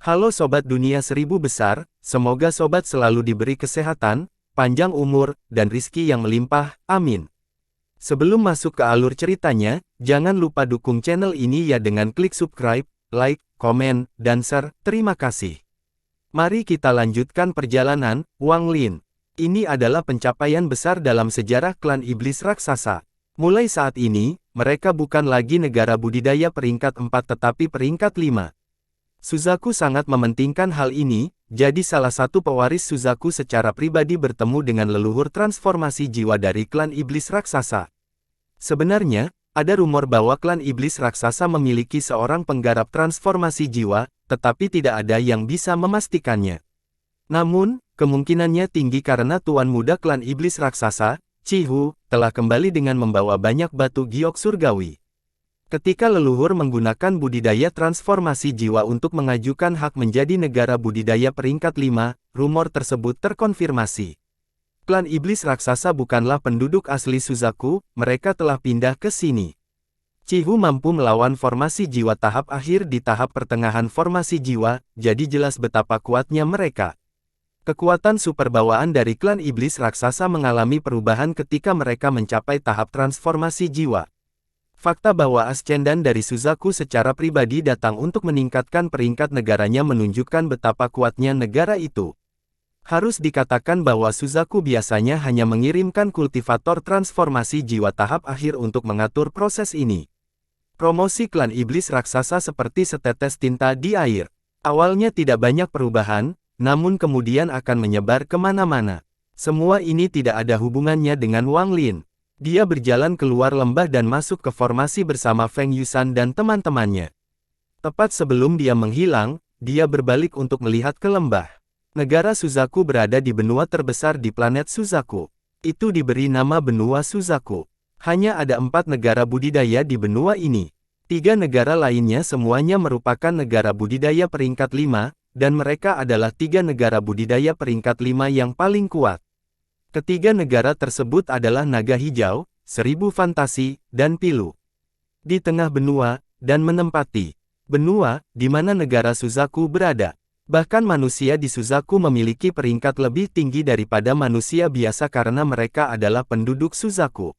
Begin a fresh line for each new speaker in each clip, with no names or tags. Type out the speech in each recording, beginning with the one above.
Halo Sobat Dunia Seribu Besar, semoga Sobat selalu diberi kesehatan, panjang umur, dan rizki yang melimpah, amin. Sebelum masuk ke alur ceritanya, jangan lupa dukung channel ini ya dengan klik subscribe, like, komen, dan share, terima kasih. Mari kita lanjutkan perjalanan, Wang Lin. Ini adalah pencapaian besar dalam sejarah klan iblis raksasa. Mulai saat ini, mereka bukan lagi negara budidaya peringkat 4 tetapi peringkat 5. Suzaku sangat mementingkan hal ini, jadi salah satu pewaris Suzaku secara pribadi bertemu dengan leluhur transformasi jiwa dari klan iblis raksasa. Sebenarnya, ada rumor bahwa klan iblis raksasa memiliki seorang penggarap transformasi jiwa, tetapi tidak ada yang bisa memastikannya. Namun, kemungkinannya tinggi karena tuan muda klan iblis raksasa, Cihu, telah kembali dengan membawa banyak batu giok surgawi. Ketika leluhur menggunakan budidaya transformasi jiwa untuk mengajukan hak menjadi negara budidaya peringkat 5, rumor tersebut terkonfirmasi. Klan iblis raksasa bukanlah penduduk asli Suzaku, mereka telah pindah ke sini. Cihu mampu melawan formasi jiwa tahap akhir di tahap pertengahan formasi jiwa, jadi jelas betapa kuatnya mereka. Kekuatan super bawaan dari klan iblis raksasa mengalami perubahan ketika mereka mencapai tahap transformasi jiwa. Fakta bahwa Ascendan dari Suzaku secara pribadi datang untuk meningkatkan peringkat negaranya menunjukkan betapa kuatnya negara itu. Harus dikatakan bahwa Suzaku biasanya hanya mengirimkan kultivator transformasi jiwa tahap akhir untuk mengatur proses ini. Promosi klan iblis raksasa seperti setetes tinta di air. Awalnya tidak banyak perubahan, namun kemudian akan menyebar kemana-mana. Semua ini tidak ada hubungannya dengan Wang Lin. Dia berjalan keluar lembah dan masuk ke formasi bersama Feng Yusan dan teman-temannya. Tepat sebelum dia menghilang, dia berbalik untuk melihat ke lembah. Negara Suzaku berada di benua terbesar di planet Suzaku. Itu diberi nama benua Suzaku. Hanya ada 4 negara budidaya di benua ini. 3 negara lainnya semuanya merupakan negara budidaya peringkat 5, dan mereka adalah 3 negara budidaya peringkat 5 yang paling kuat. Ketiga negara tersebut adalah Naga Hijau, Seribu Fantasi, dan Pilu. Di tengah benua, dan menempati benua, di mana negara Suzaku berada. Bahkan manusia di Suzaku memiliki peringkat lebih tinggi daripada manusia biasa karena mereka adalah penduduk Suzaku.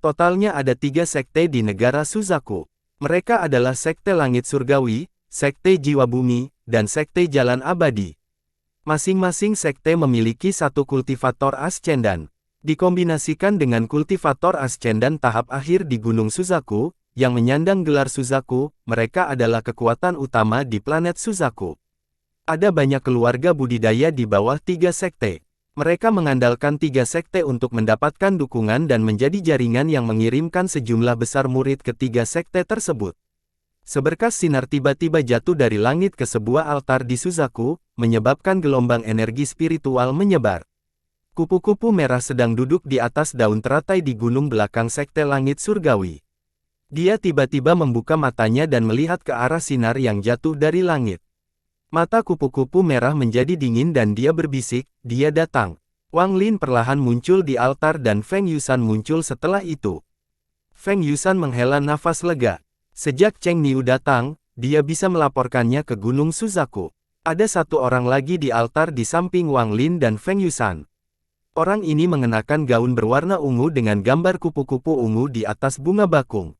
Totalnya ada 3 sekte di negara Suzaku. Mereka adalah Sekte Langit Surgawi, Sekte Jiwa Bumi, dan Sekte Jalan Abadi. Masing-masing sekte memiliki satu kultivator Ascendan. Dikombinasikan dengan kultivator Ascendan tahap akhir di Gunung Suzaku, yang menyandang gelar Suzaku, mereka adalah kekuatan utama di planet Suzaku. Ada banyak keluarga budidaya di bawah 3 sekte. Mereka mengandalkan 3 sekte untuk mendapatkan dukungan dan menjadi jaringan yang mengirimkan sejumlah besar murid ke 3 sekte tersebut. Seberkas sinar tiba-tiba jatuh dari langit ke sebuah altar di Suzaku, menyebabkan gelombang energi spiritual menyebar. Kupu-kupu merah sedang duduk di atas daun teratai di gunung belakang Sekte Langit Surgawi. Dia tiba-tiba membuka matanya dan melihat ke arah sinar yang jatuh dari langit. Mata kupu-kupu merah menjadi dingin dan dia berbisik, dia datang. Wang Lin perlahan muncul di altar dan Feng Yusan muncul setelah itu. Feng Yusan menghela nafas lega. Sejak Cheng Niu datang, dia bisa melaporkannya ke Gunung Suzaku. Ada satu orang lagi di altar di samping Wang Lin dan Feng Yusan. Orang ini mengenakan gaun berwarna ungu dengan gambar kupu-kupu ungu di atas bunga bakung.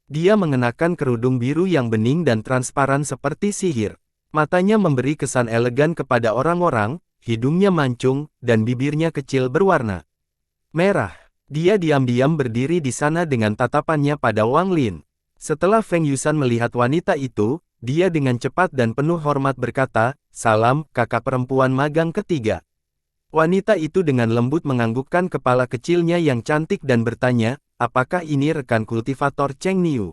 Dia mengenakan kerudung biru yang bening dan transparan seperti sihir. Matanya memberi kesan elegan kepada orang-orang, hidungnya mancung, dan bibirnya kecil berwarna merah. Dia diam-diam berdiri di sana dengan tatapannya pada Wang Lin. Setelah Feng Yusan melihat wanita itu, dia dengan cepat dan penuh hormat berkata, "Salam, kakak perempuan magang ketiga." Wanita itu dengan lembut menganggukkan kepala kecilnya yang cantik dan bertanya, "Apakah ini rekan kultivator Cheng Niu?"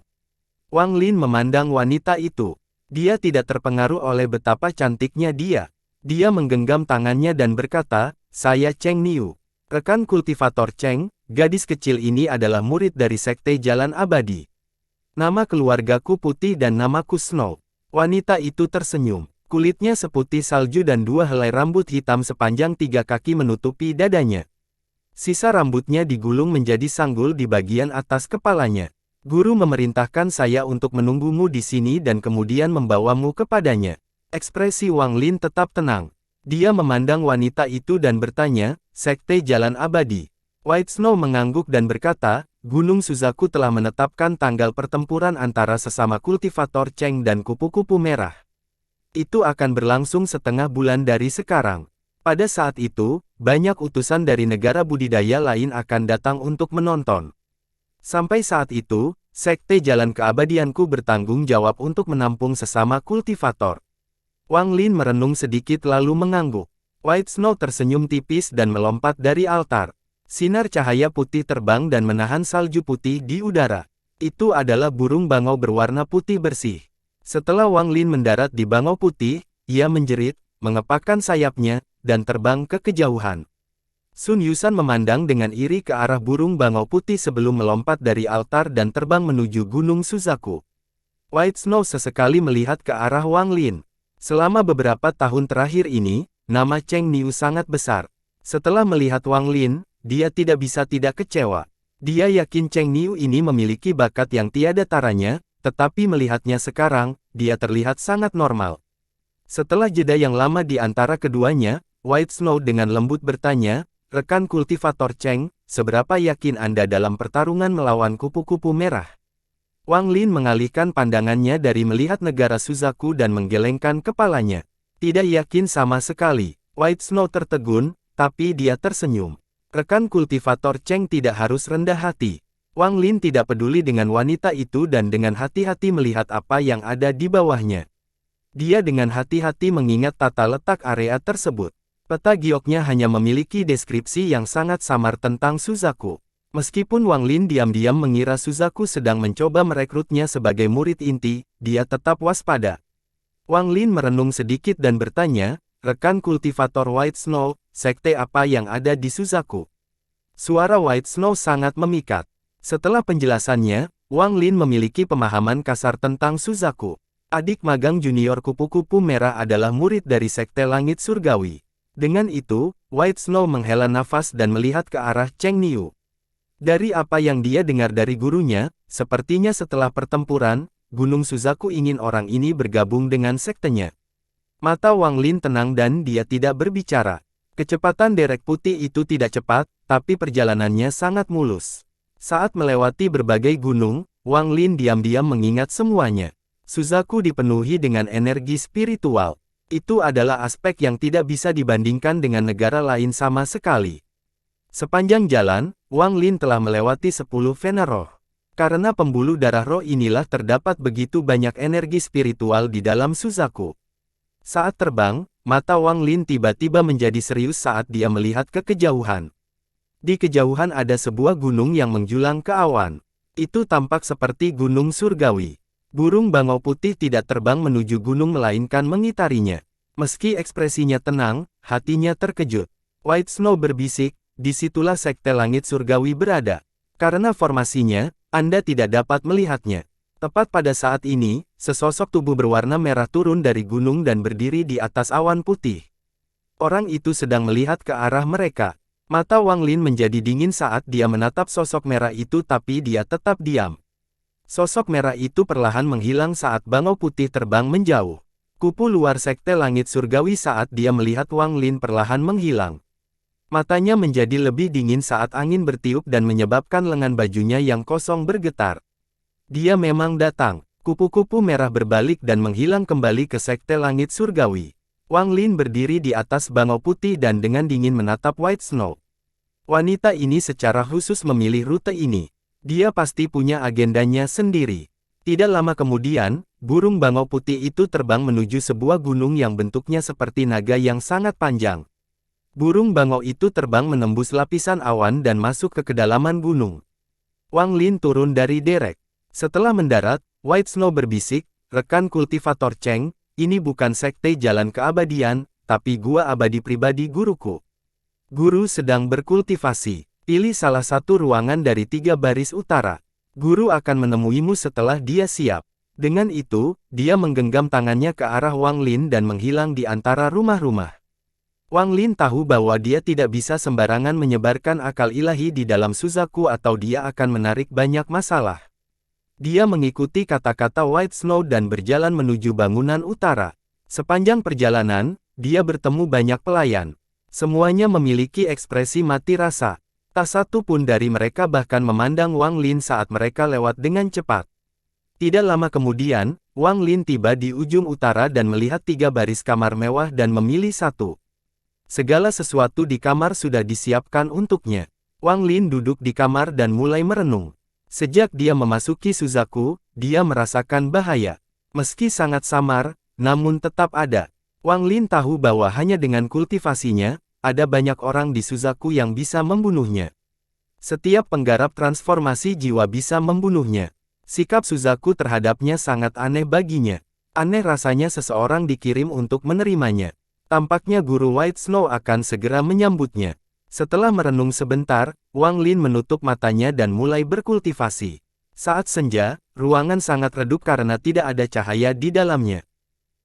Wang Lin memandang wanita itu. Dia tidak terpengaruh oleh betapa cantiknya dia. Dia menggenggam tangannya dan berkata, "Saya Cheng Niu. Rekan kultivator Cheng, gadis kecil ini adalah murid dari Sekte Jalan Abadi. Nama keluargaku Putih dan namaku Snow." Wanita itu tersenyum. Kulitnya seputih salju dan 2 helai rambut hitam sepanjang 3 kaki menutupi dadanya. Sisa rambutnya digulung menjadi sanggul di bagian atas kepalanya. "Guru memerintahkan saya untuk menunggumu di sini dan kemudian membawamu kepadanya." Ekspresi Wang Lin tetap tenang. Dia memandang wanita itu dan bertanya, Sekte Jalan Abadi. White Snow mengangguk dan berkata, Gunung Suzaku telah menetapkan tanggal pertempuran antara sesama kultivator Cheng dan kupu-kupu merah. Itu akan berlangsung setengah bulan dari sekarang. Pada saat itu, banyak utusan dari negara budidaya lain akan datang untuk menonton. Sampai saat itu, Sekte Jalan Keabadianku bertanggung jawab untuk menampung sesama kultivator. Wang Lin merenung sedikit lalu mengangguk. White Snow tersenyum tipis dan melompat dari altar. Sinar cahaya putih terbang dan menahan salju putih di udara. Itu adalah burung bangau berwarna putih bersih. Setelah Wang Lin mendarat di bangau putih, ia menjerit, mengepakkan sayapnya, dan terbang ke kejauhan. Sun Yusan memandang dengan iri ke arah burung bangau putih sebelum melompat dari altar dan terbang menuju Gunung Suzaku. White Snow sesekali melihat ke arah Wang Lin. Selama beberapa tahun terakhir ini, nama Cheng Niu sangat besar. Setelah melihat Wang Lin, dia tidak bisa tidak kecewa. Dia yakin Cheng Niu ini memiliki bakat yang tiada taranya, tetapi melihatnya sekarang, dia terlihat sangat normal. Setelah jeda yang lama di antara keduanya, White Snow dengan lembut bertanya, rekan kultivator Cheng, seberapa yakin Anda dalam pertarungan melawan kupu-kupu merah? Wang Lin mengalihkan pandangannya dari melihat negara Suzaku dan menggelengkan kepalanya. Tidak yakin sama sekali. White Snow tertegun, tapi dia tersenyum. Rekan kultivator Cheng tidak harus rendah hati. Wang Lin tidak peduli dengan wanita itu dan dengan hati-hati melihat apa yang ada di bawahnya. Dia dengan hati-hati mengingat tata letak area tersebut. Peta gioknya hanya memiliki deskripsi yang sangat samar tentang Suzaku. Meskipun Wang Lin diam-diam mengira Suzaku sedang mencoba merekrutnya sebagai murid inti, dia tetap waspada. Wang Lin merenung sedikit dan bertanya, rekan kultivator White Snow, sekte apa yang ada di Suzaku? Suara White Snow sangat memikat. Setelah penjelasannya, Wang Lin memiliki pemahaman kasar tentang Suzaku. Adik magang junior kupu-kupu merah adalah murid dari Sekte Langit Surgawi. Dengan itu, White Snow menghela nafas dan melihat ke arah Cheng Niu. Dari apa yang dia dengar dari gurunya, sepertinya setelah pertempuran, Gunung Suzaku ingin orang ini bergabung dengan sektenya. Mata Wang Lin tenang dan dia tidak berbicara. Kecepatan derek putih itu tidak cepat, tapi perjalanannya sangat mulus. Saat melewati berbagai gunung, Wang Lin diam-diam mengingat semuanya. Suzaku dipenuhi dengan energi spiritual. Itu adalah aspek yang tidak bisa dibandingkan dengan negara lain sama sekali. Sepanjang jalan, Wang Lin telah melewati 10 vena roh. Karena pembuluh darah roh inilah terdapat begitu banyak energi spiritual di dalam Suzaku. Saat terbang, mata Wang Lin tiba-tiba menjadi serius saat dia melihat ke kejauhan. Di kejauhan ada sebuah gunung yang menjulang ke awan. Itu tampak seperti gunung surgawi. Burung bangau putih tidak terbang menuju gunung melainkan mengitarinya. Meski ekspresinya tenang, hatinya terkejut. White Snow berbisik, disitulah sekte langit surgawi berada. Karena formasinya, Anda tidak dapat melihatnya. Tepat pada saat ini, sesosok tubuh berwarna merah turun dari gunung dan berdiri di atas awan putih. Orang itu sedang melihat ke arah mereka. Mata Wang Lin menjadi dingin saat dia menatap sosok merah itu tapi dia tetap diam. Sosok merah itu perlahan menghilang saat bangau putih terbang menjauh. Kupu luar sekte langit surgawi saat dia melihat Wang Lin perlahan menghilang. Matanya menjadi lebih dingin saat angin bertiup dan menyebabkan lengan bajunya yang kosong bergetar. Dia memang datang. Kupu-kupu merah berbalik dan menghilang kembali ke sekte langit surgawi. Wang Lin berdiri di atas bangau putih dan dengan dingin menatap White Snow. Wanita ini secara khusus memilih rute ini. Dia pasti punya agendanya sendiri. Tidak lama kemudian, burung bangau putih itu terbang menuju sebuah gunung yang bentuknya seperti naga yang sangat panjang. Burung bangau itu terbang menembus lapisan awan dan masuk ke kedalaman gunung. Wang Lin turun dari derek. Setelah mendarat, White Snow berbisik, rekan kultivator Cheng, ini bukan sekte jalan keabadian, tapi gua abadi pribadi guruku. Guru sedang berkultivasi. Pilih salah satu ruangan dari 3 baris utara. Guru akan menemuimu setelah dia siap. Dengan itu, dia menggenggam tangannya ke arah Wang Lin dan menghilang di antara rumah-rumah. Wang Lin tahu bahwa dia tidak bisa sembarangan menyebarkan akal ilahi di dalam Suzaku atau dia akan menarik banyak masalah. Dia mengikuti kata-kata White Snow dan berjalan menuju bangunan utara. Sepanjang perjalanan, dia bertemu banyak pelayan. Semuanya memiliki ekspresi mati rasa. Tak satu pun dari mereka bahkan memandang Wang Lin saat mereka lewat dengan cepat. Tidak lama kemudian, Wang Lin tiba di ujung utara dan melihat 3 baris kamar mewah dan memilih satu. Segala sesuatu di kamar sudah disiapkan untuknya. Wang Lin duduk di kamar dan mulai merenung. Sejak dia memasuki Suzaku, dia merasakan bahaya. Meski sangat samar, namun tetap ada. Wang Lin tahu bahwa hanya dengan kultivasinya, ada banyak orang di Suzaku yang bisa membunuhnya. Setiap penggarap transformasi jiwa bisa membunuhnya. Sikap Suzaku terhadapnya sangat aneh baginya. Aneh rasanya seseorang dikirim untuk menerimanya. Tampaknya guru White Snow akan segera menyambutnya. Setelah merenung sebentar, Wang Lin menutup matanya dan mulai berkultivasi. Saat senja, ruangan sangat redup karena tidak ada cahaya di dalamnya.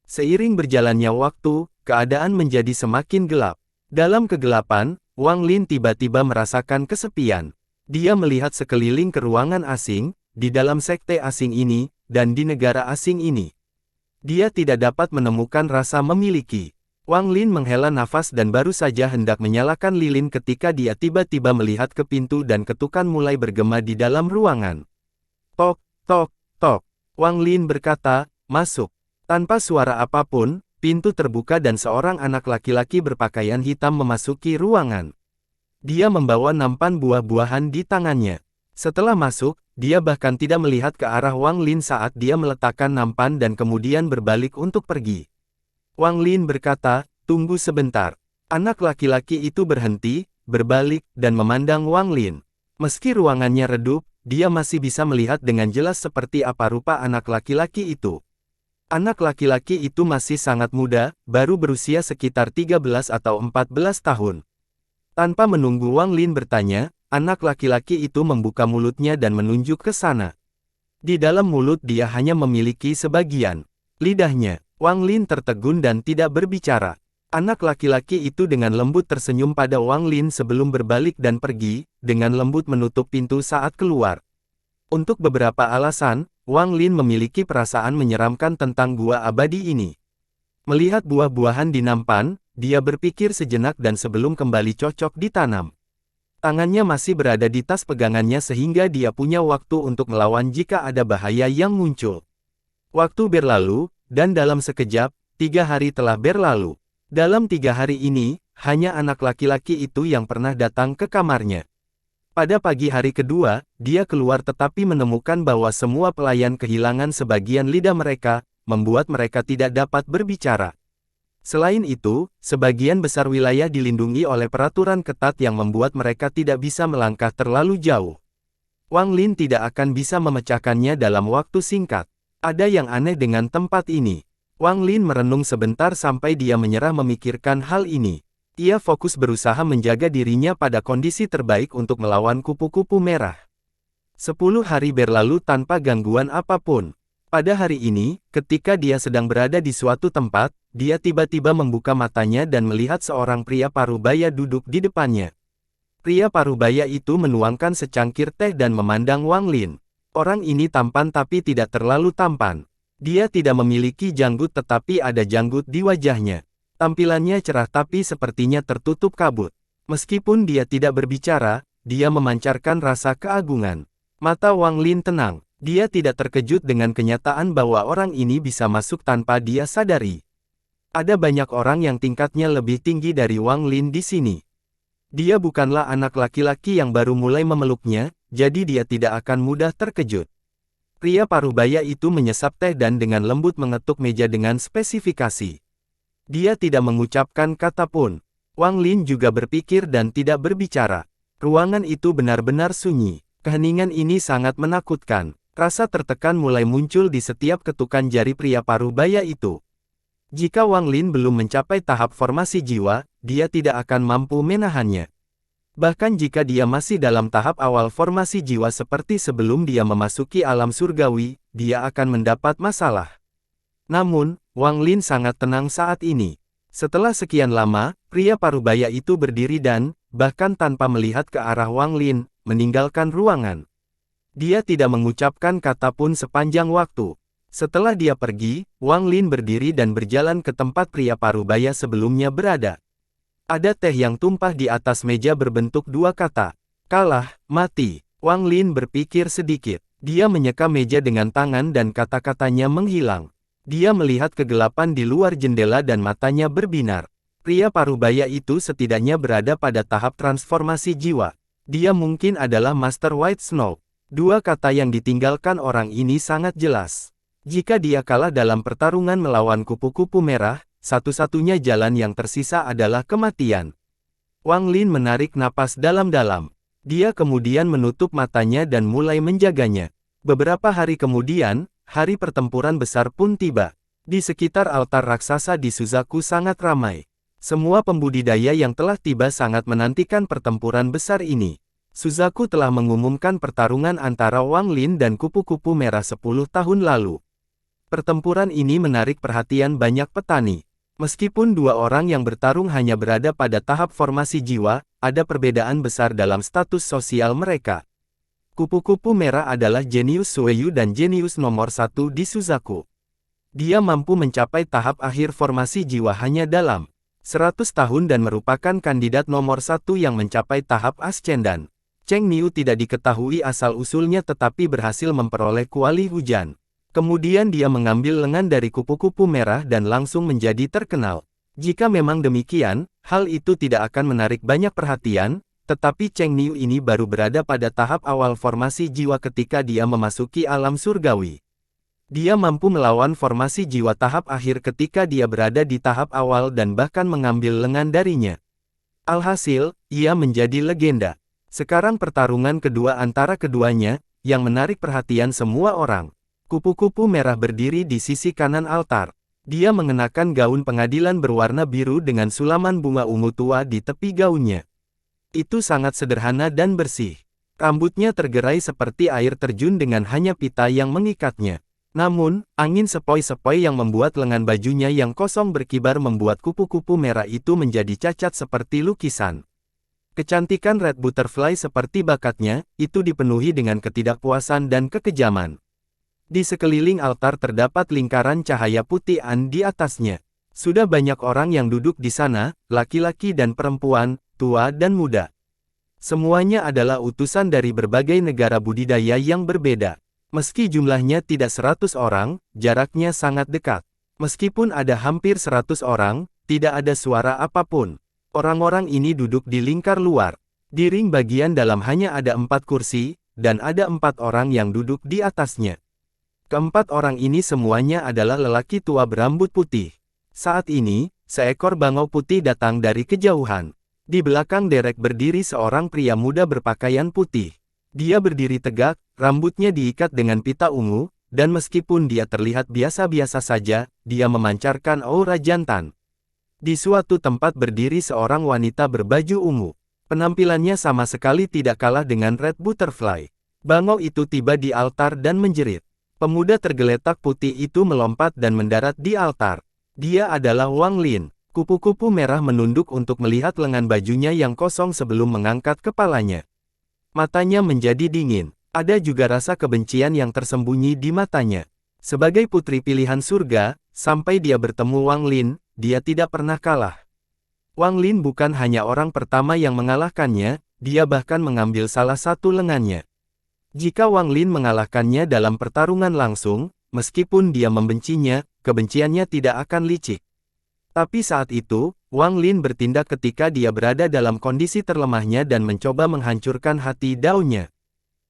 Seiring berjalannya waktu, keadaan menjadi semakin gelap. Dalam kegelapan, Wang Lin tiba-tiba merasakan kesepian. Dia melihat sekeliling ke ruangan asing, di dalam sekte asing ini, dan di negara asing ini. Dia tidak dapat menemukan rasa memiliki. Wang Lin menghela nafas dan baru saja hendak menyalakan lilin ketika dia tiba-tiba melihat ke pintu dan ketukan mulai bergema di dalam ruangan. Tok, tok, tok. Wang Lin berkata, "Masuk." Tanpa suara apapun, pintu terbuka dan seorang anak laki-laki berpakaian hitam memasuki ruangan. Dia membawa nampan buah-buahan di tangannya. Setelah masuk, dia bahkan tidak melihat ke arah Wang Lin saat dia meletakkan nampan dan kemudian berbalik untuk pergi. Wang Lin berkata, "Tunggu sebentar." Anak laki-laki itu berhenti, berbalik, dan memandang Wang Lin. Meski ruangannya redup, dia masih bisa melihat dengan jelas seperti apa rupa anak laki-laki itu. Anak laki-laki itu masih sangat muda, baru berusia sekitar 13 atau 14 tahun. Tanpa menunggu Wang Lin bertanya, anak laki-laki itu membuka mulutnya dan menunjuk ke sana. Di dalam mulut dia hanya memiliki sebagian lidahnya. Wang Lin tertegun dan tidak berbicara. Anak laki-laki itu dengan lembut tersenyum pada Wang Lin sebelum berbalik dan pergi, dengan lembut menutup pintu saat keluar. Untuk beberapa alasan, Wang Lin memiliki perasaan menyeramkan tentang gua abadi ini. Melihat buah-buahan di nampan, dia berpikir sejenak dan sebelum kembali cocok ditanam. Tangannya masih berada di tas pegangannya sehingga dia punya waktu untuk melawan jika ada bahaya yang muncul. Waktu berlalu, dan dalam sekejap, 3 hari telah berlalu. Dalam 3 hari ini, hanya anak laki-laki itu yang pernah datang ke kamarnya. Pada pagi hari kedua, dia keluar tetapi menemukan bahwa semua pelayan kehilangan sebagian lidah mereka, membuat mereka tidak dapat berbicara. Selain itu, sebagian besar wilayah dilindungi oleh peraturan ketat yang membuat mereka tidak bisa melangkah terlalu jauh. Wang Lin tidak akan bisa memecahkannya dalam waktu singkat. Ada yang aneh dengan tempat ini. Wang Lin merenung sebentar sampai dia menyerah memikirkan hal ini. Ia fokus berusaha menjaga dirinya pada kondisi terbaik untuk melawan kupu-kupu merah. 10 hari berlalu tanpa gangguan apapun. Pada hari ini, ketika dia sedang berada di suatu tempat, dia tiba-tiba membuka matanya dan melihat seorang pria parubaya duduk di depannya. Pria parubaya itu menuangkan secangkir teh dan memandang Wang Lin. Orang ini tampan tapi tidak terlalu tampan. Dia tidak memiliki janggut tetapi ada janggut di wajahnya. Tampilannya cerah tapi sepertinya tertutup kabut. Meskipun dia tidak berbicara, dia memancarkan rasa keagungan. Mata Wang Lin tenang. Dia tidak terkejut dengan kenyataan bahwa orang ini bisa masuk tanpa dia sadari. Ada banyak orang yang tingkatnya lebih tinggi dari Wang Lin di sini. Dia bukanlah anak laki-laki yang baru mulai memeluknya, jadi dia tidak akan mudah terkejut. Pria parubaya itu menyesap teh dan dengan lembut mengetuk meja dengan spesifikasi. Dia tidak mengucapkan kata pun. Wang Lin juga berpikir dan tidak berbicara. Ruangan itu benar-benar sunyi. Keheningan ini sangat menakutkan. Rasa tertekan mulai muncul di setiap ketukan jari pria parubaya itu. Jika Wang Lin belum mencapai tahap formasi jiwa, dia tidak akan mampu menahannya. Bahkan jika dia masih dalam tahap awal formasi jiwa seperti sebelum dia memasuki alam surgawi, dia akan mendapat masalah. Namun, Wang Lin sangat tenang saat ini. Setelah sekian lama, pria parubaya itu berdiri dan, bahkan tanpa melihat ke arah Wang Lin, meninggalkan ruangan. Dia tidak mengucapkan kata pun sepanjang waktu. Setelah dia pergi, Wang Lin berdiri dan berjalan ke tempat pria parubaya sebelumnya berada. Ada teh yang tumpah di atas meja berbentuk dua kata. Kalah, mati. Wang Lin berpikir sedikit. Dia menyeka meja dengan tangan dan kata-katanya menghilang. Dia melihat kegelapan di luar jendela dan matanya berbinar. Pria parubaya itu setidaknya berada pada tahap transformasi jiwa. Dia mungkin adalah Master White Snow. Dua kata yang ditinggalkan orang ini sangat jelas. Jika dia kalah dalam pertarungan melawan kupu-kupu merah, satu-satunya jalan yang tersisa adalah kematian. Wang Lin menarik napas dalam-dalam. Dia kemudian menutup matanya dan mulai menjaganya. Beberapa hari kemudian, hari pertempuran besar pun tiba. Di sekitar altar raksasa di Suzaku sangat ramai. Semua pembudidaya yang telah tiba sangat menantikan pertempuran besar ini. Suzaku telah mengumumkan pertarungan antara Wang Lin dan kupu-kupu merah 10 tahun lalu. Pertempuran ini menarik perhatian banyak petani. Meskipun dua orang yang bertarung hanya berada pada tahap formasi jiwa, ada perbedaan besar dalam status sosial mereka. Kupu-kupu merah adalah jenius Sueyu dan jenius nomor 1 di Suzaku. Dia mampu mencapai tahap akhir formasi jiwa hanya dalam 100 tahun dan merupakan kandidat nomor 1 yang mencapai tahap ascendan. Cheng Niu tidak diketahui asal-usulnya tetapi berhasil memperoleh kuali hujan. Kemudian dia mengambil lengan dari kupu-kupu merah dan langsung menjadi terkenal. Jika memang demikian, hal itu tidak akan menarik banyak perhatian, tetapi Cheng Niu ini baru berada pada tahap awal formasi jiwa ketika dia memasuki alam surgawi. Dia mampu melawan formasi jiwa tahap akhir ketika dia berada di tahap awal dan bahkan mengambil lengan darinya. Alhasil, ia menjadi legenda. Sekarang pertarungan kedua antara keduanya, yang menarik perhatian semua orang. Kupu-kupu merah berdiri di sisi kanan altar. Dia mengenakan gaun pengadilan berwarna biru dengan sulaman bunga ungu tua di tepi gaunnya. Itu sangat sederhana dan bersih. Rambutnya tergerai seperti air terjun dengan hanya pita yang mengikatnya. Namun, angin sepoi-sepoi yang membuat lengan bajunya yang kosong berkibar membuat kupu-kupu merah itu menjadi cacat seperti lukisan. Kecantikan Red Butterfly seperti bakatnya, itu dipenuhi dengan ketidakpuasan dan kekejaman. Di sekeliling altar terdapat lingkaran cahaya putih di atasnya. Sudah banyak orang yang duduk di sana, laki-laki dan perempuan, tua dan muda. Semuanya adalah utusan dari berbagai negara budidaya yang berbeda. Meski jumlahnya tidak 100 orang, jaraknya sangat dekat. Meskipun ada hampir 100 orang, tidak ada suara apapun. Orang-orang ini duduk di lingkar luar. Di ring bagian dalam hanya ada 4 kursi, dan ada 4 orang yang duduk di atasnya. Keempat orang ini semuanya adalah lelaki tua berambut putih. Saat ini, seekor bangau putih datang dari kejauhan. Di belakang Derek berdiri seorang pria muda berpakaian putih. Dia berdiri tegak, rambutnya diikat dengan pita ungu, dan meskipun dia terlihat biasa-biasa saja, dia memancarkan aura jantan. Di suatu tempat berdiri seorang wanita berbaju ungu. Penampilannya sama sekali tidak kalah dengan Red Butterfly. Bangau itu tiba di altar dan menjerit. Pemuda tergeletak putih itu melompat dan mendarat di altar. Dia adalah Wang Lin. Kupu-kupu merah menunduk untuk melihat lengan bajunya yang kosong sebelum mengangkat kepalanya. Matanya menjadi dingin. Ada juga rasa kebencian yang tersembunyi di matanya. Sebagai putri pilihan surga, sampai dia bertemu Wang Lin, dia tidak pernah kalah. Wang Lin bukan hanya orang pertama yang mengalahkannya, dia bahkan mengambil salah satu lengannya. Jika Wang Lin mengalahkannya dalam pertarungan langsung, meskipun dia membencinya, kebenciannya tidak akan licik. Tapi saat itu, Wang Lin bertindak ketika dia berada dalam kondisi terlemahnya dan mencoba menghancurkan hati daunnya.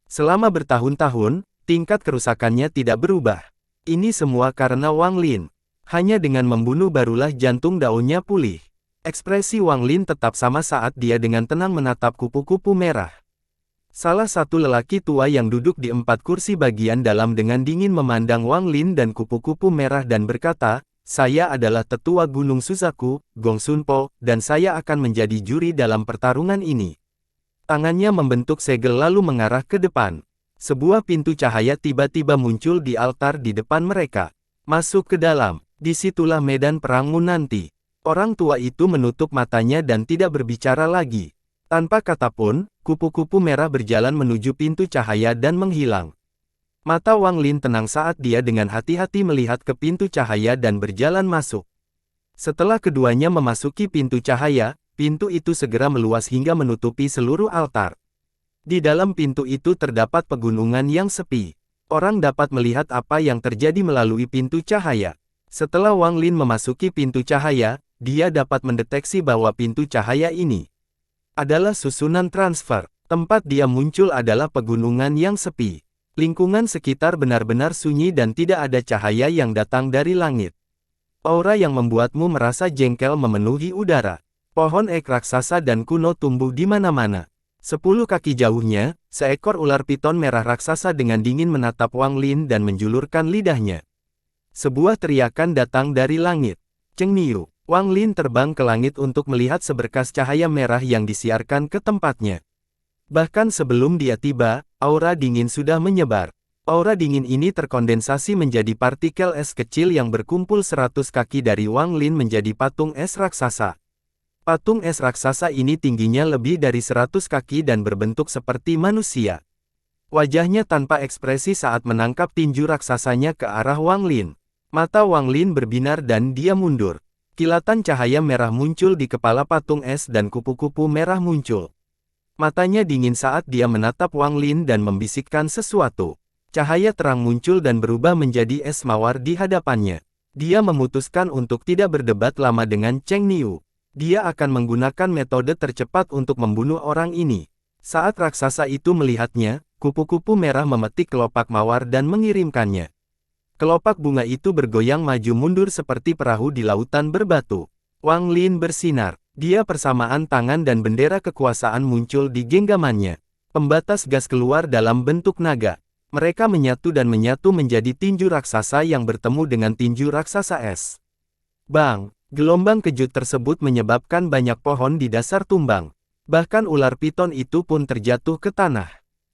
Selama bertahun-tahun, tingkat kerusakannya tidak berubah. Ini semua karena Wang Lin. Hanya dengan membunuh barulah jantung daunnya pulih. Ekspresi Wang Lin tetap sama saat dia dengan tenang menatap kupu-kupu merah. Salah satu lelaki tua yang duduk di 4 kursi bagian dalam dengan dingin memandang Wang Lin dan kupu-kupu merah dan berkata, "Saya adalah tetua Gunung Suzaku, Gong Sunpo, dan saya akan menjadi juri dalam pertarungan ini." Tangannya membentuk segel lalu mengarah ke depan. Sebuah pintu cahaya tiba-tiba muncul di altar di depan mereka. Masuk ke dalam, disitulah medan perangmu nanti. Orang tua itu menutup matanya dan tidak berbicara lagi. Tanpa kata pun, kupu-kupu merah berjalan menuju pintu cahaya dan menghilang. Mata Wang Lin tenang saat dia dengan hati-hati melihat ke pintu cahaya dan berjalan masuk. Setelah keduanya memasuki pintu cahaya, pintu itu segera meluas hingga menutupi seluruh altar. Di dalam pintu itu terdapat pegunungan yang sepi. Orang dapat melihat apa yang terjadi melalui pintu cahaya. Setelah Wang Lin memasuki pintu cahaya, dia dapat mendeteksi bahwa pintu cahaya ini adalah susunan transfer. Tempat dia muncul adalah pegunungan yang sepi. Lingkungan sekitar benar-benar sunyi dan tidak ada cahaya yang datang dari langit. Aura yang membuatmu merasa jengkel memenuhi udara. Pohon ek raksasa dan kuno tumbuh di mana-mana. 10 kaki jauhnya, seekor ular piton merah raksasa dengan dingin menatap Wang Lin dan menjulurkan lidahnya. Sebuah teriakan datang dari langit. Cheng Niu. Wang Lin terbang ke langit untuk melihat seberkas cahaya merah yang disiarkan ke tempatnya. Bahkan sebelum dia tiba, aura dingin sudah menyebar. Aura dingin ini terkondensasi menjadi partikel es kecil yang berkumpul 100 kaki dari Wang Lin menjadi patung es raksasa. Patung es raksasa ini tingginya lebih dari 100 kaki dan berbentuk seperti manusia. Wajahnya tanpa ekspresi saat menangkap tinju raksasanya ke arah Wang Lin. Mata Wang Lin berbinar dan dia mundur. Kilatan cahaya merah muncul di kepala patung es dan kupu-kupu merah muncul. Matanya dingin saat dia menatap Wang Lin dan membisikkan sesuatu. Cahaya terang muncul dan berubah menjadi es mawar di hadapannya. Dia memutuskan untuk tidak berdebat lama dengan Cheng Niu. Dia akan menggunakan metode tercepat untuk membunuh orang ini. Saat raksasa itu melihatnya, kupu-kupu merah memetik kelopak mawar dan mengirimkannya. Kelopak bunga itu bergoyang maju mundur seperti perahu di lautan berbatu. Wang Lin bersinar. Dia persamaan tangan dan bendera kekuasaan muncul di genggamannya. Pembatas gas keluar dalam bentuk naga. Mereka menyatu dan menyatu menjadi tinju raksasa yang bertemu dengan tinju raksasa es. Bang! Gelombang kejut tersebut menyebabkan banyak pohon di dasar tumbang. Bahkan ular piton itu pun terjatuh ke tanah.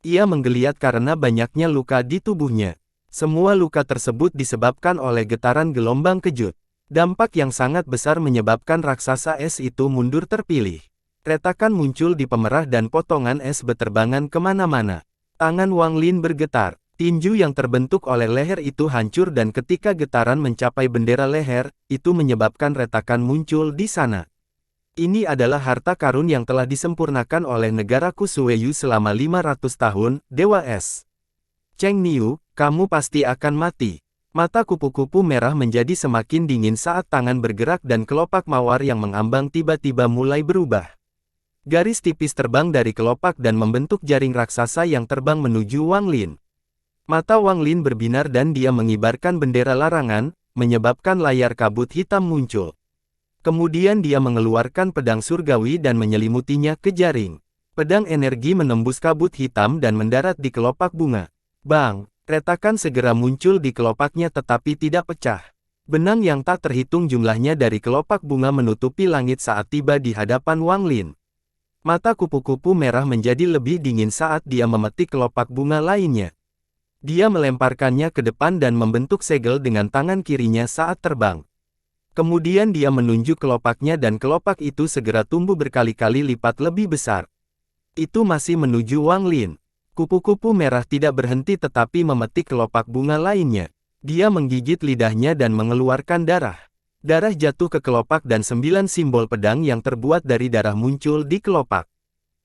Ia menggeliat karena banyaknya luka di tubuhnya. Semua luka tersebut disebabkan oleh getaran gelombang kejut. Dampak yang sangat besar menyebabkan raksasa es itu mundur terpilih. Retakan muncul di pemerah dan potongan es beterbangan kemana-mana. Tangan Wang Lin bergetar. Tinju yang terbentuk oleh leher itu hancur dan ketika getaran mencapai bendera leher, itu menyebabkan retakan muncul di sana. Ini adalah harta karun yang telah disempurnakan oleh negara Kusueyu selama 500 tahun, Dewa Es. Cheng Niu, kamu pasti akan mati. Mata kupu-kupu merah menjadi semakin dingin saat tangan bergerak dan kelopak mawar yang mengambang tiba-tiba mulai berubah. Garis tipis terbang dari kelopak dan membentuk jaring raksasa yang terbang menuju Wang Lin. Mata Wang Lin berbinar dan dia mengibarkan bendera larangan, menyebabkan layar kabut hitam muncul. Kemudian dia mengeluarkan pedang surgawi dan menyelimutinya ke jaring. Pedang energi menembus kabut hitam dan mendarat di kelopak bunga. Bang! Retakan segera muncul di kelopaknya tetapi tidak pecah. Benang yang tak terhitung jumlahnya dari kelopak bunga menutupi langit saat tiba di hadapan Wang Lin. Mata kupu-kupu merah menjadi lebih dingin saat dia memetik kelopak bunga lainnya. Dia melemparkannya ke depan dan membentuk segel dengan tangan kirinya saat terbang. Kemudian dia menunjuk kelopaknya dan kelopak itu segera tumbuh berkali-kali lipat lebih besar. Itu masih menuju Wang Lin. Kupu-kupu merah tidak berhenti tetapi memetik kelopak bunga lainnya. Dia menggigit lidahnya dan mengeluarkan darah. Darah jatuh ke kelopak dan 9 simbol pedang yang terbuat dari darah muncul di kelopak.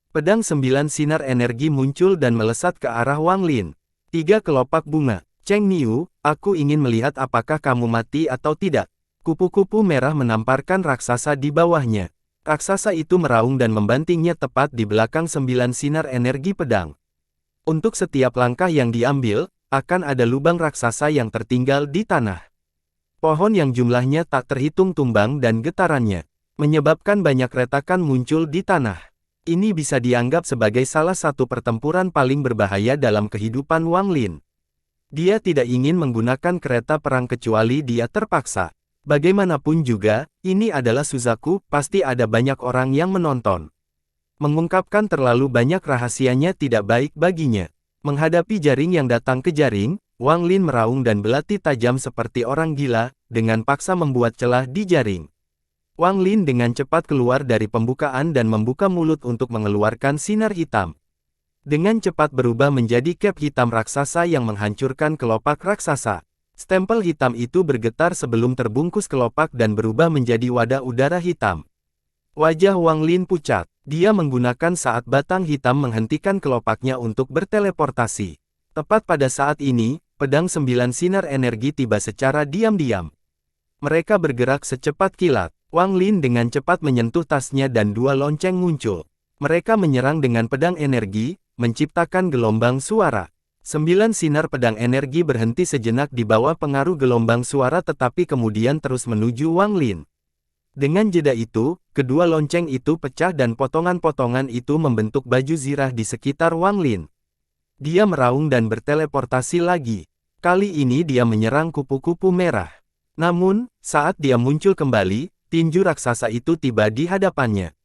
Pedang 9 sinar energi muncul dan melesat ke arah Wang Lin. 3 kelopak bunga. Cheng Niu, aku ingin melihat apakah kamu mati atau tidak. Kupu-kupu merah menamparkan raksasa di bawahnya. Raksasa itu meraung dan membantingnya tepat di belakang 9 sinar energi pedang. Untuk setiap langkah yang diambil, akan ada lubang raksasa yang tertinggal di tanah. Pohon yang jumlahnya tak terhitung tumbang dan getarannya, menyebabkan banyak retakan muncul di tanah. Ini bisa dianggap sebagai salah satu pertempuran paling berbahaya dalam kehidupan Wang Lin. Dia tidak ingin menggunakan kereta perang kecuali dia terpaksa. Bagaimanapun juga, ini adalah Suzaku, pasti ada banyak orang yang menonton. Mengungkapkan terlalu banyak rahasianya tidak baik baginya. Menghadapi jaring yang datang ke jaring, Wang Lin meraung dan belati tajam seperti orang gila, dengan paksa membuat celah di jaring. Wang Lin dengan cepat keluar dari pembukaan dan membuka mulut untuk mengeluarkan sinar hitam. dengan cepat berubah menjadi cap hitam raksasa yang menghancurkan kelopak raksasa. Stempel hitam itu bergetar sebelum terbungkus kelopak dan berubah menjadi wadah udara hitam. Wajah Wang Lin pucat. Dia menggunakan saat batang hitam menghentikan kelopaknya untuk berteleportasi. Tepat pada saat ini, pedang 9 sinar energi tiba secara diam-diam. Mereka bergerak secepat kilat. Wang Lin dengan cepat menyentuh tasnya dan 2 lonceng muncul. Mereka menyerang dengan pedang energi, menciptakan gelombang suara. 9 sinar pedang energi berhenti sejenak di bawah pengaruh gelombang suara tetapi kemudian terus menuju Wang Lin. Dengan jeda itu, kedua lonceng itu pecah dan potongan-potongan itu membentuk baju zirah di sekitar Wang Lin. Dia meraung dan berteleportasi lagi. Kali ini dia menyerang kupu-kupu merah. Namun, saat dia muncul kembali, tinju raksasa itu tiba di hadapannya.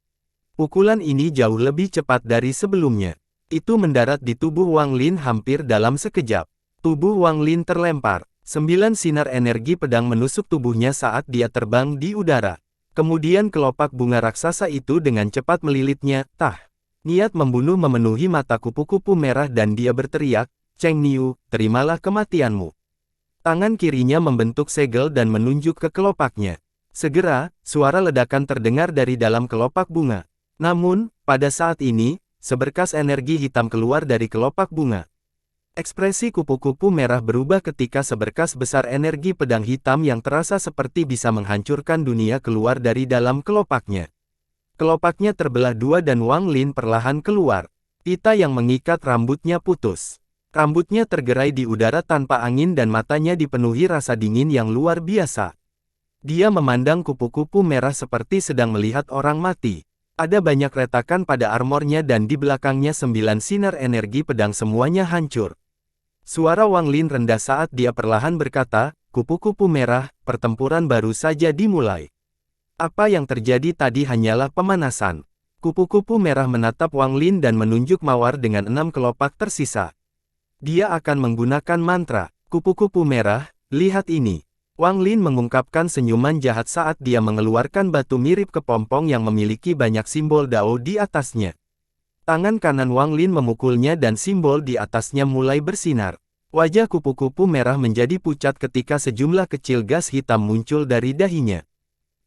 Pukulan ini jauh lebih cepat dari sebelumnya. Itu mendarat di tubuh Wang Lin hampir dalam sekejap. Tubuh Wang Lin terlempar. 9 sinar energi pedang menusuk tubuhnya saat dia terbang di udara. Kemudian kelopak bunga raksasa itu dengan cepat melilitnya. Niat membunuh memenuhi mata kupu-kupu merah dan dia berteriak, "Cheng Niu, terimalah kematianmu." Tangan kirinya membentuk segel dan menunjuk ke kelopaknya. Segera, suara ledakan terdengar dari dalam kelopak bunga. Namun, pada saat ini, seberkas energi hitam keluar dari kelopak bunga. Ekspresi kupu-kupu merah berubah ketika seberkas besar energi pedang hitam yang terasa seperti bisa menghancurkan dunia keluar dari dalam kelopaknya. Kelopaknya terbelah dua dan Wang Lin perlahan keluar. Pita yang mengikat rambutnya putus. Rambutnya tergerai di udara tanpa angin dan matanya dipenuhi rasa dingin yang luar biasa. Dia memandang kupu-kupu merah seperti sedang melihat orang mati. Ada banyak retakan pada armornya dan di belakangnya 9 sinar energi pedang semuanya hancur. Suara Wang Lin rendah saat dia perlahan berkata, "Kupu-kupu merah, pertempuran baru saja dimulai. Apa yang terjadi tadi hanyalah pemanasan." Kupu-kupu merah menatap Wang Lin dan menunjuk mawar dengan 6 kelopak tersisa. Dia akan menggunakan mantra. Kupu-kupu merah, lihat ini. Wang Lin mengungkapkan senyuman jahat saat dia mengeluarkan batu mirip kepompong yang memiliki banyak simbol Dao di atasnya. Tangan kanan Wang Lin memukulnya dan simbol di atasnya mulai bersinar. Wajah kupu-kupu merah menjadi pucat ketika sejumlah kecil gas hitam muncul dari dahinya.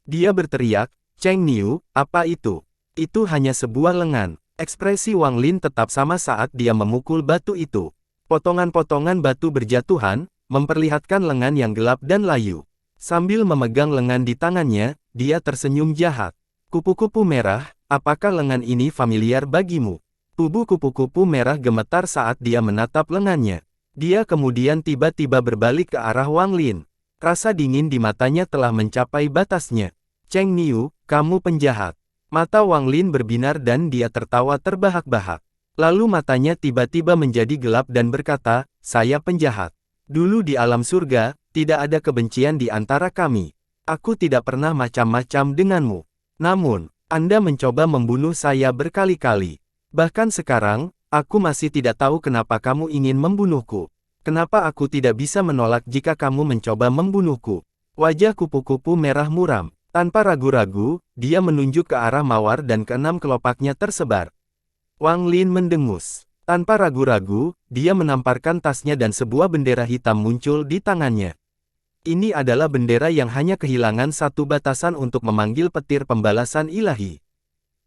Dia berteriak, "Cheng Niu, apa itu?" Itu hanya sebuah lengan. Ekspresi Wang Lin tetap sama saat dia memukul batu itu. Potongan-potongan batu berjatuhan, memperlihatkan lengan yang gelap dan layu. Sambil memegang lengan di tangannya, dia tersenyum jahat. "Kupu-kupu merah, apakah lengan ini familiar bagimu?" Tubuh kupu-kupu merah gemetar saat dia menatap lengannya. Dia kemudian tiba-tiba berbalik ke arah Wang Lin. Rasa dingin di matanya telah mencapai batasnya. "Cheng Niu, kamu penjahat." Mata Wang Lin berbinar dan dia tertawa terbahak-bahak. Lalu matanya tiba-tiba menjadi gelap dan berkata, "Saya penjahat. Dulu di alam surga, tidak ada kebencian di antara kami. Aku tidak pernah macam-macam denganmu. Namun, Anda mencoba membunuh saya berkali-kali. Bahkan sekarang, aku masih tidak tahu kenapa kamu ingin membunuhku. Kenapa aku tidak bisa menolak jika kamu mencoba membunuhku?" Wajah kupu-kupu merah muram. Tanpa ragu-ragu, dia menunjuk ke arah mawar dan keenam kelopaknya tersebar. Wang Lin mendengus. Tanpa ragu-ragu, dia menamparkan tasnya dan sebuah bendera hitam muncul di tangannya. Ini adalah bendera yang hanya kehilangan satu batasan untuk memanggil petir pembalasan ilahi.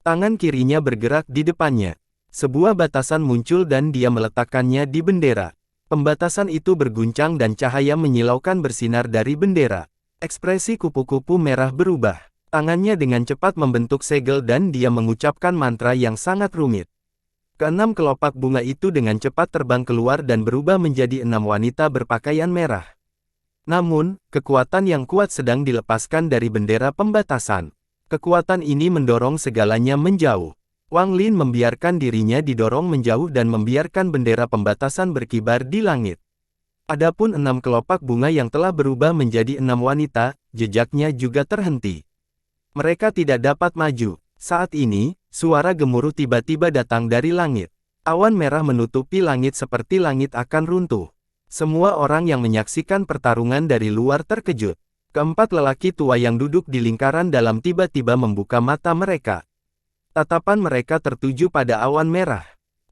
Tangan kirinya bergerak di depannya. Sebuah batasan muncul dan dia meletakkannya di bendera. Pembatasan itu berguncang dan cahaya menyilaukan bersinar dari bendera. Ekspresi kupu-kupu merah berubah. Tangannya dengan cepat membentuk segel dan dia mengucapkan mantra yang sangat rumit. Keenam kelopak bunga itu dengan cepat terbang keluar dan berubah menjadi 6 wanita berpakaian merah. Namun, kekuatan yang kuat sedang dilepaskan dari bendera pembatasan. Kekuatan ini mendorong segalanya menjauh. Wang Lin membiarkan dirinya didorong menjauh dan membiarkan bendera pembatasan berkibar di langit. Adapun 6 kelopak bunga yang telah berubah menjadi 6 wanita, jejaknya juga terhenti. Mereka tidak dapat maju. Saat ini, suara gemuruh tiba-tiba datang dari langit. Awan merah menutupi langit seperti langit akan runtuh. Semua orang yang menyaksikan pertarungan dari luar terkejut. Keempat lelaki tua yang duduk di lingkaran dalam tiba-tiba membuka mata mereka. Tatapan mereka tertuju pada awan merah.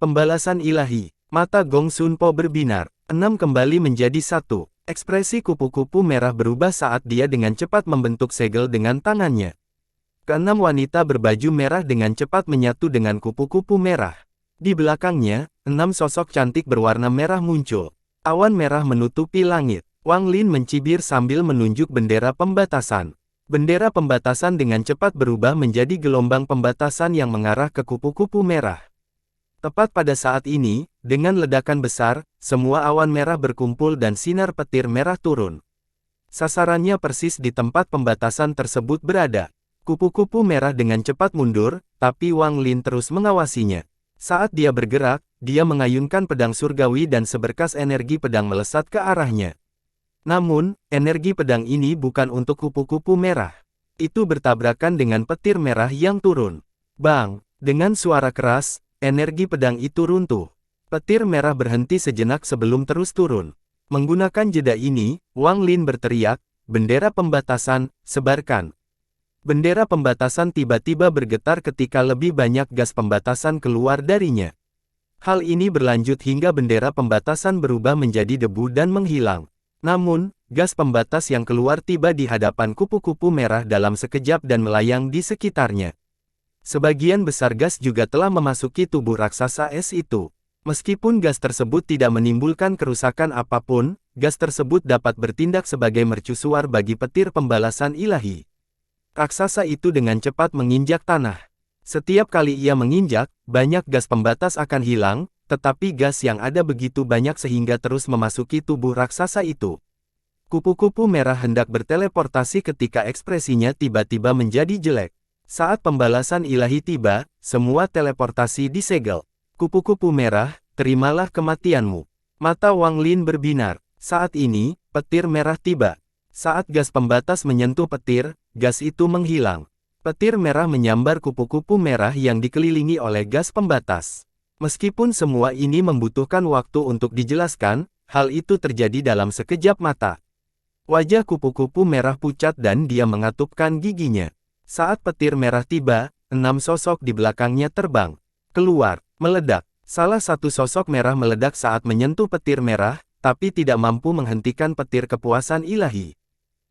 Pembalasan ilahi. Mata Gong Sun Po berbinar. 6 kembali menjadi 1. Ekspresi kupu-kupu merah berubah saat dia dengan cepat membentuk segel dengan tangannya. Keenam wanita berbaju merah dengan cepat menyatu dengan kupu-kupu merah. Di belakangnya, 6 sosok cantik berwarna merah muncul. Awan merah menutupi langit. Wang Lin mencibir sambil menunjuk bendera pembatasan. Bendera pembatasan dengan cepat berubah menjadi gelombang pembatasan yang mengarah ke kupu-kupu merah. Tepat pada saat ini, dengan ledakan besar, semua awan merah berkumpul dan sinar petir merah turun. Sasarannya persis di tempat pembatasan tersebut berada. Kupu-kupu merah dengan cepat mundur, tapi Wang Lin terus mengawasinya. Saat dia bergerak, dia mengayunkan pedang surgawi dan seberkas energi pedang melesat ke arahnya. Namun, energi pedang ini bukan untuk kupu-kupu merah. Itu bertabrakan dengan petir merah yang turun. Bang! Dengan suara keras, energi pedang itu runtuh. Petir merah berhenti sejenak sebelum terus turun. Menggunakan jeda ini, Wang Lin berteriak, "Bendera pembatasan, sebarkan!" Bendera pembatasan tiba-tiba bergetar ketika lebih banyak gas pembatasan keluar darinya. Hal ini berlanjut hingga bendera pembatasan berubah menjadi debu dan menghilang. Namun, gas pembatas yang keluar tiba di hadapan kupu-kupu merah dalam sekejap dan melayang di sekitarnya. Sebagian besar gas juga telah memasuki tubuh raksasa es itu. Meskipun gas tersebut tidak menimbulkan kerusakan apapun, gas tersebut dapat bertindak sebagai mercusuar bagi petir pembalasan ilahi. Raksasa itu dengan cepat menginjak tanah. Setiap kali ia menginjak, banyak gas pembatas akan hilang, tetapi gas yang ada begitu banyak sehingga terus memasuki tubuh raksasa itu. Kupu-kupu merah hendak berteleportasi ketika ekspresinya tiba-tiba menjadi jelek. Saat pembalasan ilahi tiba, semua teleportasi disegel. Kupu-kupu merah, terimalah kematianmu. Mata Wang Lin berbinar. Saat ini, petir merah tiba. Saat gas pembatas menyentuh petir, gas itu menghilang. Petir merah menyambar kupu-kupu merah yang dikelilingi oleh gas pembatas. Meskipun semua ini membutuhkan waktu untuk dijelaskan, hal itu terjadi dalam sekejap mata. Wajah kupu-kupu merah pucat dan dia mengatupkan giginya. Saat petir merah tiba, 6 sosok di belakangnya terbang. Keluar, meledak. Salah satu sosok merah meledak saat menyentuh petir merah, tapi tidak mampu menghentikan petir kepuasan ilahi.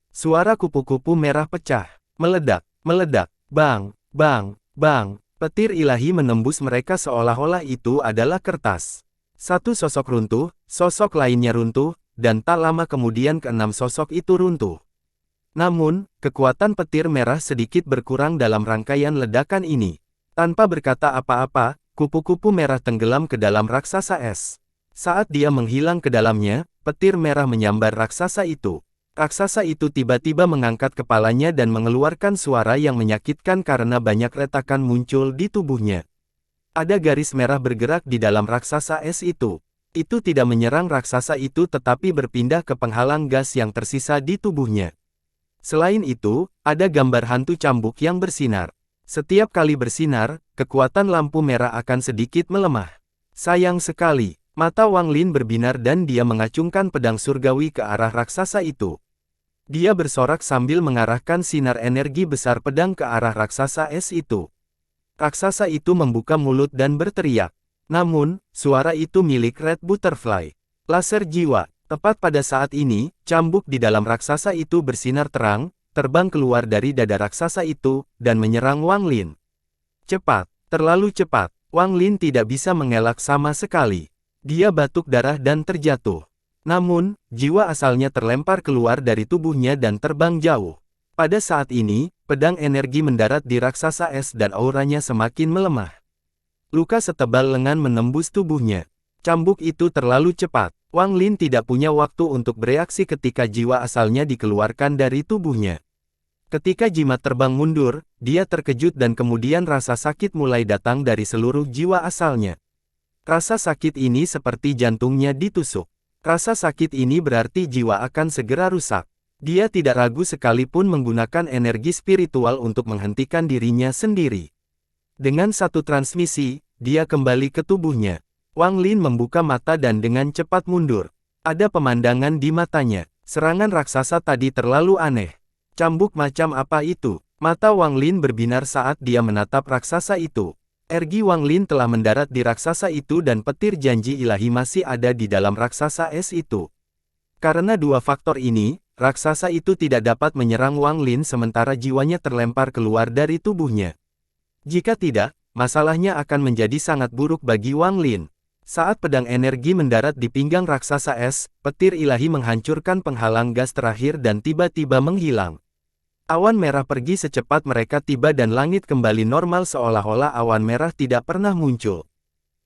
Suara kupu-kupu merah pecah. Meledak, meledak, bang, bang, bang. Petir ilahi menembus mereka seolah-olah itu adalah kertas. Satu sosok runtuh, sosok lainnya runtuh, dan tak lama kemudian keenam sosok itu runtuh. Namun, kekuatan petir merah sedikit berkurang dalam rangkaian ledakan ini. Tanpa berkata apa-apa, kupu-kupu merah tenggelam ke dalam raksasa es. Saat dia menghilang ke dalamnya, petir merah menyambar raksasa itu. Raksasa itu tiba-tiba mengangkat kepalanya dan mengeluarkan suara yang menyakitkan karena banyak retakan muncul di tubuhnya. Ada garis merah bergerak di dalam raksasa es itu. Itu tidak menyerang raksasa itu tetapi berpindah ke penghalang gas yang tersisa di tubuhnya. Selain itu, ada gambar hantu cambuk yang bersinar. Setiap kali bersinar, kekuatan lampu merah akan sedikit melemah. Sayang sekali, mata Wang Lin berbinar dan dia mengacungkan pedang surgawi ke arah raksasa itu. Dia bersorak sambil mengarahkan sinar energi besar pedang ke arah raksasa es itu. Raksasa itu membuka mulut dan berteriak. Namun, suara itu milik Red Butterfly. Laser jiwa. Tepat pada saat ini, cambuk di dalam raksasa itu bersinar terang, terbang keluar dari dada raksasa itu, dan menyerang Wang Lin. Cepat, terlalu cepat. Wang Lin tidak bisa mengelak sama sekali. Dia batuk darah dan terjatuh. Namun, jiwa asalnya terlempar keluar dari tubuhnya dan terbang jauh. Pada saat ini, pedang energi mendarat di raksasa es dan auranya semakin melemah. Luka setebal lengan menembus tubuhnya. Cambuk itu terlalu cepat. Wang Lin tidak punya waktu untuk bereaksi ketika jiwa asalnya dikeluarkan dari tubuhnya. Ketika jimat terbang mundur, dia terkejut dan kemudian rasa sakit mulai datang dari seluruh jiwa asalnya. Rasa sakit ini seperti jantungnya ditusuk. Rasa sakit ini berarti jiwa akan segera rusak. Dia tidak ragu sekalipun menggunakan energi spiritual untuk menghentikan dirinya sendiri. Dengan satu transmisi, dia kembali ke tubuhnya. Wang Lin membuka mata dan dengan cepat mundur. Ada pemandangan di matanya. Serangan raksasa tadi terlalu aneh. Cambuk macam apa itu? Mata Wang Lin berbinar saat dia menatap raksasa itu. Ergi Wang Lin telah mendarat di raksasa itu dan petir janji ilahi masih ada di dalam raksasa es itu. Karena dua faktor ini, raksasa itu tidak dapat menyerang Wang Lin sementara jiwanya terlempar keluar dari tubuhnya. Jika tidak, masalahnya akan menjadi sangat buruk bagi Wang Lin. Saat pedang energi mendarat di pinggang raksasa es, petir ilahi menghancurkan penghalang gas terakhir dan tiba-tiba menghilang. Awan merah pergi secepat mereka tiba dan langit kembali normal seolah-olah awan merah tidak pernah muncul.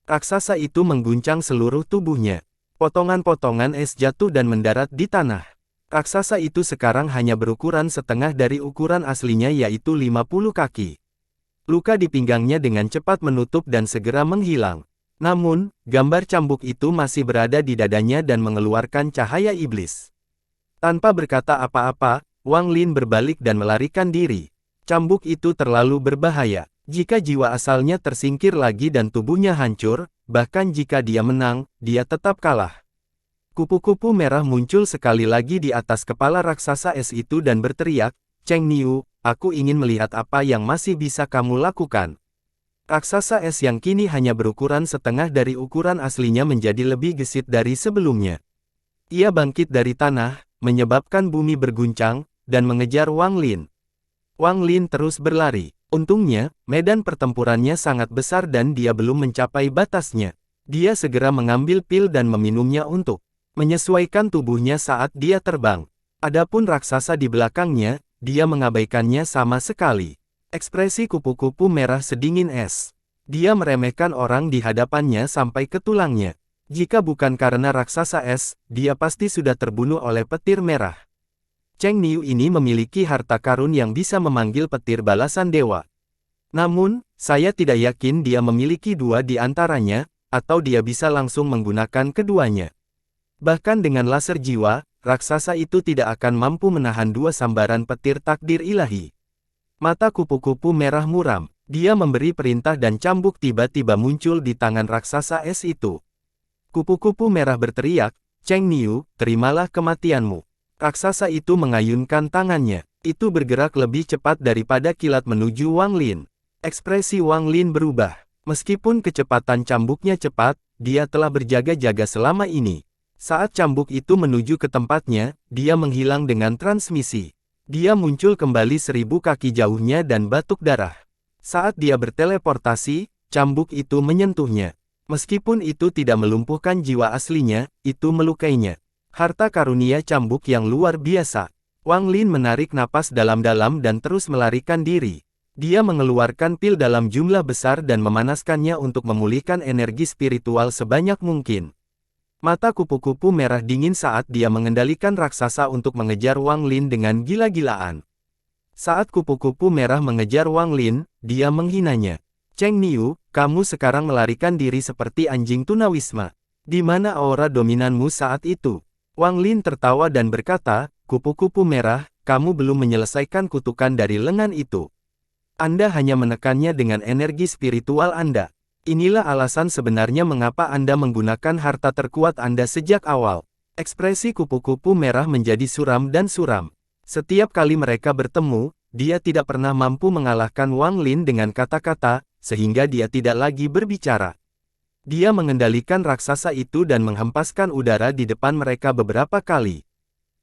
Raksasa itu mengguncang seluruh tubuhnya. Potongan-potongan es jatuh dan mendarat di tanah. Raksasa itu sekarang hanya berukuran setengah dari ukuran aslinya yaitu 50 kaki. Luka di pinggangnya dengan cepat menutup dan segera menghilang. Namun, gambar cambuk itu masih berada di dadanya dan mengeluarkan cahaya iblis. Tanpa berkata apa-apa, Wang Lin berbalik dan melarikan diri. Cambuk itu terlalu berbahaya. Jika jiwa asalnya tersingkir lagi dan tubuhnya hancur, bahkan jika dia menang, dia tetap kalah. Kupu-kupu merah muncul sekali lagi di atas kepala raksasa es itu dan berteriak, "Cheng Niu, aku ingin melihat apa yang masih bisa kamu lakukan." Raksasa es yang kini hanya berukuran setengah dari ukuran aslinya menjadi lebih gesit dari sebelumnya. Ia bangkit dari tanah, menyebabkan bumi berguncang, dan mengejar Wang Lin. Wang Lin terus berlari. Untungnya, medan pertempurannya sangat besar dan dia belum mencapai batasnya. Dia segera mengambil pil dan meminumnya untuk menyesuaikan tubuhnya saat dia terbang. Adapun raksasa di belakangnya, dia mengabaikannya sama sekali. Ekspresi kupu-kupu merah sedingin es. Dia meremehkan orang di hadapannya sampai ke tulangnya. Jika bukan karena raksasa es, dia pasti sudah terbunuh oleh petir merah. Cheng Niu ini memiliki harta karun yang bisa memanggil petir balasan dewa. Namun, saya tidak yakin dia memiliki dua di antaranya, atau dia bisa langsung menggunakan keduanya. Bahkan dengan laser jiwa, raksasa itu tidak akan mampu menahan dua sambaran petir takdir ilahi. Mata kupu-kupu merah muram. Dia memberi perintah dan cambuk tiba-tiba muncul di tangan raksasa es itu. Kupu-kupu merah berteriak, "Cheng Niu, terimalah kematianmu." Raksasa itu mengayunkan tangannya. Itu bergerak lebih cepat daripada kilat menuju Wang Lin. Ekspresi Wang Lin berubah. Meskipun kecepatan cambuknya cepat, dia telah berjaga-jaga selama ini. Saat cambuk itu menuju ke tempatnya, dia menghilang dengan transmisi. Dia muncul kembali 1000 kaki jauhnya dan batuk darah. Saat dia berteleportasi, cambuk itu menyentuhnya. Meskipun itu tidak melumpuhkan jiwa aslinya, itu melukainya. Harta karunia cambuk yang luar biasa. Wang Lin menarik napas dalam-dalam dan terus melarikan diri. Dia mengeluarkan pil dalam jumlah besar dan memanaskannya untuk memulihkan energi spiritual sebanyak mungkin. Mata kupu-kupu merah dingin saat dia mengendalikan raksasa untuk mengejar Wang Lin dengan gila-gilaan. Saat kupu-kupu merah mengejar Wang Lin, dia menghinanya. "Cheng Niu, kamu sekarang melarikan diri seperti anjing tunawisma. Di mana aura dominanmu saat itu?" Wang Lin tertawa dan berkata, "Kupu-kupu merah, kamu belum menyelesaikan kutukan dari lengan itu. Anda hanya menekannya dengan energi spiritual Anda. Inilah alasan sebenarnya mengapa Anda menggunakan harta terkuat Anda sejak awal." Ekspresi kupu-kupu merah menjadi suram dan suram. Setiap kali mereka bertemu, dia tidak pernah mampu mengalahkan Wang Lin dengan kata-kata, sehingga dia tidak lagi berbicara. Dia mengendalikan raksasa itu dan menghempaskan udara di depan mereka beberapa kali.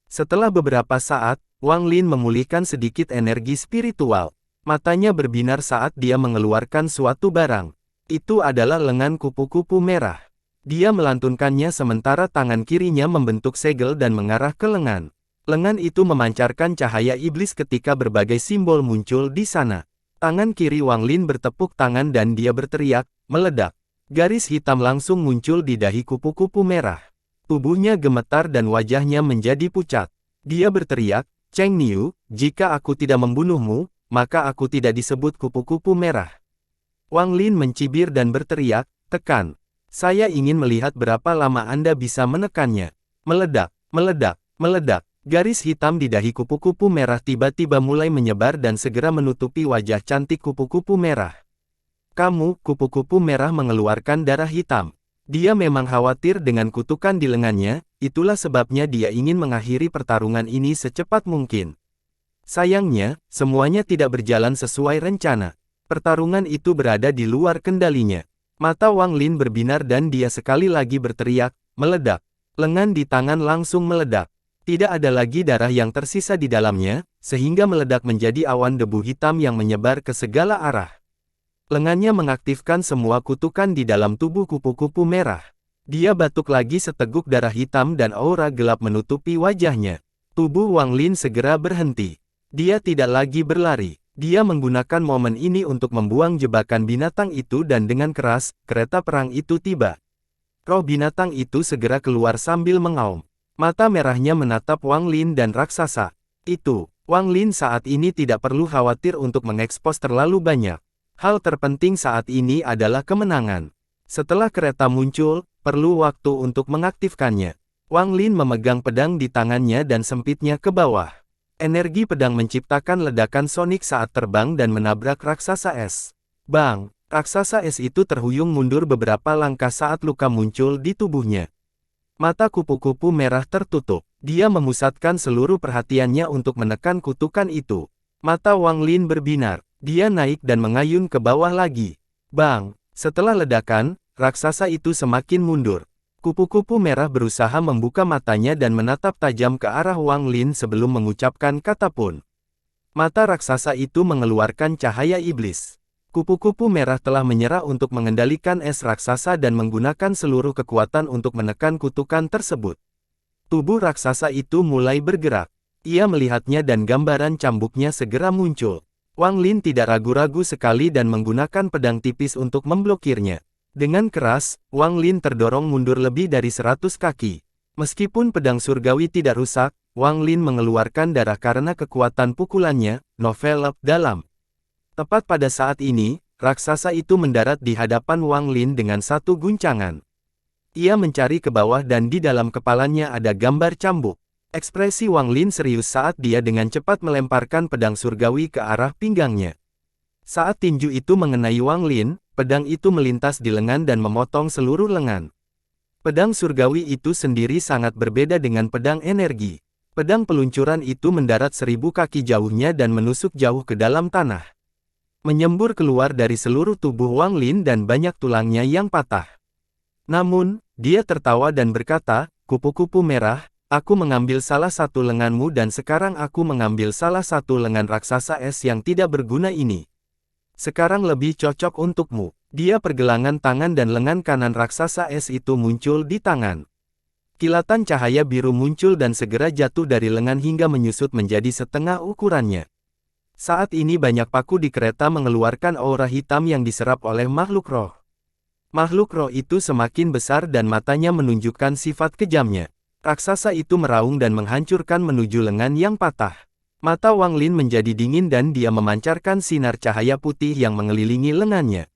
Setelah beberapa saat, Wang Lin memulihkan sedikit energi spiritual. Matanya berbinar saat dia mengeluarkan suatu barang. Itu adalah lengan kupu-kupu merah. Dia melantunkannya sementara tangan kirinya membentuk segel dan mengarah ke lengan. Lengan itu memancarkan cahaya iblis ketika berbagai simbol muncul di sana. Tangan kiri Wang Lin bertepuk tangan dan dia berteriak, meledak. Garis hitam langsung muncul di dahi kupu-kupu merah. Tubuhnya gemetar dan wajahnya menjadi pucat. Dia berteriak, "Cheng Niu, jika aku tidak membunuhmu, maka aku tidak disebut kupu-kupu merah." Wang Lin mencibir dan berteriak, "Tekan. Saya ingin melihat berapa lama Anda bisa menekannya." Meledak, meledak, meledak. Garis hitam di dahi kupu-kupu merah tiba-tiba mulai menyebar dan segera menutupi wajah cantik kupu-kupu merah. "Kamu," kupu-kupu merah mengeluarkan darah hitam. Dia memang khawatir dengan kutukan di lengannya, itulah sebabnya dia ingin mengakhiri pertarungan ini secepat mungkin. Sayangnya, semuanya tidak berjalan sesuai rencana. Pertarungan itu berada di luar kendalinya. Mata Wang Lin berbinar dan dia sekali lagi berteriak, meledak. Lengan di tangan langsung meledak. Tidak ada lagi darah yang tersisa di dalamnya, sehingga meledak menjadi awan debu hitam yang menyebar ke segala arah. Lengannya mengaktifkan semua kutukan di dalam tubuh kupu-kupu merah. Dia batuk lagi seteguk darah hitam dan aura gelap menutupi wajahnya. Tubuh Wang Lin segera berhenti. Dia tidak lagi berlari. Dia menggunakan momen ini untuk membuang jebakan binatang itu dan dengan keras, kereta perang itu tiba. Roh binatang itu segera keluar sambil mengaum. Mata merahnya menatap Wang Lin dan raksasa. Itu, Wang Lin saat ini tidak perlu khawatir untuk mengekspos terlalu banyak. Hal terpenting saat ini adalah kemenangan. Setelah kereta muncul, perlu waktu untuk mengaktifkannya. Wang Lin memegang pedang di tangannya dan sempitnya ke bawah. Energi pedang menciptakan ledakan sonik saat terbang dan menabrak raksasa es. Bang! Raksasa es itu terhuyung mundur beberapa langkah saat luka muncul di tubuhnya. Mata kupu-kupu merah tertutup. Dia memusatkan seluruh perhatiannya untuk menekan kutukan itu. Mata Wang Lin berbinar. Dia naik dan mengayun ke bawah lagi. Bang! Setelah ledakan, raksasa itu semakin mundur. Kupu-kupu merah berusaha membuka matanya dan menatap tajam ke arah Wang Lin sebelum mengucapkan kata pun. Mata raksasa itu mengeluarkan cahaya iblis. Kupu-kupu merah telah menyerah untuk mengendalikan es raksasa dan menggunakan seluruh kekuatan untuk menekan kutukan tersebut. Tubuh raksasa itu mulai bergerak. Ia melihatnya dan gambaran cambuknya segera muncul. Wang Lin tidak ragu-ragu sekali dan menggunakan pedang tipis untuk memblokirnya. Dengan keras, Wang Lin terdorong mundur lebih dari 100 kaki. Meskipun pedang surgawi tidak rusak, Wang Lin mengeluarkan darah karena kekuatan pukulannya, envelop dalam. Tepat pada saat ini, raksasa itu mendarat di hadapan Wang Lin dengan satu guncangan. Ia mencari ke bawah dan di dalam kepalanya ada gambar cambuk. Ekspresi Wang Lin serius saat dia dengan cepat melemparkan pedang surgawi ke arah pinggangnya. Saat tinju itu mengenai Wang Lin, pedang itu melintas di lengan dan memotong seluruh lengan. Pedang surgawi itu sendiri sangat berbeda dengan pedang energi. Pedang peluncuran itu mendarat 1000 kaki jauhnya dan menusuk jauh ke dalam tanah. Menyembur keluar dari seluruh tubuh Wang Lin dan banyak tulangnya yang patah. Namun, dia tertawa dan berkata, "Kupu-kupu merah, aku mengambil salah satu lenganmu dan sekarang aku mengambil salah satu lengan raksasa es yang tidak berguna ini. Sekarang lebih cocok untukmu." Dia pergelangan tangan dan lengan kanan raksasa es itu muncul di tangan. Kilatan cahaya biru muncul dan segera jatuh dari lengan hingga menyusut menjadi setengah ukurannya. Saat ini banyak paku di kereta mengeluarkan aura hitam yang diserap oleh makhluk roh. Makhluk roh itu semakin besar dan matanya menunjukkan sifat kejamnya. Raksasa itu meraung dan menghancurkan menuju lengan yang patah. Mata Wang Lin menjadi dingin dan dia memancarkan sinar cahaya putih yang mengelilingi lengannya.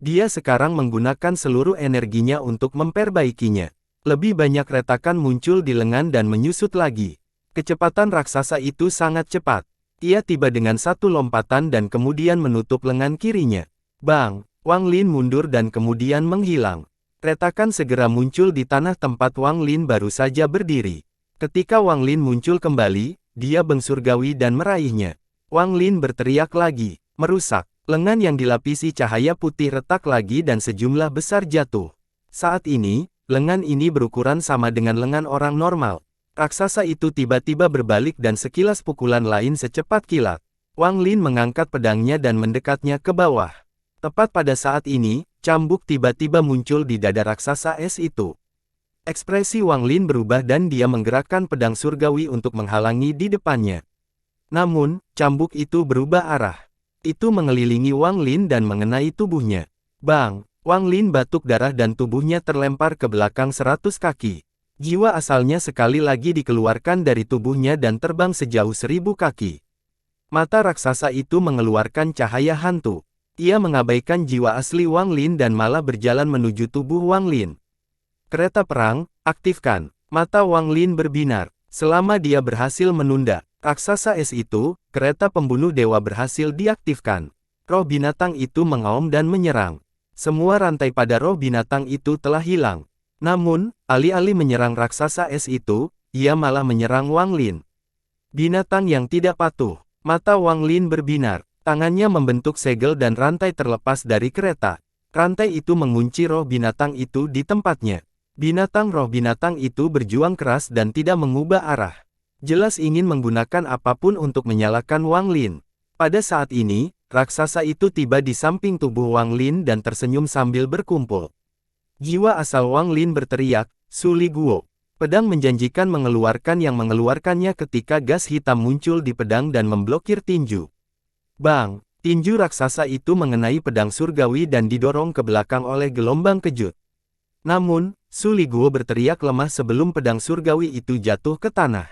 Dia sekarang menggunakan seluruh energinya untuk memperbaikinya. Lebih banyak retakan muncul di lengan dan menyusut lagi. Kecepatan raksasa itu sangat cepat. Ia tiba dengan satu lompatan dan kemudian menutup lengan kirinya. Bang! Wang Lin mundur dan kemudian menghilang. Retakan segera muncul di tanah tempat Wang Lin baru saja berdiri. Ketika Wang Lin muncul kembali, dia bengsurgawi dan meraihnya. Wang Lin berteriak lagi, merusak. Lengan yang dilapisi cahaya putih retak lagi dan sejumlah besar jatuh. Saat ini, lengan ini berukuran sama dengan lengan orang normal. Raksasa itu tiba-tiba berbalik dan sekilas pukulan lain secepat kilat. Wang Lin mengangkat pedangnya dan mendekatnya ke bawah. Tepat pada saat ini, cambuk tiba-tiba muncul di dada raksasa es itu. Ekspresi Wang Lin berubah dan dia menggerakkan pedang surgawi untuk menghalangi di depannya. Namun, cambuk itu berubah arah. Itu mengelilingi Wang Lin dan mengenai tubuhnya. Bang! Wang Lin batuk darah dan tubuhnya terlempar ke belakang 100 kaki. Jiwa asalnya sekali lagi dikeluarkan dari tubuhnya dan terbang sejauh 1000 kaki. Mata raksasa itu mengeluarkan cahaya hantu. Ia mengabaikan jiwa asli Wang Lin dan malah berjalan menuju tubuh Wang Lin. Kereta perang, aktifkan. Mata Wang Lin berbinar. Selama dia berhasil menunda raksasa es itu, kereta pembunuh dewa berhasil diaktifkan. Roh binatang itu mengaum dan menyerang. Semua rantai pada roh binatang itu telah hilang. Namun, alih-alih menyerang raksasa es itu, ia malah menyerang Wang Lin. Binatang yang tidak patuh. Mata Wang Lin berbinar. Tangannya membentuk segel dan rantai terlepas dari kereta. Rantai itu mengunci roh binatang itu di tempatnya. Roh binatang itu berjuang keras dan tidak mengubah arah. Jelas ingin menggunakan apapun untuk menyalakan Wang Lin. Pada saat ini, raksasa itu tiba di samping tubuh Wang Lin dan tersenyum sambil berkumpul. Jiwa asal Wang Lin berteriak, "Su Li Guo." Pedang menjanjikan mengeluarkannya ketika gas hitam muncul di pedang dan memblokir tinju. Bang! Tinju raksasa itu mengenai pedang surgawi dan didorong ke belakang oleh gelombang kejut. Namun, Su Li Guo berteriak lemah sebelum pedang surgawi itu jatuh ke tanah.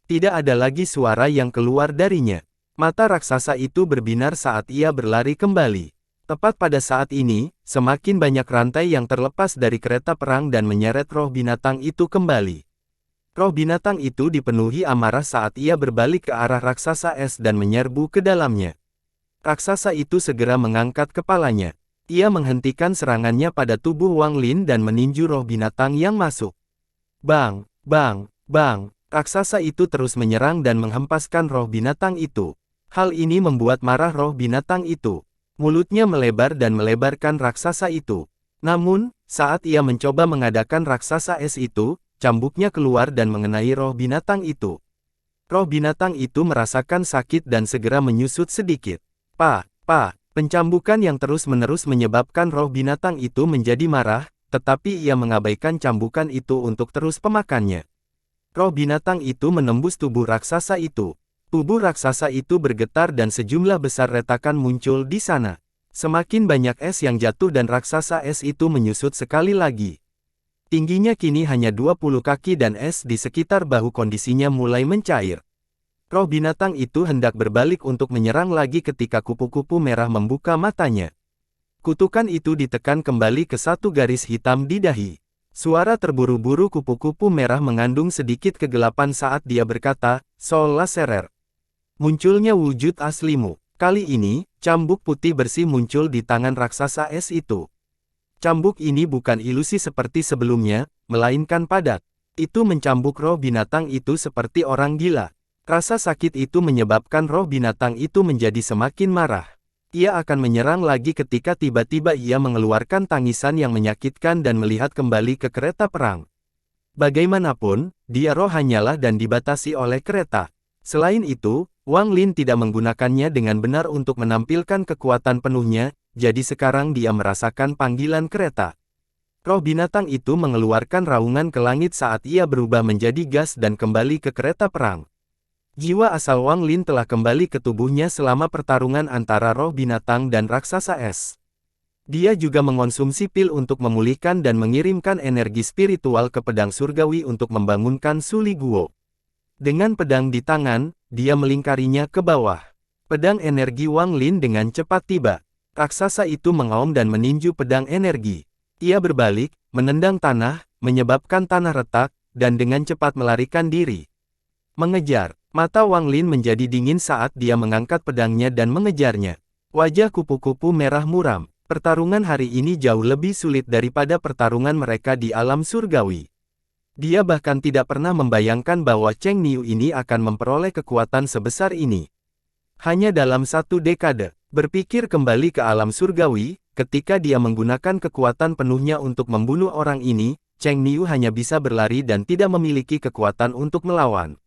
Tidak ada lagi suara yang keluar darinya. Mata raksasa itu berbinar saat ia berlari kembali. Tepat pada saat ini, semakin banyak rantai yang terlepas dari kereta perang dan menyeret roh binatang itu kembali. Roh binatang itu dipenuhi amarah saat ia berbalik ke arah raksasa es dan menyerbu ke dalamnya. Raksasa itu segera mengangkat kepalanya. Ia menghentikan serangannya pada tubuh Wang Lin dan meninju roh binatang yang masuk. Bang! Bang! Bang! Raksasa itu terus menyerang dan menghempaskan roh binatang itu. Hal ini membuat marah roh binatang itu. Mulutnya melebar dan melebarkan raksasa itu. Namun, saat ia mencoba mengadakan raksasa es itu, cambuknya keluar dan mengenai roh binatang itu. Roh binatang itu merasakan sakit dan segera menyusut sedikit. Pencambukan yang terus-menerus menyebabkan roh binatang itu menjadi marah, tetapi ia mengabaikan cambukan itu untuk terus pemakannya. Roh binatang itu menembus tubuh raksasa itu. Tubuh raksasa itu bergetar dan sejumlah besar retakan muncul di sana. Semakin banyak es yang jatuh dan raksasa es itu menyusut sekali lagi. Tingginya kini hanya 20 kaki dan es di sekitar bahu kondisinya mulai mencair. Roh binatang itu hendak berbalik untuk menyerang lagi ketika kupu-kupu merah membuka matanya. Kutukan itu ditekan kembali ke satu garis hitam di dahi. Suara terburu-buru kupu-kupu merah mengandung sedikit kegelapan saat dia berkata, "Sol La Serer." Munculnya wujud aslimu. Kali ini, cambuk putih bersih muncul di tangan raksasa es itu. Cambuk ini bukan ilusi seperti sebelumnya, melainkan padat. Itu mencambuk roh binatang itu seperti orang gila. Rasa sakit itu menyebabkan roh binatang itu menjadi semakin marah. Ia akan menyerang lagi ketika tiba-tiba ia mengeluarkan tangisan yang menyakitkan dan melihat kembali ke kereta perang. Bagaimanapun, dia roh hanyalah dan dibatasi oleh kereta. Selain itu, Wang Lin tidak menggunakannya dengan benar untuk menampilkan kekuatan penuhnya, jadi sekarang dia merasakan panggilan kereta. Roh binatang itu mengeluarkan raungan ke langit saat ia berubah menjadi gas dan kembali ke kereta perang. Jiwa asal Wang Lin telah kembali ke tubuhnya selama pertarungan antara roh binatang dan raksasa es. Dia juga mengonsumsi pil untuk memulihkan dan mengirimkan energi spiritual ke pedang surgawi untuk membangunkan Su Li Guo. Dengan pedang di tangan, dia melingkarinya ke bawah. Pedang energi Wang Lin dengan cepat tiba. Raksasa itu mengaum dan meninju pedang energi. Ia berbalik, menendang tanah, menyebabkan tanah retak, dan dengan cepat melarikan diri. Mengejar. Mata Wang Lin menjadi dingin saat dia mengangkat pedangnya dan mengejarnya. Wajah kupu-kupu merah muram. Pertarungan hari ini jauh lebih sulit daripada pertarungan mereka di alam surgawi. Dia bahkan tidak pernah membayangkan bahwa Cheng Niu ini akan memperoleh kekuatan sebesar ini. Hanya dalam satu dekade, berpikir kembali ke alam surgawi, ketika dia menggunakan kekuatan penuhnya untuk membunuh orang ini, Cheng Niu hanya bisa berlari dan tidak memiliki kekuatan untuk melawan.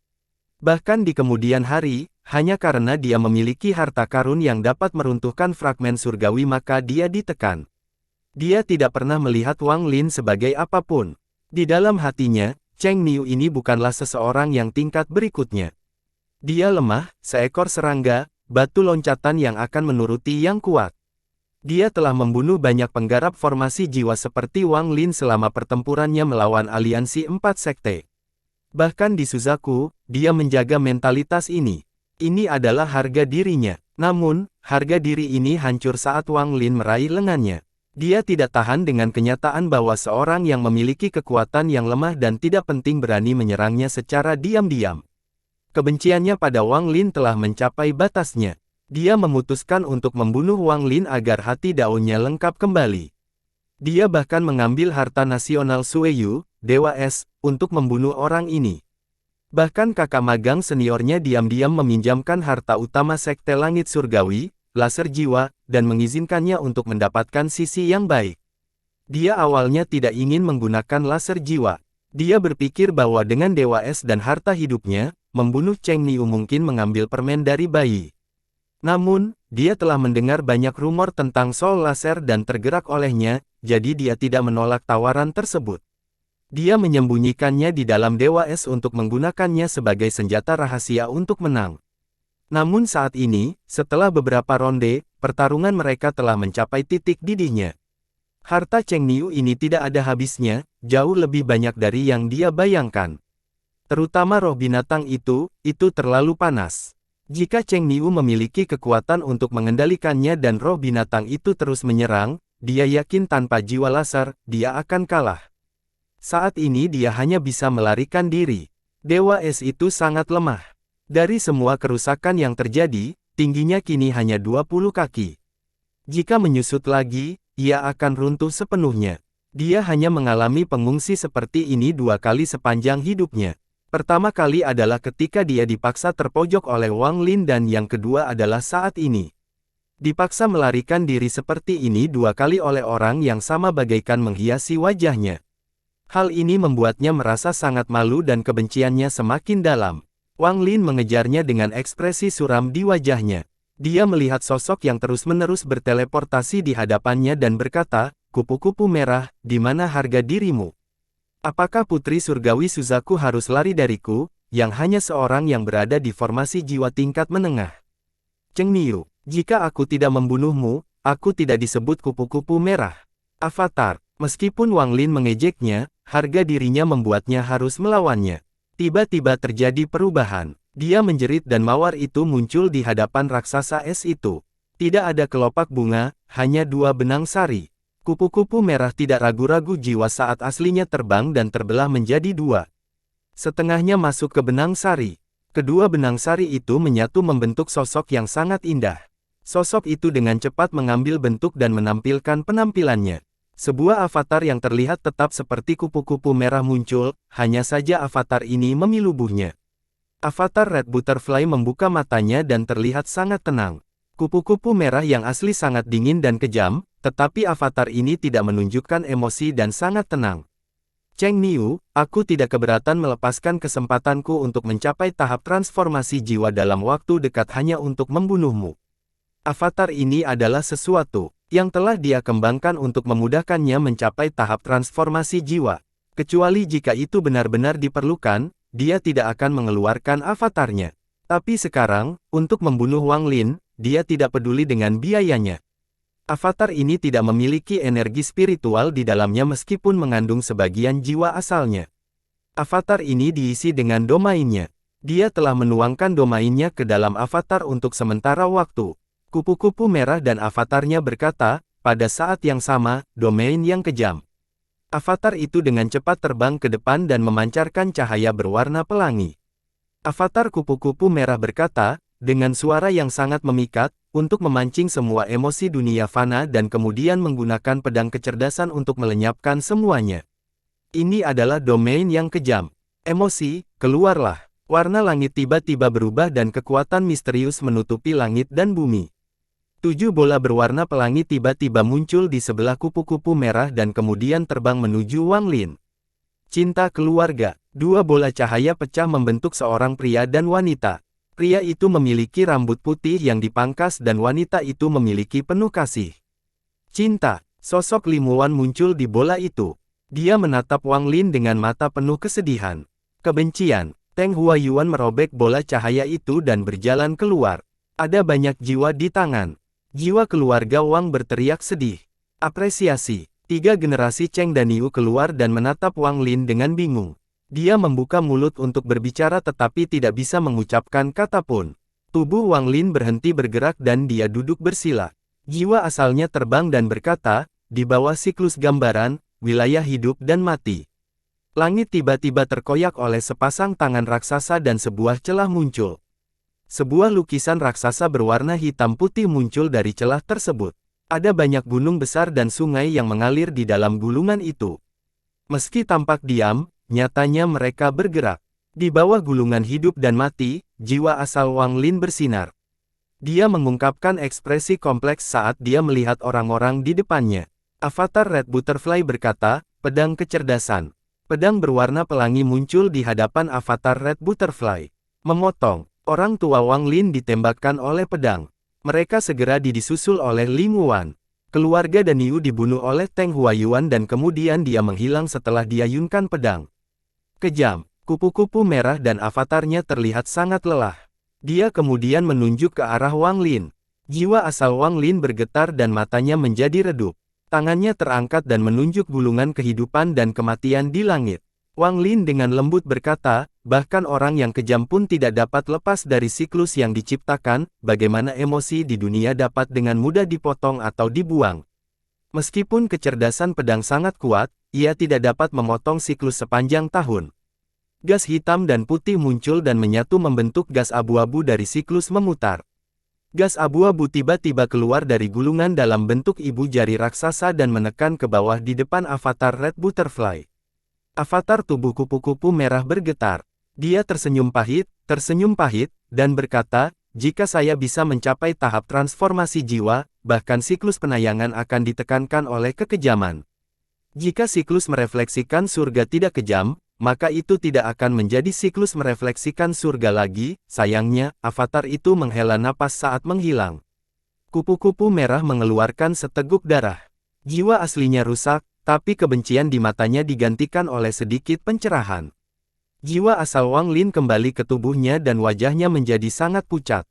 Bahkan di kemudian hari, hanya karena dia memiliki harta karun yang dapat meruntuhkan fragmen surgawi maka dia ditekan. Dia tidak pernah melihat Wang Lin sebagai apapun. Di dalam hatinya, Cheng Niu ini bukanlah seseorang yang tingkat berikutnya. Dia lemah, seekor serangga, batu loncatan yang akan menuruti yang kuat. Dia telah membunuh banyak penggarap formasi jiwa seperti Wang Lin selama pertempurannya melawan aliansi 4 sekte. Bahkan di Suzaku, dia menjaga mentalitas ini. Ini adalah harga dirinya. Namun, harga diri ini hancur saat Wang Lin meraih lengannya. Dia tidak tahan dengan kenyataan bahwa seorang yang memiliki kekuatan yang lemah dan tidak penting berani menyerangnya secara diam-diam. Kebenciannya pada Wang Lin telah mencapai batasnya. Dia memutuskan untuk membunuh Wang Lin agar hati daunnya lengkap kembali. Dia bahkan mengambil harta nasional Sueyu, Dewa Es, untuk membunuh orang ini. Bahkan kakak magang seniornya diam-diam meminjamkan harta utama Sekte Langit Surgawi, laser jiwa, dan mengizinkannya untuk mendapatkan sisi yang baik. Dia awalnya tidak ingin menggunakan laser jiwa. Dia berpikir bahwa dengan Dewa Es dan harta hidupnya, membunuh Cheng Niu mungkin mengambil permen dari bayi. Namun, dia telah mendengar banyak rumor tentang Soul Laser dan tergerak olehnya, jadi dia tidak menolak tawaran tersebut. Dia menyembunyikannya di dalam Dewa Es untuk menggunakannya sebagai senjata rahasia untuk menang. Namun saat ini, setelah beberapa ronde, pertarungan mereka telah mencapai titik didihnya. Harta Cheng Niu ini tidak ada habisnya, jauh lebih banyak dari yang dia bayangkan. Terutama roh binatang itu terlalu panas. Jika Cheng Niu memiliki kekuatan untuk mengendalikannya dan roh binatang itu terus menyerang, dia yakin tanpa jiwa laser, dia akan kalah. Saat ini dia hanya bisa melarikan diri. Dewa Es itu sangat lemah. Dari semua kerusakan yang terjadi, tingginya kini hanya 20 kaki. Jika menyusut lagi, ia akan runtuh sepenuhnya. Dia hanya mengalami pengungsi seperti ini 2 kali sepanjang hidupnya. Pertama kali adalah ketika dia dipaksa terpojok oleh Wang Lin dan yang kedua adalah saat ini. Dipaksa melarikan diri seperti ini 2 kali oleh orang yang sama bagaikan menghiasi wajahnya. Hal ini membuatnya merasa sangat malu dan kebenciannya semakin dalam. Wang Lin mengejarnya dengan ekspresi suram di wajahnya. Dia melihat sosok yang terus-menerus berteleportasi di hadapannya dan berkata, "Kupu-kupu merah, di mana harga dirimu? Apakah Putri Surgawi Suzaku harus lari dariku, yang hanya seorang yang berada di formasi jiwa tingkat menengah? Cheng Niu, jika aku tidak membunuhmu, aku tidak disebut kupu-kupu merah." Avatar. Meskipun Wang Lin mengejeknya, harga dirinya membuatnya harus melawannya. Tiba-tiba terjadi perubahan. Dia menjerit dan mawar itu muncul di hadapan raksasa es itu. Tidak ada kelopak bunga, hanya 2 benang sari. Kupu-kupu merah tidak ragu-ragu jiwa saat aslinya terbang dan terbelah menjadi 2. Setengahnya masuk ke benang sari. Kedua benang sari itu menyatu membentuk sosok yang sangat indah. Sosok itu dengan cepat mengambil bentuk dan menampilkan penampilannya. Sebuah avatar yang terlihat tetap seperti kupu-kupu merah muncul, hanya saja avatar ini memilubuhnya. Avatar Red Butterfly membuka matanya dan terlihat sangat tenang. Kupu-kupu merah yang asli sangat dingin dan kejam, tetapi avatar ini tidak menunjukkan emosi dan sangat tenang. Cheng Niu, aku tidak keberatan melepaskan kesempatanku untuk mencapai tahap transformasi jiwa dalam waktu dekat hanya untuk membunuhmu. Avatar ini adalah sesuatu yang telah dia kembangkan untuk memudahkannya mencapai tahap transformasi jiwa. Kecuali jika itu benar-benar diperlukan, dia tidak akan mengeluarkan avatarnya. Tapi sekarang, untuk membunuh Wang Lin, dia tidak peduli dengan biayanya. Avatar ini tidak memiliki energi spiritual di dalamnya meskipun mengandung sebagian jiwa asalnya. Avatar ini diisi dengan domainnya. Dia telah menuangkan domainnya ke dalam avatar untuk sementara waktu. Kupu-kupu merah dan avatarnya berkata, pada saat yang sama, domain yang kejam. Avatar itu dengan cepat terbang ke depan dan memancarkan cahaya berwarna pelangi. Avatar kupu-kupu merah berkata, dengan suara yang sangat memikat, untuk memancing semua emosi dunia fana dan kemudian menggunakan pedang kecerdasan untuk melenyapkan semuanya. Ini adalah domain yang kejam. Emosi, keluarlah. Warna langit tiba-tiba berubah dan kekuatan misterius menutupi langit dan bumi. 7 bola berwarna pelangi tiba-tiba muncul di sebelah kupu-kupu merah dan kemudian terbang menuju Wang Lin. Cinta keluarga. 2 bola cahaya pecah membentuk seorang pria dan wanita. Pria itu memiliki rambut putih yang dipangkas dan wanita itu memiliki penuh kasih. Cinta. Sosok Limuan muncul di bola itu. Dia menatap Wang Lin dengan mata penuh kesedihan. Kebencian. Teng Huayuan merobek bola cahaya itu dan berjalan keluar. Ada banyak jiwa di tangan. Jiwa keluarga Wang berteriak sedih. Apresiasi. 3 generasi Cheng dan Niu keluar dan menatap Wang Lin dengan bingung. Dia membuka mulut untuk berbicara tetapi tidak bisa mengucapkan kata pun. Tubuh Wang Lin berhenti bergerak dan dia duduk bersila. Jiwa asalnya terbang dan berkata, di bawah siklus gambaran, wilayah hidup dan mati. Langit tiba-tiba terkoyak oleh sepasang tangan raksasa dan sebuah celah muncul. Sebuah lukisan raksasa berwarna hitam putih muncul dari celah tersebut. Ada banyak gunung besar dan sungai yang mengalir di dalam gulungan itu. Meski tampak diam, nyatanya mereka bergerak. Di bawah gulungan hidup dan mati, jiwa asal Wang Lin bersinar. Dia mengungkapkan ekspresi kompleks saat dia melihat orang-orang di depannya. Avatar Red Butterfly berkata, pedang kecerdasan. Pedang berwarna pelangi muncul di hadapan Avatar Red Butterfly. Memotong, orang tua Wang Lin ditembakkan oleh pedang. Mereka segera disusul oleh Ling Wuan. Keluarga dan Yu dibunuh oleh Teng Huayuan dan kemudian dia menghilang setelah diayunkan pedang. Kejam, kupu-kupu merah dan avatarnya terlihat sangat lelah. Dia kemudian menunjuk ke arah Wang Lin. Jiwa asal Wang Lin bergetar dan matanya menjadi redup. Tangannya terangkat dan menunjuk gulungan kehidupan dan kematian di langit. Wang Lin dengan lembut berkata, bahkan orang yang kejam pun tidak dapat lepas dari siklus yang diciptakan, bagaimana emosi di dunia dapat dengan mudah dipotong atau dibuang. Meskipun kecerdasan pedang sangat kuat, ia tidak dapat memotong siklus sepanjang tahun. Gas hitam dan putih muncul dan menyatu membentuk gas abu-abu dari siklus memutar. Gas abu-abu tiba-tiba keluar dari gulungan dalam bentuk ibu jari raksasa dan menekan ke bawah di depan Avatar Red Butterfly. Avatar tubuh kupu-kupu merah bergetar. Dia tersenyum pahit, dan berkata, jika saya bisa mencapai tahap transformasi jiwa, bahkan siklus penayangan akan ditekankan oleh kekejaman. Jika siklus merefleksikan surga tidak kejam, maka itu tidak akan menjadi siklus merefleksikan surga lagi. Sayangnya, avatar itu menghela napas saat menghilang. Kupu-kupu merah mengeluarkan seteguk darah. Jiwa aslinya rusak, tapi kebencian di matanya digantikan oleh sedikit pencerahan. Jiwa asal Wang Lin kembali ke tubuhnya dan wajahnya menjadi sangat pucat.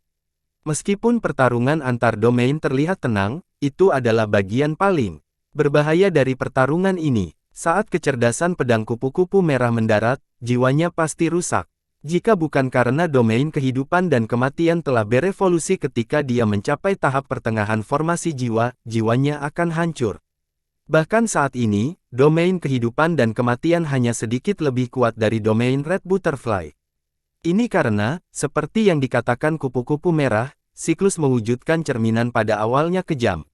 Meskipun pertarungan antar domain terlihat tenang, itu adalah bagian paling berbahaya dari pertarungan ini. Saat kecerdasan pedang kupu-kupu merah mendarat, jiwanya pasti rusak. Jika bukan karena domain kehidupan dan kematian telah berevolusi ketika dia mencapai tahap pertengahan formasi jiwa, jiwanya akan hancur. Bahkan saat ini, domain kehidupan dan kematian hanya sedikit lebih kuat dari domain Red Butterfly. Ini karena, seperti yang dikatakan kupu-kupu merah, siklus mewujudkan cerminan pada awalnya kejam.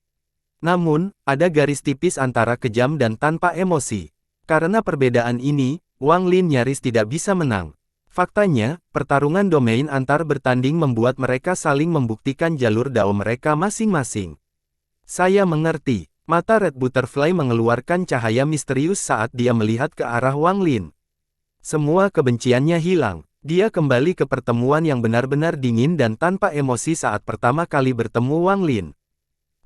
Namun, ada garis tipis antara kejam dan tanpa emosi. Karena perbedaan ini, Wang Lin nyaris tidak bisa menang. Faktanya, pertarungan domain antar bertanding membuat mereka saling membuktikan jalur dao mereka masing-masing. Saya mengerti. Mata Red Butterfly mengeluarkan cahaya misterius saat dia melihat ke arah Wang Lin. Semua kebenciannya hilang. Dia kembali ke pertemuan yang benar-benar dingin dan tanpa emosi saat pertama kali bertemu Wang Lin.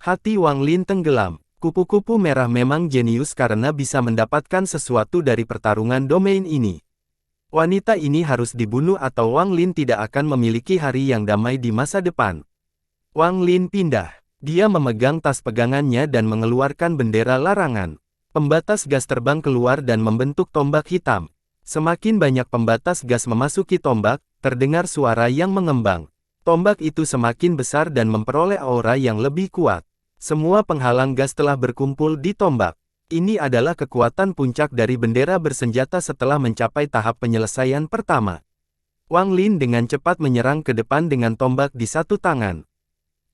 Hati Wang Lin tenggelam. Kupu-kupu merah memang jenius karena bisa mendapatkan sesuatu dari pertarungan domain ini. Wanita ini harus dibunuh atau Wang Lin tidak akan memiliki hari yang damai di masa depan. Wang Lin pindah. Dia memegang tas pegangannya dan mengeluarkan bendera larangan. Pembatas gas terbang keluar dan membentuk tombak hitam. Semakin banyak pembatas gas memasuki tombak, terdengar suara yang mengembang. Tombak itu semakin besar dan memperoleh aura yang lebih kuat. Semua penghalang gas telah berkumpul di tombak. Ini adalah kekuatan puncak dari bendera bersenjata setelah mencapai tahap penyelesaian pertama. Wang Lin dengan cepat menyerang ke depan dengan tombak di satu tangan.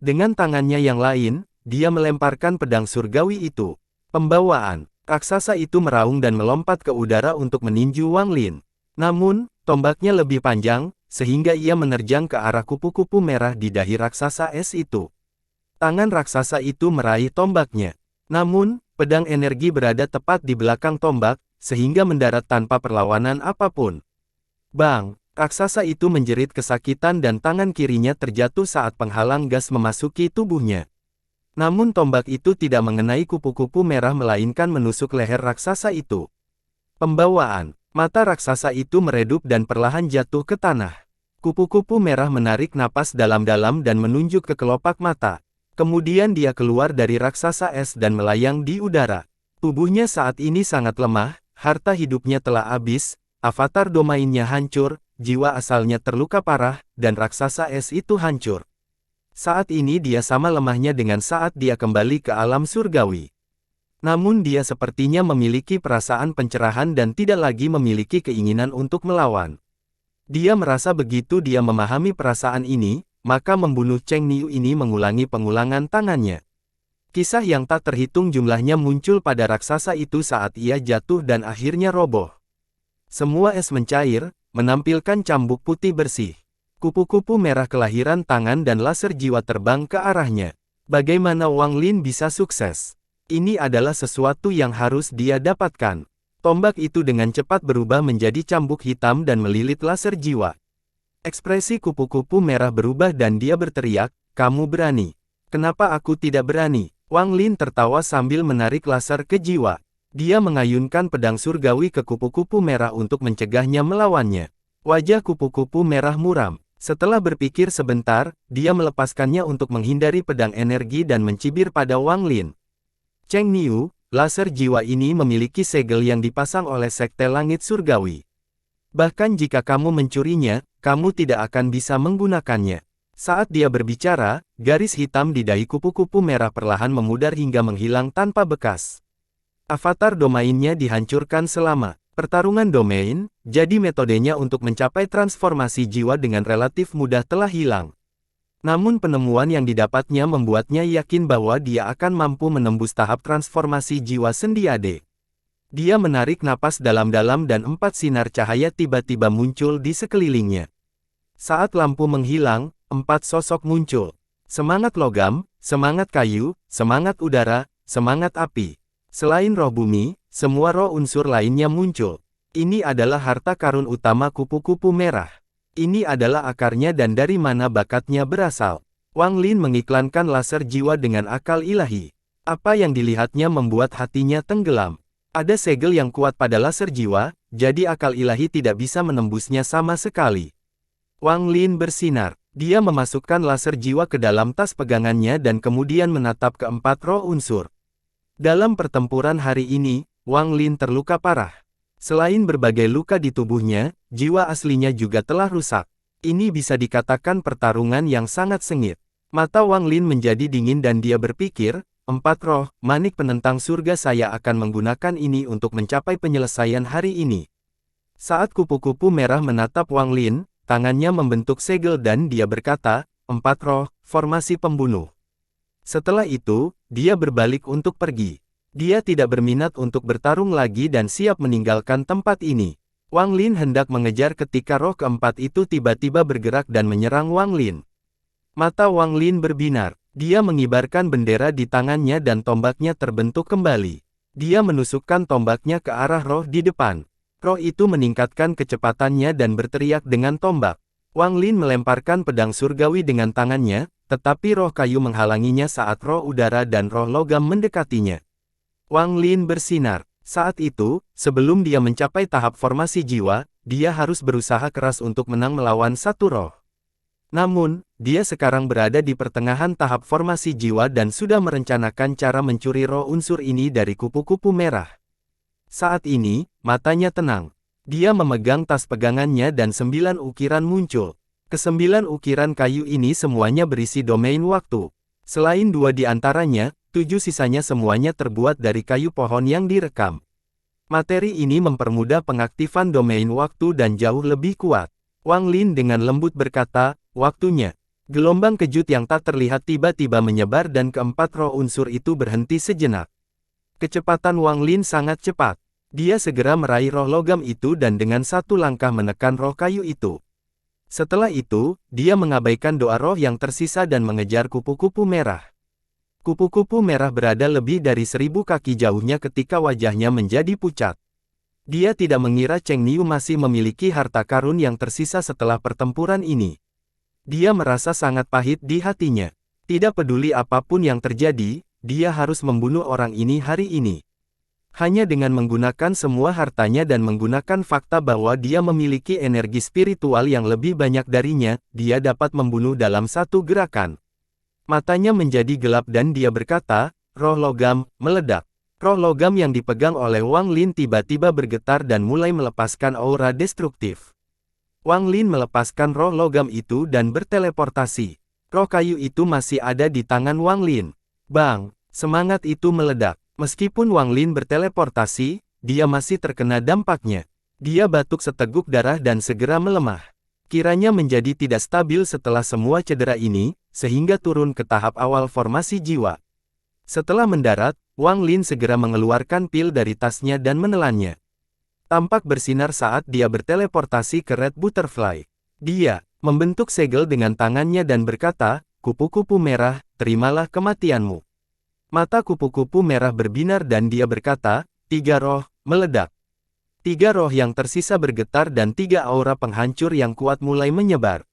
Dengan tangannya yang lain, dia melemparkan pedang surgawi itu. Pembawaan, raksasa itu meraung dan melompat ke udara untuk meninju Wang Lin. Namun, tombaknya lebih panjang, sehingga ia menerjang ke arah kupu-kupu merah di dahi raksasa es itu. Tangan raksasa itu meraih tombaknya. Namun, pedang energi berada tepat di belakang tombak, sehingga mendarat tanpa perlawanan apapun. Bang! Raksasa itu menjerit kesakitan dan tangan kirinya terjatuh saat penghalang gas memasuki tubuhnya. Namun tombak itu tidak mengenai kupu-kupu merah melainkan menusuk leher raksasa itu. Pembawaan. Mata raksasa itu meredup dan perlahan jatuh ke tanah. Kupu-kupu merah menarik napas dalam-dalam dan menunjuk ke kelopak mata. Kemudian dia keluar dari raksasa es dan melayang di udara. Tubuhnya saat ini sangat lemah, harta hidupnya telah habis, avatar domainnya hancur, jiwa asalnya terluka parah, dan raksasa es itu hancur. Saat ini dia sama lemahnya dengan saat dia kembali ke alam surgawi. Namun dia sepertinya memiliki perasaan pencerahan dan tidak lagi memiliki keinginan untuk melawan. Dia merasa begitu dia memahami perasaan ini, maka membunuh Cheng Niu ini mengulangi pengulangan tangannya. Kisah yang tak terhitung jumlahnya muncul pada raksasa itu saat ia jatuh dan akhirnya roboh. Semua es mencair, menampilkan cambuk putih bersih. Kupu-kupu merah kelahiran tangan dan laser jiwa terbang ke arahnya. Bagaimana Wang Lin bisa sukses? Ini adalah sesuatu yang harus dia dapatkan. Tombak itu dengan cepat berubah menjadi cambuk hitam dan melilit laser jiwa. Ekspresi kupu-kupu merah berubah dan dia berteriak, "Kamu berani. Kenapa aku tidak berani?" Wang Lin tertawa sambil menarik laser ke jiwa. Dia mengayunkan pedang surgawi ke kupu-kupu merah untuk mencegahnya melawannya. Wajah kupu-kupu merah muram. Setelah berpikir sebentar, dia melepaskannya untuk menghindari pedang energi dan mencibir pada Wang Lin. Cheng Niu, laser jiwa ini memiliki segel yang dipasang oleh Sekte Langit Surgawi. Bahkan jika kamu mencurinya, kamu tidak akan bisa menggunakannya. Saat dia berbicara, garis hitam di dahi kupu-kupu merah perlahan memudar hingga menghilang tanpa bekas. Avatar domainnya dihancurkan selama pertarungan domain, jadi metodenya untuk mencapai transformasi jiwa dengan relatif mudah telah hilang. Namun penemuan yang didapatnya membuatnya yakin bahwa dia akan mampu menembus tahap transformasi jiwa sendiade. Dia menarik napas dalam-dalam dan 4 sinar cahaya tiba-tiba muncul di sekelilingnya. Saat lampu menghilang, 4 sosok muncul. Semangat logam, semangat kayu, semangat udara, semangat api. Selain roh bumi, semua roh unsur lainnya muncul. Ini adalah harta karun utama kupu-kupu merah. Ini adalah akarnya dan dari mana bakatnya berasal. Wang Lin mengiklankan laser jiwa dengan akal ilahi. Apa yang dilihatnya membuat hatinya tenggelam. Ada segel yang kuat pada laser jiwa, jadi akal ilahi tidak bisa menembusnya sama sekali. Wang Lin bersinar. Dia memasukkan laser jiwa ke dalam tas pegangannya dan kemudian menatap keempat roh unsur. Dalam pertempuran hari ini, Wang Lin terluka parah. Selain berbagai luka di tubuhnya, jiwa aslinya juga telah rusak. Ini bisa dikatakan pertarungan yang sangat sengit. Mata Wang Lin menjadi dingin dan dia berpikir, 4 roh, manik penentang surga saya akan menggunakan ini untuk mencapai penyelesaian hari ini. Saat kupu-kupu merah menatap Wang Lin, tangannya membentuk segel dan dia berkata, 4 roh, formasi pembunuh. Setelah itu, dia berbalik untuk pergi. Dia tidak berminat untuk bertarung lagi dan siap meninggalkan tempat ini. Wang Lin hendak mengejar ketika roh keempat itu tiba-tiba bergerak dan menyerang Wang Lin. Mata Wang Lin berbinar. Dia mengibarkan bendera di tangannya dan tombaknya terbentuk kembali. Dia menusukkan tombaknya ke arah roh di depan. Roh itu meningkatkan kecepatannya dan berteriak dengan tombak. Wang Lin melemparkan pedang surgawi dengan tangannya, tetapi roh kayu menghalanginya saat roh udara dan roh logam mendekatinya. Wang Lin bersinar. Saat itu, sebelum dia mencapai tahap formasi jiwa, dia harus berusaha keras untuk menang melawan satu roh. Namun, dia sekarang berada di pertengahan tahap formasi jiwa dan sudah merencanakan cara mencuri roh unsur ini dari kupu-kupu merah. Saat ini, matanya tenang. Dia memegang tas pegangannya dan 9 ukiran muncul. Ke-9 ukiran kayu ini semuanya berisi domain waktu. Selain 2 di antaranya, 7 sisanya semuanya terbuat dari kayu pohon yang direkam. Materi ini mempermudah pengaktifan domain waktu dan jauh lebih kuat. Wang Lin dengan lembut berkata, "Waktunya." Gelombang kejut yang tak terlihat tiba-tiba menyebar dan keempat roh unsur itu berhenti sejenak. Kecepatan Wang Lin sangat cepat. Dia segera meraih roh logam itu dan dengan satu langkah menekan roh kayu itu. Setelah itu, dia mengabaikan doa roh yang tersisa dan mengejar kupu-kupu merah. Kupu-kupu merah berada lebih dari 1000 kaki jauhnya ketika wajahnya menjadi pucat. Dia tidak mengira Cheng Niu masih memiliki harta karun yang tersisa setelah pertempuran ini. Dia merasa sangat pahit di hatinya. Tidak peduli apapun yang terjadi, dia harus membunuh orang ini hari ini. Hanya dengan menggunakan semua hartanya dan menggunakan fakta bahwa dia memiliki energi spiritual yang lebih banyak darinya, dia dapat membunuh dalam satu gerakan. Matanya menjadi gelap dan dia berkata, "Roh logam," meledak. Roh logam yang dipegang oleh Wang Lin tiba-tiba bergetar dan mulai melepaskan aura destruktif. Wang Lin melepaskan roh logam itu dan berteleportasi. Roh kayu itu masih ada di tangan Wang Lin. Bang! Semangat itu meledak. Meskipun Wang Lin berteleportasi, dia masih terkena dampaknya. Dia batuk seteguk darah dan segera melemah. Kiranya menjadi tidak stabil setelah semua cedera ini, sehingga turun ke tahap awal formasi jiwa. Setelah mendarat, Wang Lin segera mengeluarkan pil dari tasnya dan menelannya. tampak bersinar saat dia berteleportasi ke Red Butterfly. Dia membentuk segel dengan tangannya dan berkata, "Kupu-kupu merah, terimalah kematianmu." Mata kupu-kupu merah berbinar dan dia berkata, "Tiga roh," meledak. Tiga roh yang tersisa bergetar dan tiga aura penghancur yang kuat mulai menyebar.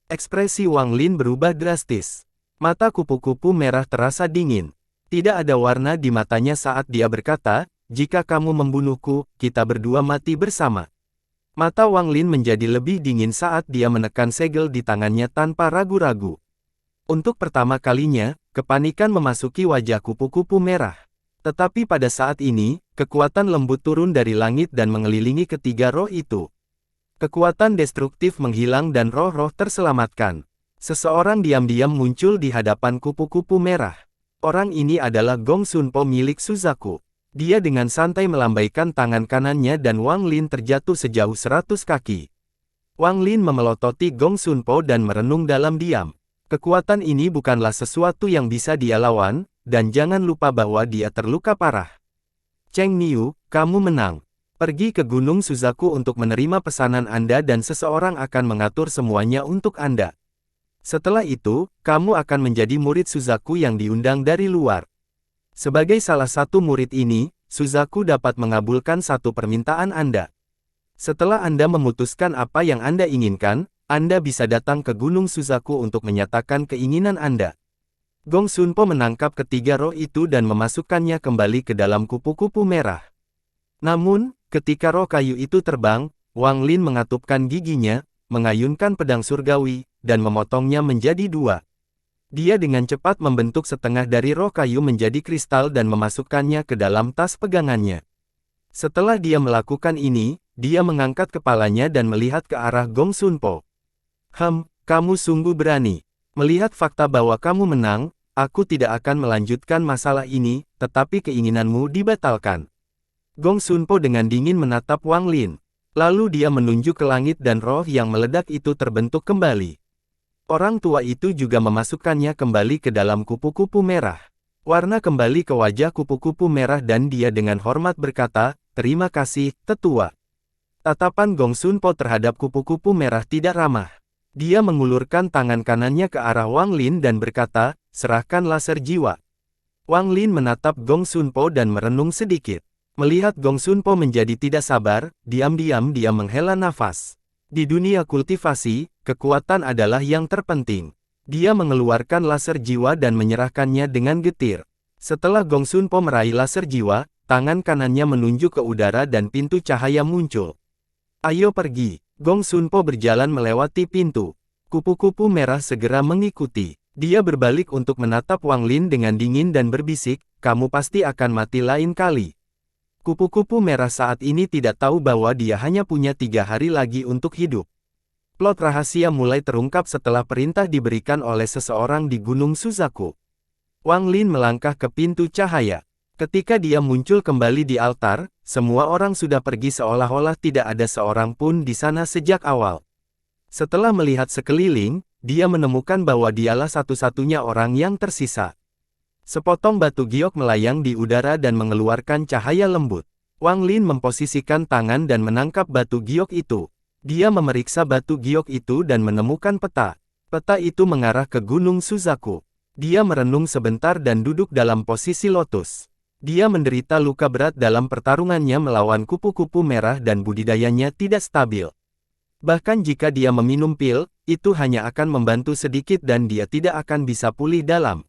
Ekspresi Wang Lin berubah drastis. Mata kupu-kupu merah terasa dingin. Tidak ada warna di matanya saat dia berkata, "Jika kamu membunuhku, kita berdua mati bersama." Mata Wang Lin menjadi lebih dingin saat dia menekan segel di tangannya tanpa ragu-ragu. Untuk pertama kalinya, kepanikan memasuki wajah kupu-kupu merah. Tetapi pada saat ini, kekuatan lembut turun dari langit dan mengelilingi ketiga roh itu. Kekuatan destruktif menghilang dan roh-roh terselamatkan. Seseorang diam-diam muncul di hadapan kupu-kupu merah. Orang ini adalah Gong Xunpo milik Suzaku. Dia dengan santai melambaikan tangan kanannya dan Wang Lin terjatuh sejauh 100 kaki. Wang Lin memelototi Gong Xunpo dan merenung dalam diam. Kekuatan ini bukanlah sesuatu yang bisa dia lawan, dan jangan lupa bahwa dia terluka parah. Cheng Niu, kamu menang. Pergi ke Gunung Suzaku untuk menerima pesanan Anda dan seseorang akan mengatur semuanya untuk Anda. Setelah itu, kamu akan menjadi murid Suzaku yang diundang dari luar. Sebagai salah satu murid ini, Suzaku dapat mengabulkan satu permintaan Anda. Setelah Anda memutuskan apa yang Anda inginkan, Anda bisa datang ke Gunung Suzaku untuk menyatakan keinginan Anda. Gong Xunpo menangkap ketiga roh itu dan memasukkannya kembali ke dalam kupu-kupu merah. Namun, ketika roh kayu itu terbang, Wang Lin mengatupkan giginya, mengayunkan pedang surgawi, dan memotongnya menjadi dua. Dia dengan cepat membentuk setengah dari roh kayu menjadi kristal dan memasukkannya ke dalam tas pegangannya. Setelah dia melakukan ini, dia mengangkat kepalanya dan melihat ke arah Gong Xunpo. Kamu sungguh berani. Melihat fakta bahwa kamu menang, aku tidak akan melanjutkan masalah ini, tetapi keinginanmu dibatalkan. Gong Xunpo dengan dingin menatap Wang Lin. Lalu dia menunjuk ke langit dan roh yang meledak itu terbentuk kembali. Orang tua itu juga memasukkannya kembali ke dalam kupu-kupu merah. Warna kembali ke wajah kupu-kupu merah dan dia dengan hormat berkata, "Terima kasih, tetua." Tatapan Gong Xunpo terhadap kupu-kupu merah tidak ramah. Dia mengulurkan tangan kanannya ke arah Wang Lin dan berkata, "Serahkan laser jiwa." Wang Lin menatap Gong Xunpo dan merenung sedikit. Melihat Gong Xunpo menjadi tidak sabar, diam-diam dia menghela nafas. Di dunia kultivasi, kekuatan adalah yang terpenting. Dia mengeluarkan laser jiwa dan menyerahkannya dengan getir. Setelah Gong Xunpo meraih laser jiwa, tangan kanannya menunjuk ke udara dan pintu cahaya muncul. "Ayo pergi." Gong Xunpo berjalan melewati pintu. Kupu-kupu merah segera mengikuti. Dia berbalik untuk menatap Wang Lin dengan dingin dan berbisik, "Kamu pasti akan mati lain kali." Kupu-kupu merah saat ini tidak tahu bahwa dia hanya punya 3 hari lagi untuk hidup. Plot rahasia mulai terungkap setelah perintah diberikan oleh seseorang di Gunung Suzaku. Wang Lin melangkah ke pintu cahaya. Ketika dia muncul kembali di altar, semua orang sudah pergi seolah-olah tidak ada seorang pun di sana sejak awal. Setelah melihat sekeliling, dia menemukan bahwa dialah satu-satunya orang yang tersisa. Sepotong batu giok melayang di udara dan mengeluarkan cahaya lembut. Wang Lin memposisikan tangan dan menangkap batu giok itu. Dia memeriksa batu giok itu dan menemukan peta. Peta itu mengarah ke Gunung Suzaku. Dia merenung sebentar dan duduk dalam posisi lotus. Dia menderita luka berat dalam pertarungannya melawan kupu-kupu merah dan budidayanya tidak stabil. Bahkan jika dia meminum pil, itu hanya akan membantu sedikit dan dia tidak akan bisa pulih dalam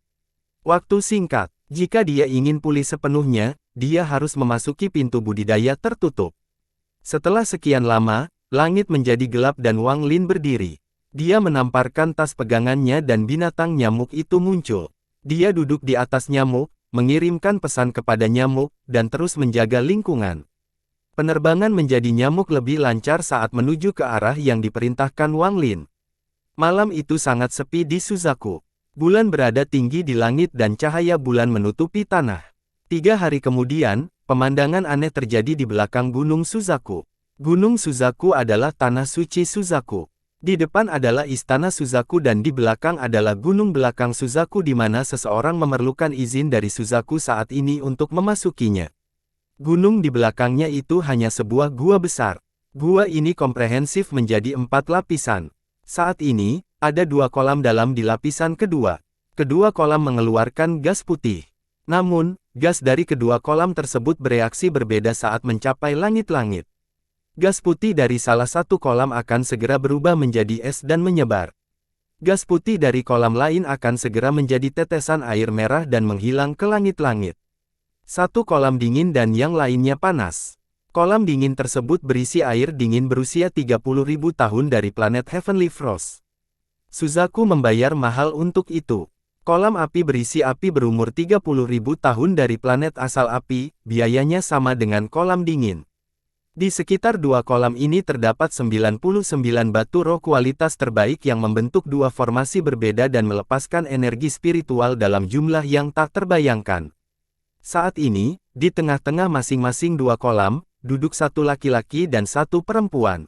waktu singkat. Jika dia ingin pulih sepenuhnya, dia harus memasuki pintu budidaya tertutup. Setelah sekian lama, langit menjadi gelap dan Wang Lin berdiri. Dia menamparkan tas pegangannya dan binatang nyamuk itu muncul. Dia duduk di atas nyamuk, mengirimkan pesan kepada nyamuk, dan terus menjaga lingkungan. Penerbangan menjadi nyamuk lebih lancar saat menuju ke arah yang diperintahkan Wang Lin. Malam itu sangat sepi di Suzaku. Bulan berada tinggi di langit dan cahaya bulan menutupi tanah. 3 hari kemudian, pemandangan aneh terjadi di belakang Gunung Suzaku. Gunung Suzaku adalah tanah suci Suzaku. Di depan adalah istana Suzaku dan di belakang adalah gunung belakang Suzaku di mana seseorang memerlukan izin dari Suzaku saat ini untuk memasukinya. Gunung di belakangnya itu hanya sebuah gua besar. Gua ini komprehensif menjadi 4 lapisan. Saat ini, ada 2 kolam dalam di lapisan kedua. Kedua kolam mengeluarkan gas putih. Namun, gas dari kedua kolam tersebut bereaksi berbeda saat mencapai langit-langit. Gas putih dari salah satu kolam akan segera berubah menjadi es dan menyebar. Gas putih dari kolam lain akan segera menjadi tetesan air merah dan menghilang ke langit-langit. Satu kolam dingin dan yang lainnya panas. Kolam dingin tersebut berisi air dingin berusia 30.000 tahun dari planet Heavenly Frost. Suzaku membayar mahal untuk itu. Kolam api berisi api berumur 30.000 tahun dari planet asal api, biayanya sama dengan kolam dingin. Di sekitar 2 kolam ini terdapat 99 batu roh kualitas terbaik yang membentuk 2 formasi berbeda dan melepaskan energi spiritual dalam jumlah yang tak terbayangkan. Saat ini, di tengah-tengah masing-masing 2 kolam, duduk 1 laki-laki dan 1 perempuan.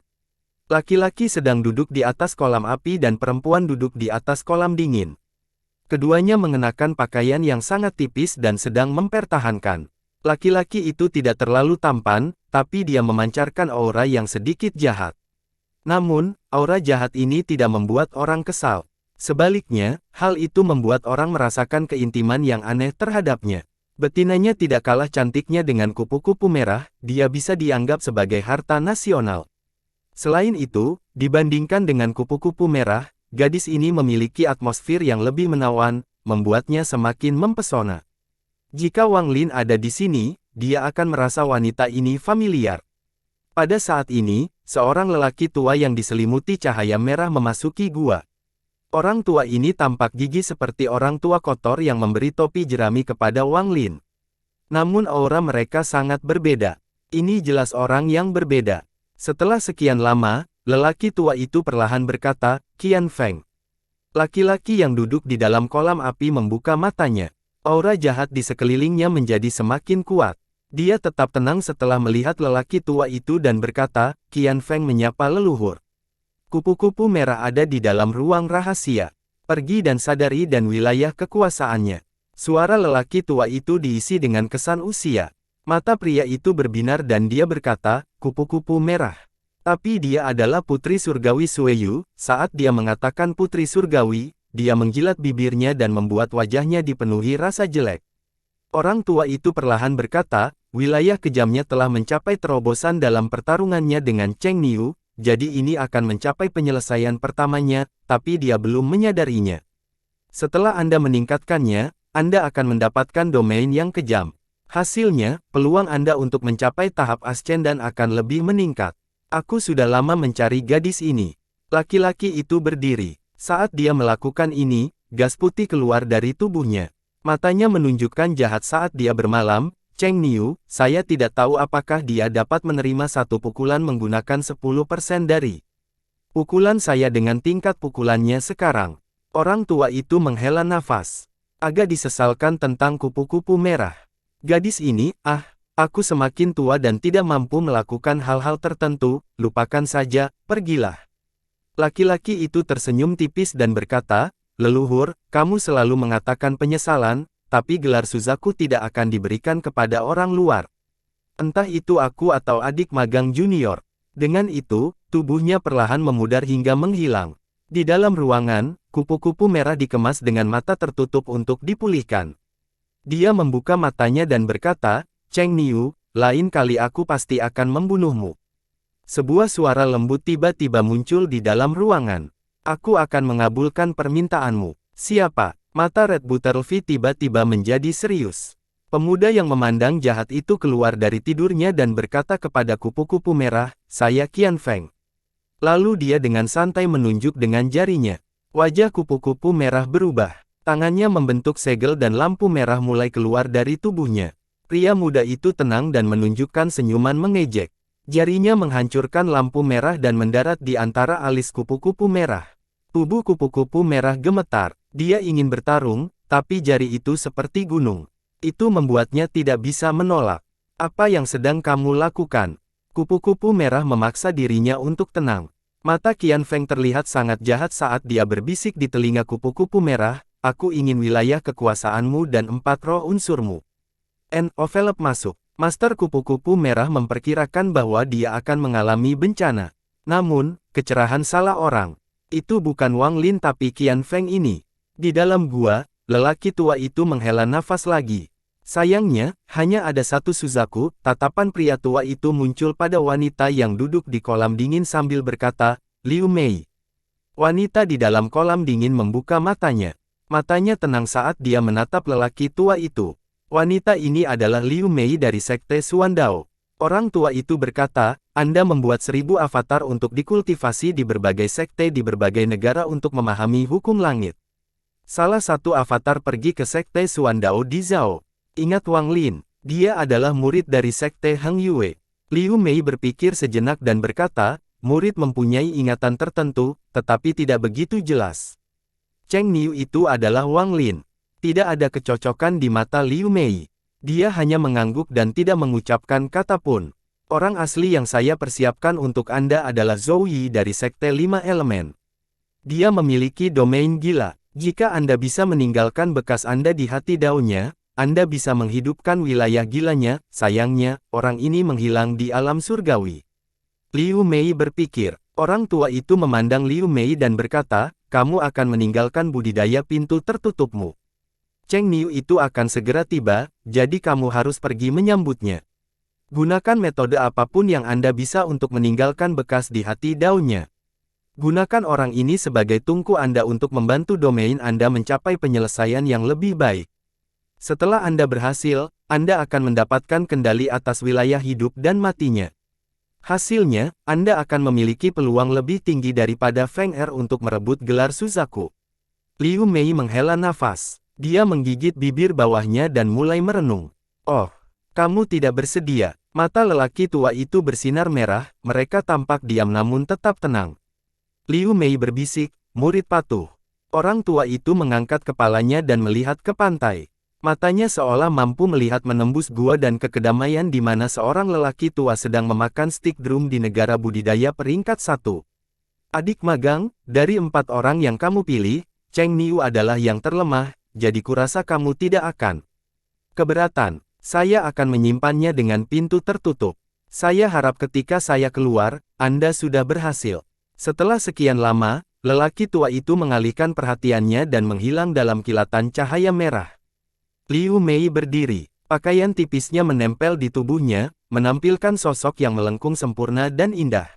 Laki-laki sedang duduk di atas kolam api dan perempuan duduk di atas kolam dingin. Keduanya mengenakan pakaian yang sangat tipis dan sedang mempertahankan. Laki-laki itu tidak terlalu tampan, tapi dia memancarkan aura yang sedikit jahat. Namun, aura jahat ini tidak membuat orang kesal. Sebaliknya, hal itu membuat orang merasakan keintiman yang aneh terhadapnya. Betinanya tidak kalah cantiknya dengan kupu-kupu merah, dia bisa dianggap sebagai harta nasional. Selain itu, dibandingkan dengan kupu-kupu merah, gadis ini memiliki atmosfer yang lebih menawan, membuatnya semakin mempesona. Jika Wang Lin ada di sini, dia akan merasa wanita ini familiar. Pada saat ini, seorang lelaki tua yang diselimuti cahaya merah memasuki gua. Orang tua ini tampak gigih seperti orang tua kotor yang memberi topi jerami kepada Wang Lin. Namun aura mereka sangat berbeda. Ini jelas orang yang berbeda. Setelah sekian lama, lelaki tua itu perlahan berkata, "Qian Feng." Laki-laki yang duduk di dalam kolam api membuka matanya. Aura jahat di sekelilingnya menjadi semakin kuat. Dia tetap tenang setelah melihat lelaki tua itu dan berkata, "Qian Feng menyapa leluhur. Kupu-kupu merah ada di dalam ruang rahasia. Pergi dan sadari dan wilayah kekuasaannya." Suara lelaki tua itu diisi dengan kesan usia. Mata pria itu berbinar dan dia berkata, "Kupu-kupu merah." Tapi dia adalah putri surgawi Sueyu. Saat dia mengatakan putri surgawi, dia menjilat bibirnya dan membuat wajahnya dipenuhi rasa jelek. Orang tua itu perlahan berkata, "Wilayah kejamnya telah mencapai terobosan dalam pertarungannya dengan Cheng Niu, jadi ini akan mencapai penyelesaian pertamanya, tapi dia belum menyadarinya. Setelah Anda meningkatkannya, Anda akan mendapatkan domain yang kejam. Hasilnya, peluang Anda untuk mencapai tahap ascendan akan lebih meningkat. Aku sudah lama mencari gadis ini." Laki-laki itu berdiri. Saat dia melakukan ini, gas putih keluar dari tubuhnya. Matanya menunjukkan jahat saat dia bermalam, "Cheng Niu, saya tidak tahu apakah dia dapat menerima satu pukulan menggunakan 10% dari pukulan saya dengan tingkat pukulannya sekarang." Orang tua itu menghela nafas. Agak disesalkan tentang kupu-kupu merah. Gadis ini, aku semakin tua dan tidak mampu melakukan hal-hal tertentu, lupakan saja, pergilah. Laki-laki itu tersenyum tipis dan berkata, "Leluhur, kamu selalu mengatakan penyesalan, tapi gelar Suzaku tidak akan diberikan kepada orang luar. Entah itu aku atau adik magang junior." Dengan itu, tubuhnya perlahan memudar hingga menghilang. Di dalam ruangan, kupu-kupu merah dikemas dengan mata tertutup untuk dipulihkan. Dia membuka matanya dan berkata, "Cheng Niu, lain kali aku pasti akan membunuhmu." Sebuah suara lembut tiba-tiba muncul di dalam ruangan. "Aku akan mengabulkan permintaanmu." "Siapa?" Mata Red Butterfly tiba-tiba menjadi serius. Pemuda yang memandang jahat itu keluar dari tidurnya dan berkata kepada kupu-kupu merah, "Saya Qian Feng." Lalu dia dengan santai menunjuk dengan jarinya. Wajah kupu-kupu merah berubah. Tangannya membentuk segel dan lampu merah mulai keluar dari tubuhnya. Pria muda itu tenang dan menunjukkan senyuman mengejek. Jarinya menghancurkan lampu merah dan mendarat di antara alis kupu-kupu merah. Tubuh kupu-kupu merah gemetar. Dia ingin bertarung, tapi jari itu seperti gunung. Itu membuatnya tidak bisa menolak. "Apa yang sedang kamu lakukan?" Kupu-kupu merah memaksa dirinya untuk tenang. Mata Qian Feng terlihat sangat jahat saat dia berbisik di telinga kupu-kupu merah, "Aku ingin wilayah kekuasaanmu dan 4 roh unsurmu." Envelope masuk. Master kupu-kupu merah memperkirakan bahwa dia akan mengalami bencana. Namun, kecerahan salah orang. Itu bukan Wang Lin tapi Qian Feng ini. Di dalam gua, lelaki tua itu menghela nafas lagi. Sayangnya, hanya ada satu Suzaku. Tatapan pria tua itu muncul pada wanita yang duduk di kolam dingin sambil berkata, Liu Mei. Wanita di dalam kolam dingin membuka matanya. Matanya tenang saat dia menatap lelaki tua itu. Wanita ini adalah Liu Mei dari Sekte Xuandao. Orang tua itu berkata, Anda membuat 1000 avatar untuk dikultivasi di berbagai sekte di berbagai negara untuk memahami hukum langit. Salah satu avatar pergi ke Sekte Xuandao di Zhao. Ingat Wang Lin, dia adalah murid dari Sekte Heng Yue. Liu Mei berpikir sejenak dan berkata, murid mempunyai ingatan tertentu, tetapi tidak begitu jelas. Cheng Niu itu adalah Wang Lin. Tidak ada kecocokan di mata Liu Mei. Dia hanya mengangguk dan tidak mengucapkan kata pun. Orang asli yang saya persiapkan untuk Anda adalah Zhou Yi dari Sekte 5 Elemen. Dia memiliki domain gila. Jika Anda bisa meninggalkan bekas Anda di hati daunnya, Anda bisa menghidupkan wilayah gilanya. Sayangnya, orang ini menghilang di alam surgawi. Liu Mei berpikir. Orang tua itu memandang Liu Mei dan berkata, kamu akan meninggalkan budidaya pintu tertutupmu. Cheng Niu itu akan segera tiba, jadi kamu harus pergi menyambutnya. Gunakan metode apapun yang Anda bisa untuk meninggalkan bekas di hati daunnya. Gunakan orang ini sebagai tungku Anda untuk membantu domain Anda mencapai penyelesaian yang lebih baik. Setelah Anda berhasil, Anda akan mendapatkan kendali atas wilayah hidup dan matinya. Hasilnya, Anda akan memiliki peluang lebih tinggi daripada Feng Er untuk merebut gelar Suzaku. Liu Mei menghela nafas. Dia menggigit bibir bawahnya dan mulai merenung. Oh, kamu tidak bersedia. Mata lelaki tua itu bersinar merah, mereka tampak diam namun tetap tenang. Liu Mei berbisik, murid patuh. Orang tua itu mengangkat kepalanya dan melihat ke pantai. Matanya seolah mampu melihat menembus gua dan ke kedamaian di mana seorang lelaki tua sedang memakan stik drum di negara budidaya peringkat 1. Adik magang, dari 4 orang yang kamu pilih, Cheng Niu adalah yang terlemah. Jadi kurasa kamu tidak akan keberatan. Saya akan menyimpannya dengan pintu tertutup. Saya harap ketika saya keluar, Anda sudah berhasil. Setelah sekian lama, lelaki tua itu mengalihkan perhatiannya dan menghilang dalam kilatan cahaya merah. Liu Mei berdiri. Pakaian tipisnya menempel di tubuhnya, menampilkan sosok yang melengkung sempurna dan indah.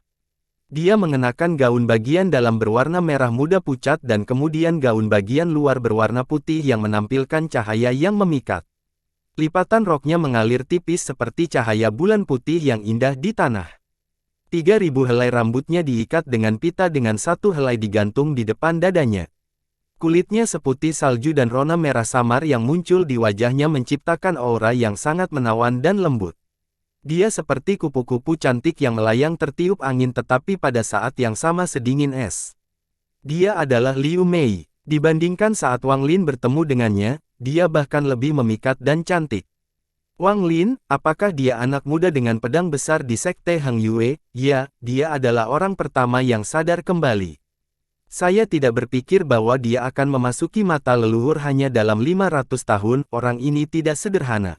Dia mengenakan gaun bagian dalam berwarna merah muda pucat dan kemudian gaun bagian luar berwarna putih yang menampilkan cahaya yang memikat. Lipatan roknya mengalir tipis seperti cahaya bulan putih yang indah di tanah. 3000 helai rambutnya diikat dengan pita dengan 1 helai digantung di depan dadanya. Kulitnya seputih salju dan rona merah samar yang muncul di wajahnya menciptakan aura yang sangat menawan dan lembut. Dia seperti kupu-kupu cantik yang melayang tertiup angin tetapi pada saat yang sama sedingin es. Dia adalah Liu Mei. Dibandingkan saat Wang Lin bertemu dengannya, dia bahkan lebih memikat dan cantik. Wang Lin, apakah dia anak muda dengan pedang besar di Sekte Heng Yue? Ya, dia adalah orang pertama yang sadar kembali. Saya tidak berpikir bahwa dia akan memasuki mata leluhur hanya dalam 500 tahun, orang ini tidak sederhana.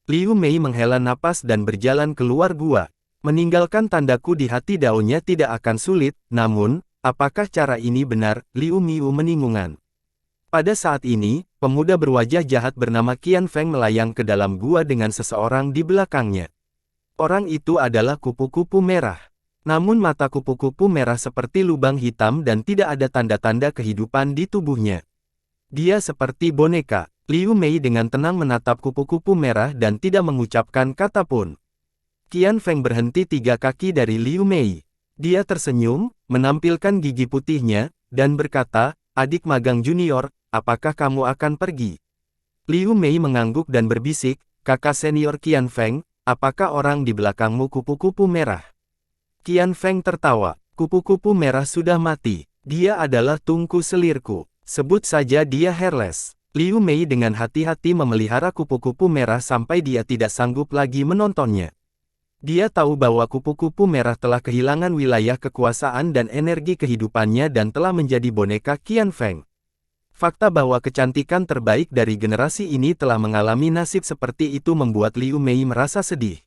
Liu Mei menghela napas dan berjalan keluar gua. Meninggalkan tandaku di hati daunnya tidak akan sulit, namun, apakah cara ini benar? Liu Miu meningungan. Pada saat ini, pemuda berwajah jahat bernama Qian Feng melayang ke dalam gua dengan seseorang di belakangnya. Orang itu adalah kupu-kupu merah. Namun mata kupu-kupu merah seperti lubang hitam dan tidak ada tanda-tanda kehidupan di tubuhnya. Dia seperti boneka. Liu Mei dengan tenang menatap kupu-kupu merah dan tidak mengucapkan kata pun. Qian Feng berhenti 3 kaki dari Liu Mei. Dia tersenyum, menampilkan gigi putihnya, dan berkata, adik magang junior, apakah kamu akan pergi? Liu Mei mengangguk dan berbisik, kakak senior Qian Feng, apakah orang di belakangmu kupu-kupu merah? Qian Feng tertawa, kupu-kupu merah sudah mati. Dia adalah tungku selirku. Sebut saja dia Hairless. Liu Mei dengan hati-hati memelihara kupu-kupu merah sampai dia tidak sanggup lagi menontonnya. Dia tahu bahwa kupu-kupu merah telah kehilangan wilayah kekuasaan dan energi kehidupannya dan telah menjadi boneka Qian Feng. Fakta bahwa kecantikan terbaik dari generasi ini telah mengalami nasib seperti itu membuat Liu Mei merasa sedih.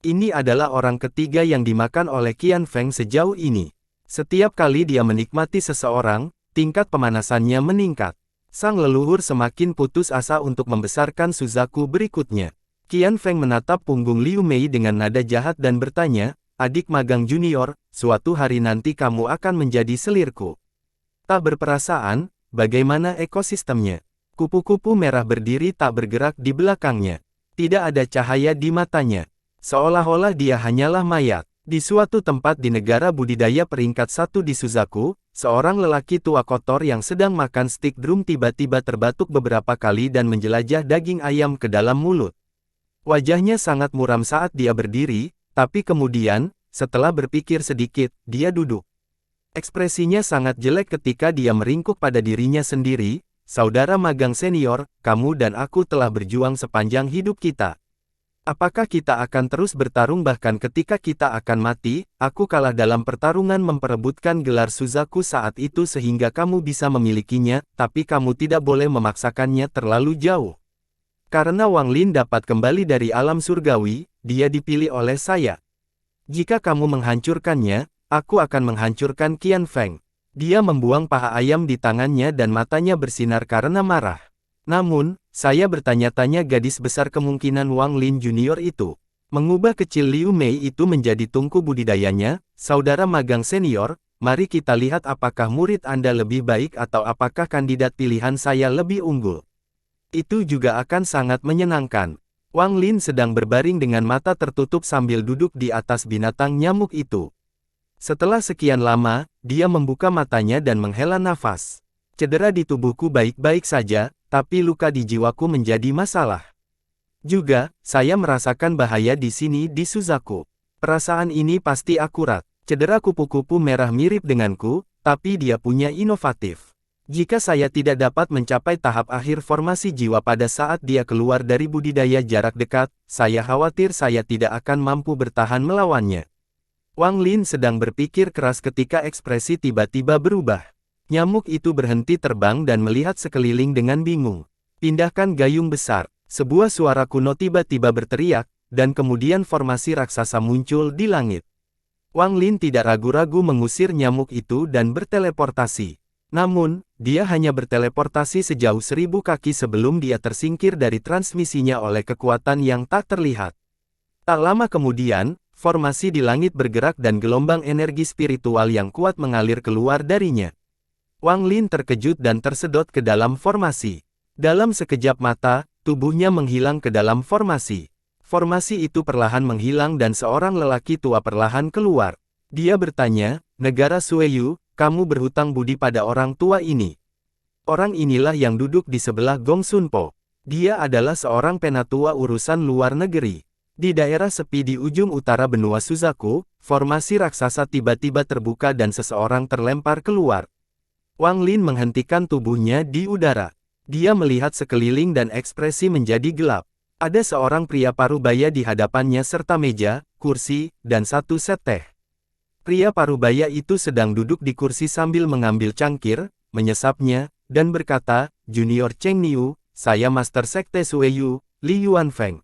Ini adalah orang ketiga yang dimakan oleh Qian Feng sejauh ini. Setiap kali dia menikmati seseorang, tingkat pemanasannya meningkat. Sang leluhur semakin putus asa untuk membesarkan Suzaku berikutnya. Qian Feng menatap punggung Liu Mei dengan nada jahat dan bertanya, "Adik magang junior, suatu hari nanti kamu akan menjadi selirku." Tak berperasaan, bagaimana ekosistemnya? Kupu-kupu merah berdiri tak bergerak di belakangnya. Tidak ada cahaya di matanya. Seolah-olah dia hanyalah mayat. Di suatu tempat di negara budidaya peringkat 1 di Suzaku, seorang lelaki tua kotor yang sedang makan stik drum tiba-tiba terbatuk beberapa kali dan menjelajah daging ayam ke dalam mulut. Wajahnya sangat muram saat dia berdiri, tapi kemudian, setelah berpikir sedikit, dia duduk. Ekspresinya sangat jelek ketika dia meringkuk pada dirinya sendiri, "Saudara magang senior, kamu dan aku telah berjuang sepanjang hidup kita. Apakah kita akan terus bertarung bahkan ketika kita akan mati?" Aku kalah dalam pertarungan memperebutkan gelar Suzaku saat itu sehingga kamu bisa memilikinya, tapi kamu tidak boleh memaksakannya terlalu jauh. Karena Wang Lin dapat kembali dari alam surgawi, dia dipilih oleh saya. Jika kamu menghancurkannya, aku akan menghancurkan Qian Feng. Dia membuang paha ayam di tangannya dan matanya bersinar karena marah. Namun, saya bertanya-tanya gadis besar kemungkinan Wang Lin Junior itu. Mengubah kecil Liu Mei itu menjadi tungku budidayanya, "Saudara magang senior, mari kita lihat apakah murid Anda lebih baik atau apakah kandidat pilihan saya lebih unggul. Itu juga akan sangat menyenangkan." Wang Lin sedang berbaring dengan mata tertutup sambil duduk di atas binatang nyamuk itu. Setelah sekian lama, dia membuka matanya dan menghela nafas. "Cedera di tubuhku baik-baik saja, tapi luka di jiwaku menjadi masalah. Juga, saya merasakan bahaya di sini di Suzaku. Perasaan ini pasti akurat. Cedera kupu-kupu merah mirip denganku, tapi dia punya inovatif. Jika saya tidak dapat mencapai tahap akhir formasi jiwa pada saat dia keluar dari budidaya jarak dekat, saya khawatir saya tidak akan mampu bertahan melawannya." Wang Lin sedang berpikir keras ketika ekspresi tiba-tiba berubah. Nyamuk itu berhenti terbang dan melihat sekeliling dengan bingung. "Pindahkan gayung besar." Sebuah suara kuno tiba-tiba berteriak, dan kemudian formasi raksasa muncul di langit. Wang Lin tidak ragu-ragu mengusir nyamuk itu dan berteleportasi. Namun, dia hanya berteleportasi sejauh 1000 kaki sebelum dia tersingkir dari transmisinya oleh kekuatan yang tak terlihat. Tak lama kemudian, formasi di langit bergerak dan gelombang energi spiritual yang kuat mengalir keluar darinya. Wang Lin terkejut dan tersedot ke dalam formasi. Dalam sekejap mata, tubuhnya menghilang ke dalam formasi. Formasi itu perlahan menghilang dan seorang lelaki tua perlahan keluar. Dia bertanya, "Negara Sueyu, kamu berhutang budi pada orang tua ini." Orang inilah yang duduk di sebelah Gong Sunpo. Dia adalah seorang penatua urusan luar negeri. Di daerah sepi di ujung utara benua Suzaku, formasi raksasa tiba-tiba terbuka dan seseorang terlempar keluar. Wang Lin menghentikan tubuhnya di udara. Dia melihat sekeliling dan ekspresi menjadi gelap. Ada seorang pria parubaya di hadapannya serta meja, kursi, dan satu set teh. Pria parubaya itu sedang duduk di kursi sambil mengambil cangkir, menyesapnya, dan berkata, "Junior Cheng Niu, saya Master Sekte Sueyu, Li Yuanfeng.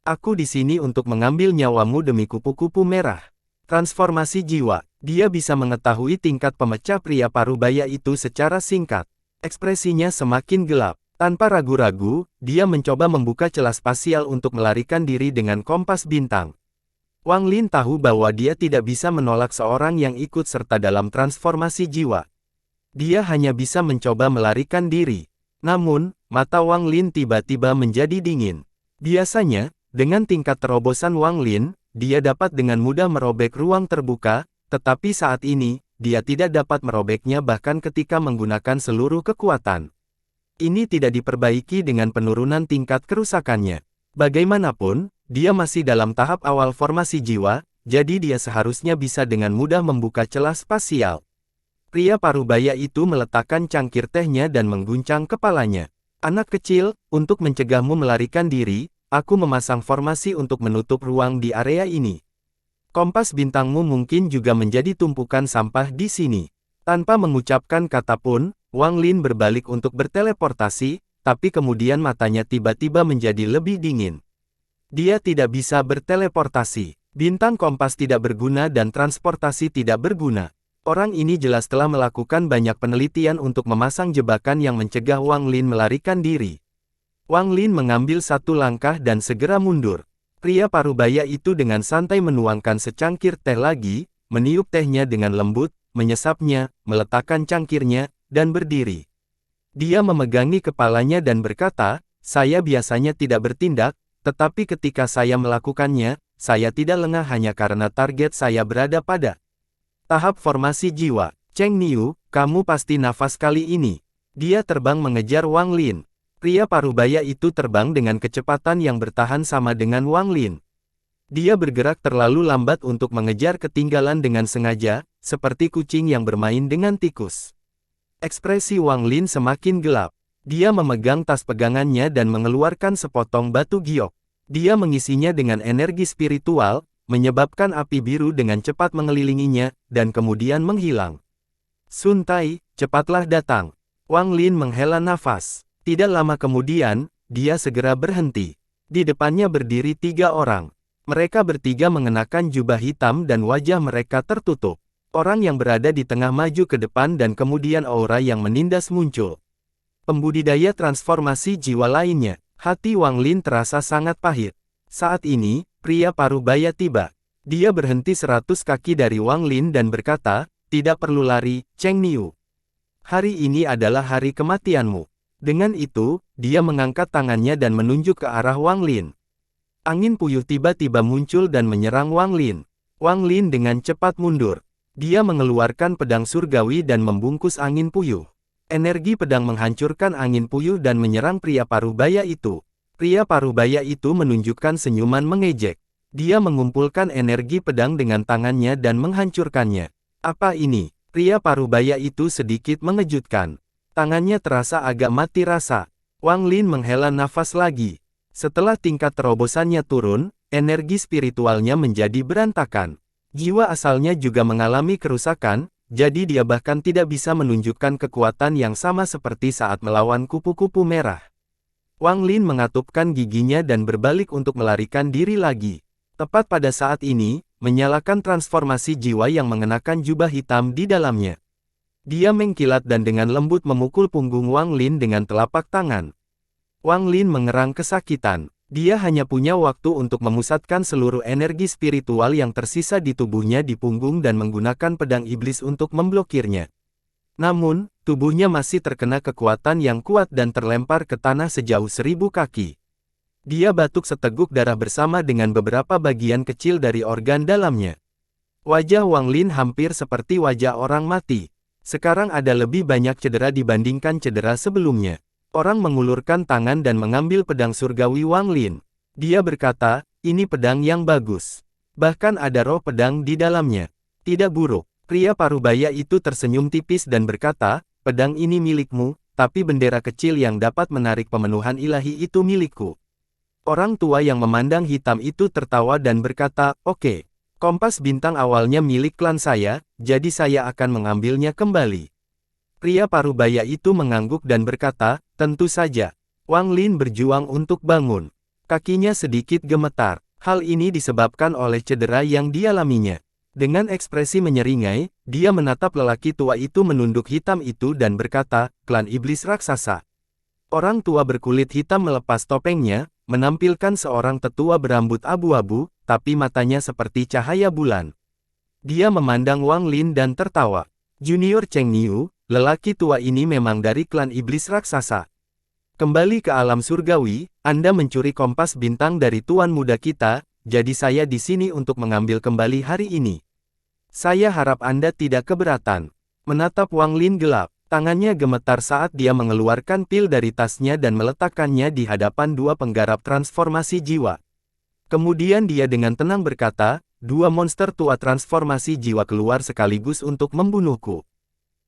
Aku di sini untuk mengambil nyawamu demi kupu-kupu merah." Transformasi jiwa. Dia bisa mengetahui tingkat pemecah pria parubaya itu secara singkat. Ekspresinya semakin gelap. Tanpa ragu-ragu, dia mencoba membuka celah spasial untuk melarikan diri dengan kompas bintang. Wang Lin tahu bahwa dia tidak bisa menolak seorang yang ikut serta dalam transformasi jiwa. Dia hanya bisa mencoba melarikan diri. Namun, mata Wang Lin tiba-tiba menjadi dingin. Biasanya, dengan tingkat terobosan Wang Lin, dia dapat dengan mudah merobek ruang terbuka, tetapi saat ini, dia tidak dapat merobeknya bahkan ketika menggunakan seluruh kekuatan. Ini tidak diperbaiki dengan penurunan tingkat kerusakannya. Bagaimanapun, dia masih dalam tahap awal formasi jiwa, jadi dia seharusnya bisa dengan mudah membuka celah spasial. Pria parubaya itu meletakkan cangkir tehnya dan mengguncang kepalanya. "Anak kecil, untuk mencegahmu melarikan diri, aku memasang formasi untuk menutup ruang di area ini. Kompas bintangmu mungkin juga menjadi tumpukan sampah di sini." Tanpa mengucapkan kata pun, Wang Lin berbalik untuk berteleportasi, tapi kemudian matanya tiba-tiba menjadi lebih dingin. Dia tidak bisa berteleportasi. Bintang kompas tidak berguna dan transportasi tidak berguna. Orang ini jelas telah melakukan banyak penelitian untuk memasang jebakan yang mencegah Wang Lin melarikan diri. Wang Lin mengambil satu langkah dan segera mundur. Pria parubaya itu dengan santai menuangkan secangkir teh lagi, meniup tehnya dengan lembut, menyesapnya, meletakkan cangkirnya, dan berdiri. Dia memegangi kepalanya dan berkata, "Saya biasanya tidak bertindak, tetapi ketika saya melakukannya, saya tidak lengah hanya karena target saya berada pada tahap formasi jiwa. Cheng Niu, kamu pasti nafas kali ini." Dia terbang mengejar Wang Lin. Pria parubaya itu terbang dengan kecepatan yang bertahan sama dengan Wang Lin. Dia bergerak terlalu lambat untuk mengejar ketinggalan dengan sengaja, seperti kucing yang bermain dengan tikus. Ekspresi Wang Lin semakin gelap. Dia memegang tas pegangannya dan mengeluarkan sepotong batu giok. Dia mengisinya dengan energi spiritual, menyebabkan api biru dengan cepat mengelilinginya, dan kemudian menghilang. "Sun Tai, cepatlah datang." Wang Lin menghela nafas. Tidak lama kemudian, dia segera berhenti. Di depannya berdiri 3 orang. Mereka bertiga mengenakan jubah hitam dan wajah mereka tertutup. Orang yang berada di tengah maju ke depan dan kemudian aura yang menindas muncul. Pembudidaya transformasi jiwa lainnya. Hati Wang Lin terasa sangat pahit. Saat ini, pria parubaya tiba. Dia berhenti 100 kaki dari Wang Lin dan berkata, "Tidak perlu lari, Cheng Niu. Hari ini adalah hari kematianmu." Dengan itu, dia mengangkat tangannya dan menunjuk ke arah Wang Lin. Angin puyuh tiba-tiba muncul dan menyerang Wang Lin. Wang Lin dengan cepat mundur. Dia mengeluarkan pedang surgawi dan membungkus angin puyuh. Energi pedang menghancurkan angin puyuh dan menyerang pria parubaya itu. Pria parubaya itu menunjukkan senyuman mengejek. Dia mengumpulkan energi pedang dengan tangannya dan menghancurkannya. "Apa ini?" Pria parubaya itu sedikit mengejutkan. Tangannya terasa agak mati rasa. Wang Lin menghela nafas lagi. Setelah tingkat terobosannya turun, energi spiritualnya menjadi berantakan. Jiwa asalnya juga mengalami kerusakan, jadi dia bahkan tidak bisa menunjukkan kekuatan yang sama seperti saat melawan kupu-kupu merah. Wang Lin mengatupkan giginya dan berbalik untuk melarikan diri lagi. Tepat pada saat ini, menyalakan transformasi jiwa yang mengenakan jubah hitam di dalamnya. Dia mengkilat dan dengan lembut memukul punggung Wang Lin dengan telapak tangan. Wang Lin mengerang kesakitan. Dia hanya punya waktu untuk memusatkan seluruh energi spiritual yang tersisa di tubuhnya di punggung dan menggunakan pedang iblis untuk memblokirnya. Namun, tubuhnya masih terkena kekuatan yang kuat dan terlempar ke tanah sejauh 1000 kaki. Dia batuk seteguk darah bersama dengan beberapa bagian kecil dari organ dalamnya. Wajah Wang Lin hampir seperti wajah orang mati. Sekarang ada lebih banyak cedera dibandingkan cedera sebelumnya. Orang mengulurkan tangan dan mengambil pedang surgawi Wang Lin. Dia berkata, "Ini pedang yang bagus. Bahkan ada roh pedang di dalamnya. Tidak buruk." Pria parubaya itu tersenyum tipis dan berkata, "Pedang ini milikmu, tapi bendera kecil yang dapat menarik pemenuhan ilahi itu milikku." Orang tua yang memandang hitam itu tertawa dan berkata, "Oke. Kompas bintang awalnya milik klan saya, jadi saya akan mengambilnya kembali." Pria parubaya itu mengangguk dan berkata, "Tentu saja." Wang Lin berjuang untuk bangun. Kakinya sedikit gemetar. Hal ini disebabkan oleh cedera yang dialaminya. Dengan ekspresi menyeringai, dia menatap lelaki tua itu menunduk hitam itu dan berkata, "Klan iblis raksasa." Orang tua berkulit hitam melepas topengnya, menampilkan seorang tetua berambut abu-abu, tapi matanya seperti cahaya bulan. Dia memandang Wang Lin dan tertawa. "Junior Cheng Niu, lelaki tua ini memang dari klan iblis raksasa. Kembali ke alam surgawi, Anda mencuri kompas bintang dari tuan muda kita, jadi saya di sini untuk mengambil kembali hari ini. Saya harap Anda tidak keberatan." Menatap Wang Lin gelap. Tangannya gemetar saat dia mengeluarkan pil dari tasnya dan meletakkannya di hadapan 2 penggarap transformasi jiwa. Kemudian dia dengan tenang berkata, "2 monster tua transformasi jiwa keluar sekaligus untuk membunuhku.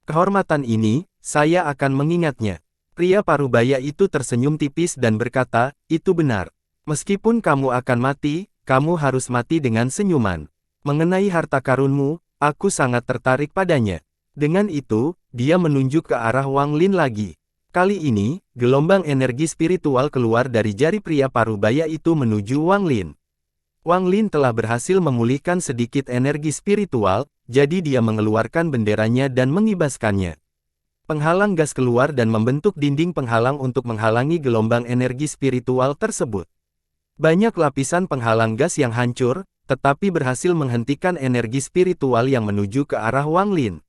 Kehormatan ini, saya akan mengingatnya." Pria parubaya itu tersenyum tipis dan berkata, "Itu benar. Meskipun kamu akan mati, kamu harus mati dengan senyuman. Mengenai harta karunmu, aku sangat tertarik padanya." Dengan itu, dia menunjuk ke arah Wang Lin lagi. Kali ini, gelombang energi spiritual keluar dari jari pria parubaya itu menuju Wang Lin. Wang Lin telah berhasil memulihkan sedikit energi spiritual, jadi dia mengeluarkan benderanya dan mengibaskannya. Penghalang gas keluar dan membentuk dinding penghalang untuk menghalangi gelombang energi spiritual tersebut. Banyak lapisan penghalang gas yang hancur, tetapi berhasil menghentikan energi spiritual yang menuju ke arah Wang Lin.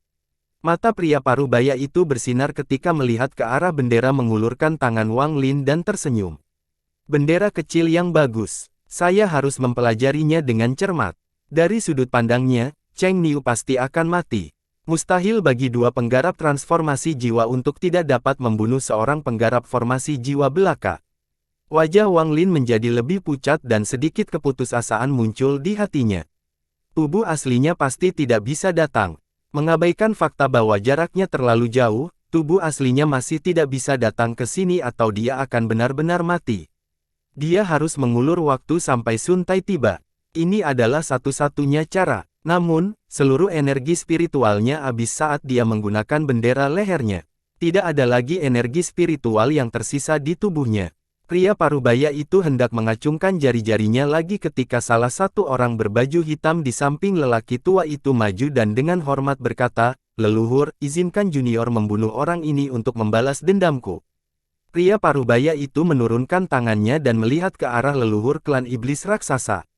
Mata pria parubaya itu bersinar ketika melihat ke arah bendera mengulurkan tangan Wang Lin dan tersenyum. Bendera kecil yang bagus. Saya harus mempelajarinya dengan cermat. Dari sudut pandangnya, Cheng Niu pasti akan mati. Mustahil bagi dua penggarap transformasi jiwa untuk tidak dapat membunuh seorang penggarap formasi jiwa belaka. Wajah Wang Lin menjadi lebih pucat dan sedikit keputusasaan muncul di hatinya. Tubuh aslinya pasti tidak bisa datang. Mengabaikan fakta bahwa jaraknya terlalu jauh, tubuh aslinya masih tidak bisa datang ke sini atau dia akan benar-benar mati. Dia harus mengulur waktu sampai Sun Tai tiba. Ini adalah satu-satunya cara. Namun, seluruh energi spiritualnya habis saat dia menggunakan bendera lehernya. Tidak ada lagi energi spiritual yang tersisa di tubuhnya. Pria parubaya itu hendak mengacungkan jari-jarinya lagi ketika salah satu orang berbaju hitam di samping lelaki tua itu maju dan dengan hormat berkata, "Leluhur, izinkan junior membunuh orang ini untuk membalas dendamku." Pria parubaya itu menurunkan tangannya dan melihat ke arah leluhur klan iblis raksasa.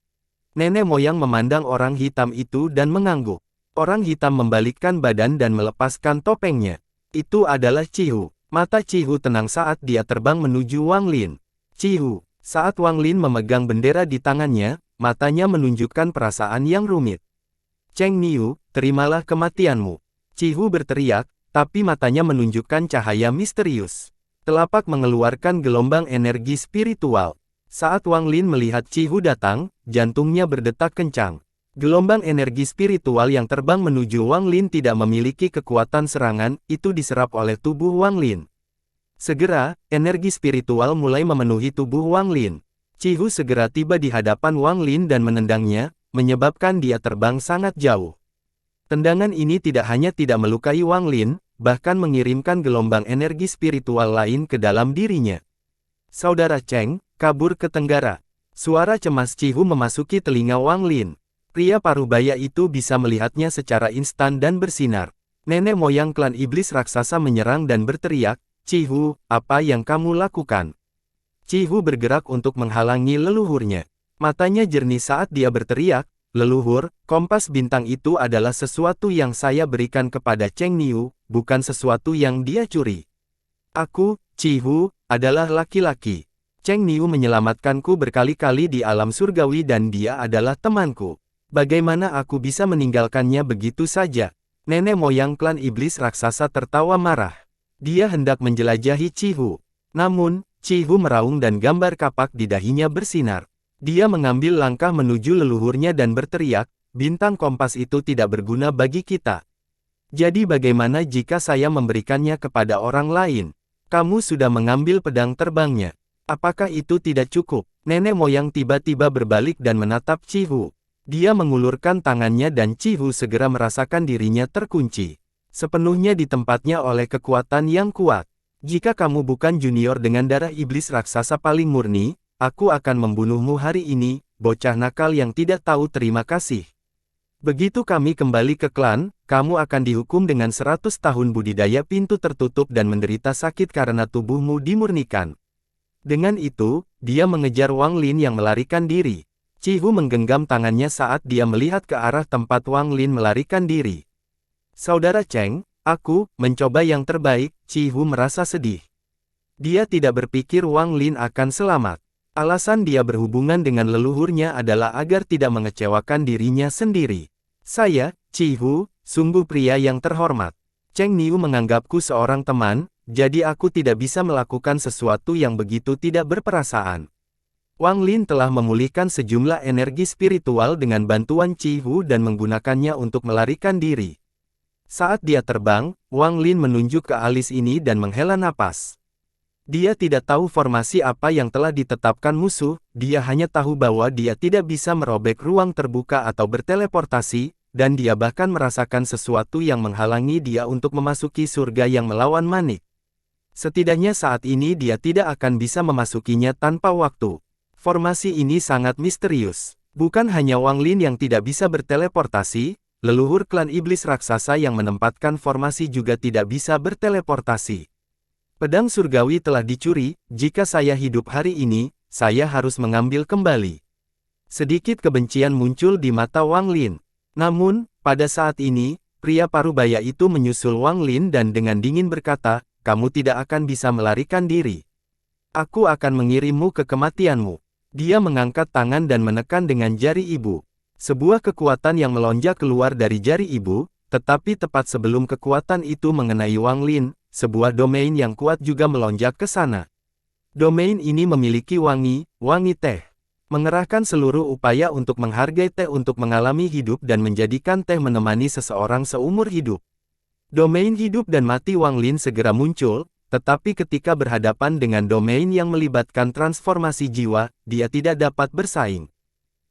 Nenek moyang memandang orang hitam itu dan mengangguk. Orang hitam membalikkan badan dan melepaskan topengnya. Itu adalah Cihu. Mata Cihu tenang saat dia terbang menuju Wang Lin. Cihu, saat Wang Lin memegang bendera di tangannya, matanya menunjukkan perasaan yang rumit. Cheng Niu, terimalah kematianmu. Cihu berteriak, tapi matanya menunjukkan cahaya misterius. Telapak mengeluarkan gelombang energi spiritual. Saat Wang Lin melihat Cihu datang, jantungnya berdetak kencang. Gelombang energi spiritual yang terbang menuju Wang Lin tidak memiliki kekuatan serangan, itu diserap oleh tubuh Wang Lin. Segera, energi spiritual mulai memenuhi tubuh Wang Lin. Cihu segera tiba di hadapan Wang Lin dan menendangnya, menyebabkan dia terbang sangat jauh. Tendangan ini tidak hanya tidak melukai Wang Lin, bahkan mengirimkan gelombang energi spiritual lain ke dalam dirinya. Saudara Cheng, kabur ke tenggara. Suara cemas Cihu memasuki telinga Wang Lin. Pria parubaya itu bisa melihatnya secara instan dan bersinar. Nenek moyang klan iblis raksasa menyerang dan berteriak, "Cihu, apa yang kamu lakukan?" Cihu bergerak untuk menghalangi leluhurnya. Matanya jernih saat dia berteriak, "Leluhur, kompas bintang itu adalah sesuatu yang saya berikan kepada Cheng Niu, bukan sesuatu yang dia curi. Aku, Cihu, adalah laki-laki. Cheng Niu menyelamatkanku berkali-kali di alam surgawi dan dia adalah temanku. Bagaimana aku bisa meninggalkannya begitu saja?" Nenek moyang klan iblis raksasa tertawa marah. Dia hendak menjelajahi Cihu. Namun, Cihu meraung dan gambar kapak di dahinya bersinar. Dia mengambil langkah menuju leluhurnya dan berteriak, "Bintang kompas itu tidak berguna bagi kita. Jadi bagaimana jika saya memberikannya kepada orang lain? Kamu sudah mengambil pedang terbangnya. Apakah itu tidak cukup?" Nenek moyang tiba-tiba berbalik dan menatap Cihu. Dia mengulurkan tangannya dan Cihu segera merasakan dirinya terkunci. Sepenuhnya di tempatnya oleh kekuatan yang kuat. "Jika kamu bukan junior dengan darah iblis raksasa paling murni, aku akan membunuhmu hari ini, bocah nakal yang tidak tahu terima kasih. Begitu kami kembali ke klan, kamu akan dihukum dengan 100 tahun budidaya pintu tertutup dan menderita sakit karena tubuhmu dimurnikan." Dengan itu, dia mengejar Wang Lin yang melarikan diri. Cihu menggenggam tangannya saat dia melihat ke arah tempat Wang Lin melarikan diri. "Saudara Cheng, aku mencoba yang terbaik." Cihu merasa sedih. Dia tidak berpikir Wang Lin akan selamat. Alasan dia berhubungan dengan leluhurnya adalah agar tidak mengecewakan dirinya sendiri. "Saya, Cihu, sungguh pria yang terhormat. Cheng Niu menganggapku seorang teman, jadi aku tidak bisa melakukan sesuatu yang begitu tidak berperasaan." Wang Lin telah memulihkan sejumlah energi spiritual dengan bantuan Cihu dan menggunakannya untuk melarikan diri. Saat dia terbang, Wang Lin menunjuk ke alis ini dan menghela napas. Dia tidak tahu formasi apa yang telah ditetapkan musuh, dia hanya tahu bahwa dia tidak bisa merobek ruang terbuka atau berteleportasi, dan dia bahkan merasakan sesuatu yang menghalangi dia untuk memasuki surga yang melawan Manik. Setidaknya saat ini dia tidak akan bisa memasukinya tanpa waktu. Formasi ini sangat misterius. Bukan hanya Wang Lin yang tidak bisa berteleportasi, leluhur klan iblis raksasa yang menempatkan formasi juga tidak bisa berteleportasi. Pedang surgawi telah dicuri, jika saya hidup hari ini, saya harus mengambil kembali. Sedikit kebencian muncul di mata Wang Lin. Namun, pada saat ini, pria parubaya itu menyusul Wang Lin dan dengan dingin berkata, kamu tidak akan bisa melarikan diri. Aku akan mengirimmu ke kematianmu. Dia mengangkat tangan dan menekan dengan jari ibu. Sebuah kekuatan yang melonjak keluar dari jari ibu, tetapi tepat sebelum kekuatan itu mengenai Wang Lin, sebuah domain yang kuat juga melonjak ke sana. Domain ini memiliki wangi teh. Mengerahkan seluruh upaya untuk menghargai teh untuk mengalami hidup dan menjadikan teh menemani seseorang seumur hidup. Domain hidup dan mati Wang Lin segera muncul, tetapi ketika berhadapan dengan domain yang melibatkan transformasi jiwa, dia tidak dapat bersaing.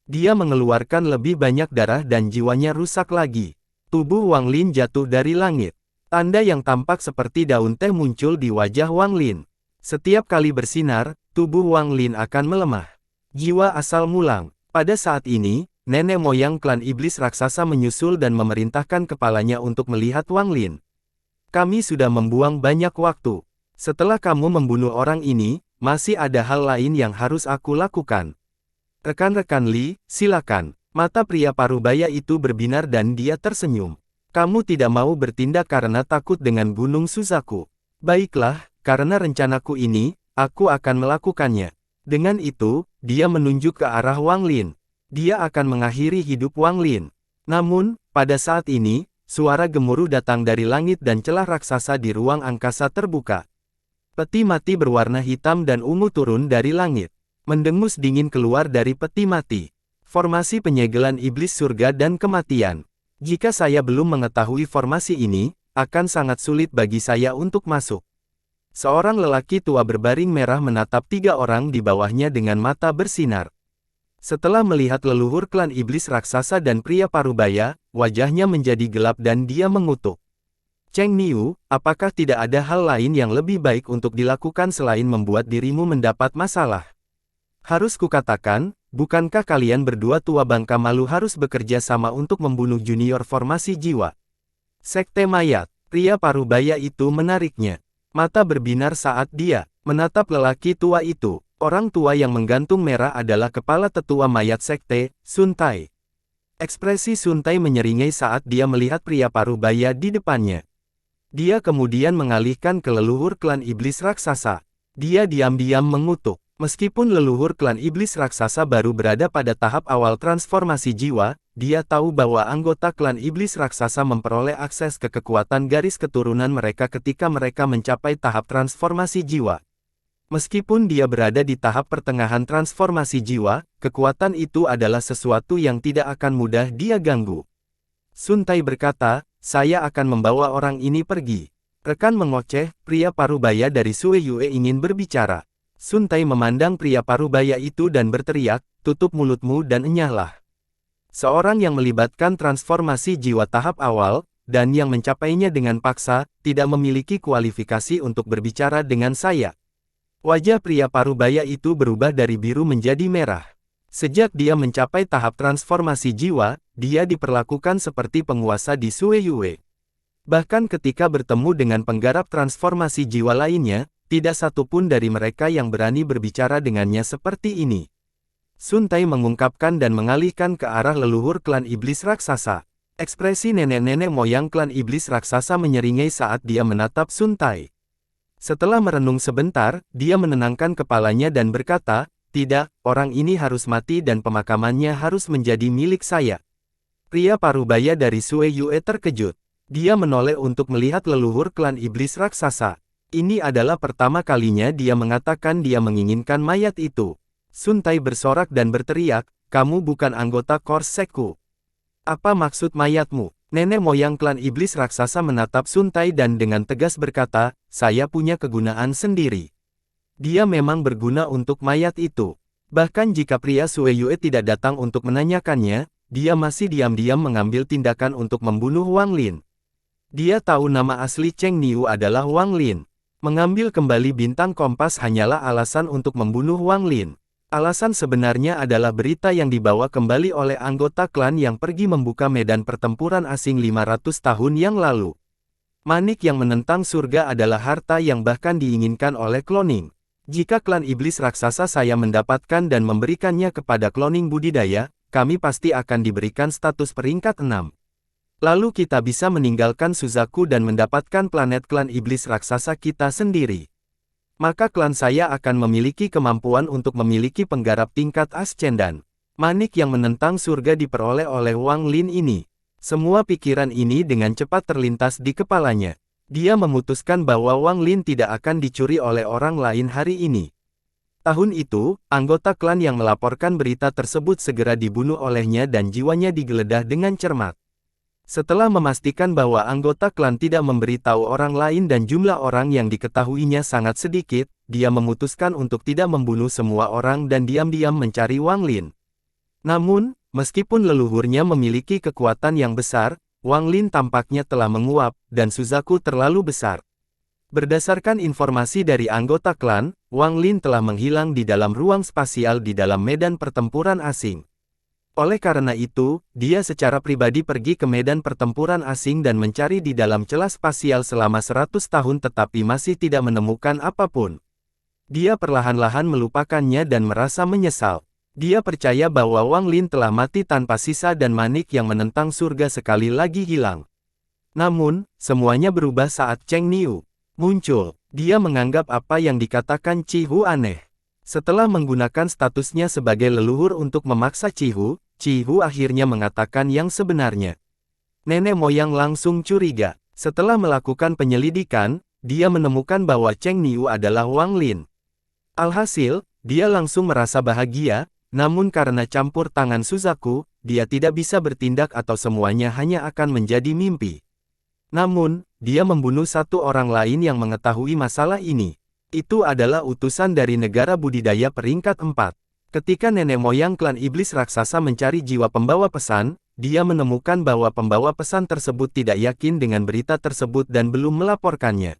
Dia mengeluarkan lebih banyak darah dan jiwanya rusak lagi. Tubuh Wang Lin jatuh dari langit. Tanda yang tampak seperti daun teh muncul di wajah Wang Lin. Setiap kali bersinar, tubuh Wang Lin akan melemah. Jiwa asal mulang. Pada saat ini, nenek moyang klan iblis raksasa menyusul dan memerintahkan kepalanya untuk melihat Wang Lin. Kami sudah membuang banyak waktu. Setelah kamu membunuh orang ini, masih ada hal lain yang harus aku lakukan. Rekan-rekan Li, silakan. Mata pria parubaya itu berbinar dan dia tersenyum. Kamu tidak mau bertindak karena takut dengan Gunung Suzaku. Baiklah, karena rencanaku ini, aku akan melakukannya. Dengan itu, dia menunjuk ke arah Wang Lin. Dia akan mengakhiri hidup Wang Lin. Namun, pada saat ini, suara gemuruh datang dari langit dan celah raksasa di ruang angkasa terbuka. Peti mati berwarna hitam dan ungu turun dari langit. Mendengus dingin keluar dari peti mati. Formasi penyegelan iblis surga dan kematian. Jika saya belum mengetahui formasi ini, akan sangat sulit bagi saya untuk masuk. Seorang lelaki tua berbaring merah menatap 3 orang di bawahnya dengan mata bersinar. Setelah melihat leluhur klan iblis raksasa dan pria parubaya, wajahnya menjadi gelap dan dia mengutuk. Cheng Niu, apakah tidak ada hal lain yang lebih baik untuk dilakukan selain membuat dirimu mendapat masalah? Harus kukatakan, bukankah kalian berdua tua bangka malu harus bekerja sama untuk membunuh junior formasi jiwa? Sekte mayat, pria parubaya itu menariknya. Mata berbinar saat dia menatap lelaki tua itu. Orang tua yang menggantung merah adalah kepala tetua mayat sekte, Sun Tai. Ekspresi Sun Tai menyeringai saat dia melihat pria parubaya di depannya. Dia kemudian mengalihkan ke leluhur klan iblis raksasa. Dia diam-diam mengutuk. Meskipun leluhur klan iblis raksasa baru berada pada tahap awal transformasi jiwa, dia tahu bahwa anggota klan iblis raksasa memperoleh akses ke kekuatan garis keturunan mereka ketika mereka mencapai tahap transformasi jiwa. Meskipun dia berada di tahap pertengahan transformasi jiwa, kekuatan itu adalah sesuatu yang tidak akan mudah dia ganggu. Sun Tai berkata, saya akan membawa orang ini pergi. Rekan mengoceh, pria parubaya dari Sue Yue ingin berbicara. Sun Tai memandang pria parubaya itu dan berteriak, tutup mulutmu dan enyahlah. Seorang yang melibatkan transformasi jiwa tahap awal, dan yang mencapainya dengan paksa, tidak memiliki kualifikasi untuk berbicara dengan saya. Wajah pria parubaya itu berubah dari biru menjadi merah. Sejak dia mencapai tahap transformasi jiwa, dia diperlakukan seperti penguasa di Sue Yue. Bahkan ketika bertemu dengan penggarap transformasi jiwa lainnya, tidak satu pun dari mereka yang berani berbicara dengannya seperti ini. Sun Tai mengungkapkan dan mengalihkan ke arah leluhur klan iblis raksasa. Ekspresi nenek-nenek moyang klan iblis raksasa menyeringai saat dia menatap Sun Tai. Setelah merenung sebentar, dia menenangkan kepalanya dan berkata, tidak, orang ini harus mati dan pemakamannya harus menjadi milik saya. Pria parubaya dari Sue Yue terkejut. Dia menoleh untuk melihat leluhur klan iblis raksasa. Ini adalah pertama kalinya dia mengatakan dia menginginkan mayat itu. Sun Tai bersorak dan berteriak, kamu bukan anggota Korsekku. Apa maksud mayatmu? Nenek moyang klan iblis raksasa menatap Sun Tai dan dengan tegas berkata, saya punya kegunaan sendiri. Dia memang berguna untuk mayat itu. Bahkan jika pria Sue Yue tidak datang untuk menanyakannya, dia masih diam-diam mengambil tindakan untuk membunuh Wang Lin. Dia tahu nama asli Cheng Niu adalah Wang Lin. Mengambil kembali bintang kompas hanyalah alasan untuk membunuh Wang Lin. Alasan sebenarnya adalah berita yang dibawa kembali oleh anggota klan yang pergi membuka medan pertempuran asing 500 tahun yang lalu. Manik yang menentang surga adalah harta yang bahkan diinginkan oleh cloning. Jika klan iblis raksasa saya mendapatkan dan memberikannya kepada cloning budidaya, kami pasti akan diberikan status peringkat 6. Lalu kita bisa meninggalkan Suzaku dan mendapatkan planet klan iblis raksasa kita sendiri. Maka klan saya akan memiliki kemampuan untuk memiliki penggarap tingkat ascendan. Manik yang menentang surga diperoleh oleh Wang Lin ini. Semua pikiran ini dengan cepat terlintas di kepalanya. Dia memutuskan bahwa Wang Lin tidak akan dicuri oleh orang lain hari ini. Tahun itu, anggota klan yang melaporkan berita tersebut segera dibunuh olehnya dan jiwanya digeledah dengan cermat. Setelah memastikan bahwa anggota klan tidak memberitahu orang lain dan jumlah orang yang diketahuinya sangat sedikit, dia memutuskan untuk tidak membunuh semua orang dan diam-diam mencari Wang Lin. Namun, meskipun leluhurnya memiliki kekuatan yang besar, Wang Lin tampaknya telah menguap, dan Suzaku terlalu besar. Berdasarkan informasi dari anggota klan, Wang Lin telah menghilang di dalam ruang spasial di dalam medan pertempuran asing. Oleh karena itu, dia secara pribadi pergi ke medan pertempuran asing dan mencari di dalam celah spasial selama 100 tahun tetapi masih tidak menemukan apapun. Dia perlahan-lahan melupakannya dan merasa menyesal. Dia percaya bahwa Wang Lin telah mati tanpa sisa dan Manik yang menentang surga sekali lagi hilang. Namun, semuanya berubah saat Cheng Niu muncul. Dia menganggap apa yang dikatakan Cihu aneh. Setelah menggunakan statusnya sebagai leluhur untuk memaksa Cihu akhirnya mengatakan yang sebenarnya. Nenek moyang langsung curiga. Setelah melakukan penyelidikan, dia menemukan bahwa Cheng Niu adalah Wang Lin. Alhasil, dia langsung merasa bahagia, namun karena campur tangan Suzaku, dia tidak bisa bertindak atau semuanya hanya akan menjadi mimpi. Namun, dia membunuh satu orang lain yang mengetahui masalah ini. Itu adalah utusan dari negara budidaya peringkat 4. Ketika nenek moyang klan iblis raksasa mencari jiwa pembawa pesan, dia menemukan bahwa pembawa pesan tersebut tidak yakin dengan berita tersebut dan belum melaporkannya.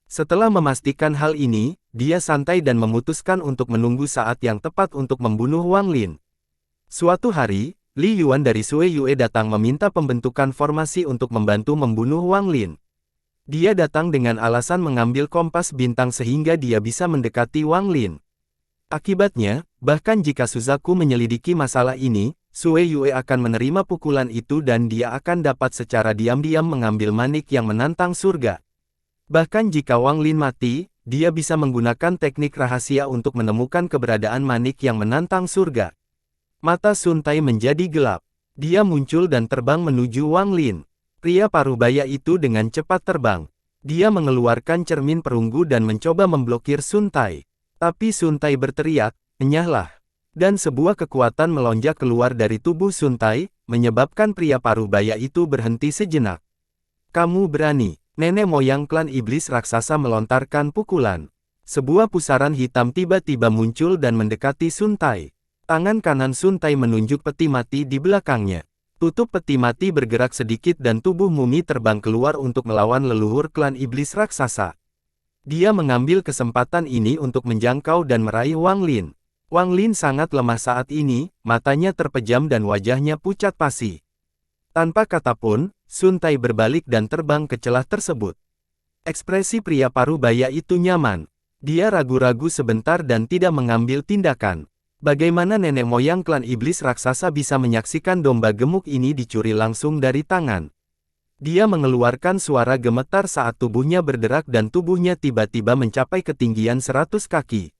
Setelah memastikan hal ini, dia santai dan memutuskan untuk menunggu saat yang tepat untuk membunuh Wang Lin. Suatu hari, Li Yuan dari Sui Yue datang meminta pembentukan formasi untuk membantu membunuh Wang Lin. Dia datang dengan alasan mengambil kompas bintang sehingga dia bisa mendekati Wang Lin. Akibatnya, bahkan jika Suzaku menyelidiki masalah ini, Sui Yue akan menerima pukulan itu dan dia akan dapat secara diam-diam mengambil Manik yang menantang surga. Bahkan jika Wang Lin mati, dia bisa menggunakan teknik rahasia untuk menemukan keberadaan Manik yang menantang surga. Mata Sun Tai menjadi gelap. Dia muncul dan terbang menuju Wang Lin. Pria parubaya itu dengan cepat terbang. Dia mengeluarkan cermin perunggu dan mencoba memblokir Sun Tai. Tapi Sun Tai berteriak, "Enyahlah." Dan sebuah kekuatan melonjak keluar dari tubuh Sun Tai, menyebabkan pria parubaya itu berhenti sejenak. "Kamu berani." Nenek moyang klan iblis raksasa melontarkan pukulan. Sebuah pusaran hitam tiba-tiba muncul dan mendekati Sun Tai. Tangan kanan Sun Tai menunjuk peti mati di belakangnya. Tutup peti mati bergerak sedikit dan tubuh mumi terbang keluar untuk melawan leluhur klan iblis raksasa. Dia mengambil kesempatan ini untuk menjangkau dan meraih Wang Lin. Wang Lin sangat lemah saat ini, matanya terpejam dan wajahnya pucat pasi. Tanpa kata pun, Sun Tai berbalik dan terbang ke celah tersebut. Ekspresi pria parubaya itu nyaman. Dia ragu-ragu sebentar dan tidak mengambil tindakan. Bagaimana nenek moyang klan iblis raksasa bisa menyaksikan domba gemuk ini dicuri langsung dari tangan? Dia mengeluarkan suara gemetar saat tubuhnya berderak dan tubuhnya tiba-tiba mencapai ketinggian 100 kaki.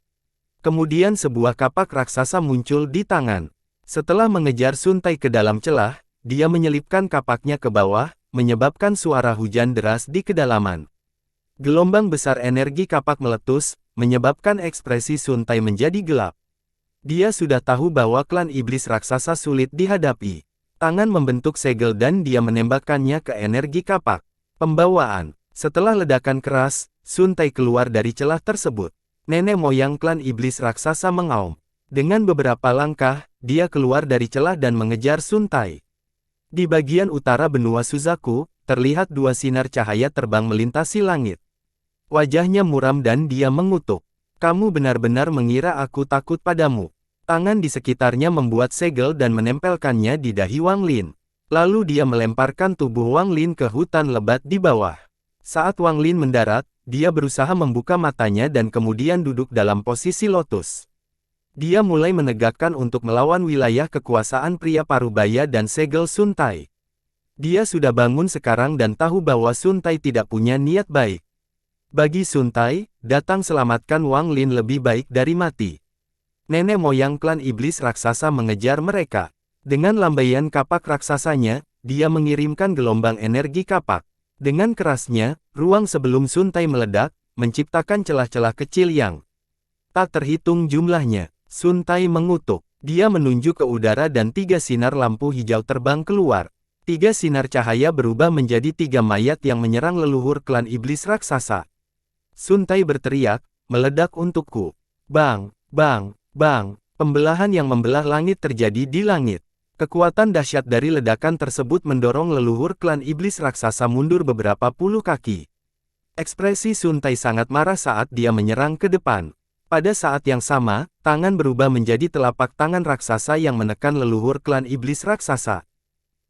Kemudian sebuah kapak raksasa muncul di tangan. Setelah mengejar Sun Tai ke dalam celah, dia menyelipkan kapaknya ke bawah, menyebabkan suara hujan deras di kedalaman. Gelombang besar energi kapak meletus, menyebabkan ekspresi Sun Tai menjadi gelap. Dia sudah tahu bahwa klan iblis raksasa sulit dihadapi. Tangan membentuk segel dan dia menembakkannya ke energi kapak. Pembawaan. Setelah ledakan keras, Sun Tai keluar dari celah tersebut. Nenek moyang klan iblis raksasa mengaum. Dengan beberapa langkah, dia keluar dari celah dan mengejar Sun Tai. Di bagian utara benua Suzaku, terlihat dua sinar cahaya terbang melintasi langit. Wajahnya muram dan dia mengutuk. Kamu benar-benar mengira aku takut padamu. Tangan di sekitarnya membuat segel dan menempelkannya di dahi Wang Lin. Lalu dia melemparkan tubuh Wang Lin ke hutan lebat di bawah. Saat Wang Lin mendarat, dia berusaha membuka matanya dan kemudian duduk dalam posisi lotus. Dia mulai menegakkan untuk melawan wilayah kekuasaan pria parubaya dan segel Sun Tai. Dia sudah bangun sekarang dan tahu bahwa Sun Tai tidak punya niat baik. Bagi Sun Tai, datang selamatkan Wang Lin lebih baik dari mati. Nenek moyang klan iblis raksasa mengejar mereka. Dengan lambaian kapak raksasanya, dia mengirimkan gelombang energi kapak. Dengan kerasnya, ruang sebelum Sun Tai meledak, menciptakan celah-celah kecil yang tak terhitung jumlahnya. Sun Tai mengutuk. Dia menunjuk ke udara dan 3 sinar lampu hijau terbang keluar. 3 sinar cahaya berubah menjadi 3 mayat yang menyerang leluhur klan iblis raksasa. Sun Tai berteriak, meledak untukku. Bang, bang, bang. Pembelahan yang membelah langit terjadi di langit. Kekuatan dahsyat dari ledakan tersebut mendorong leluhur klan iblis raksasa mundur beberapa puluh kaki. Ekspresi Sun Tai sangat marah saat dia menyerang ke depan. Pada saat yang sama, tangan berubah menjadi telapak tangan raksasa yang menekan leluhur klan iblis raksasa.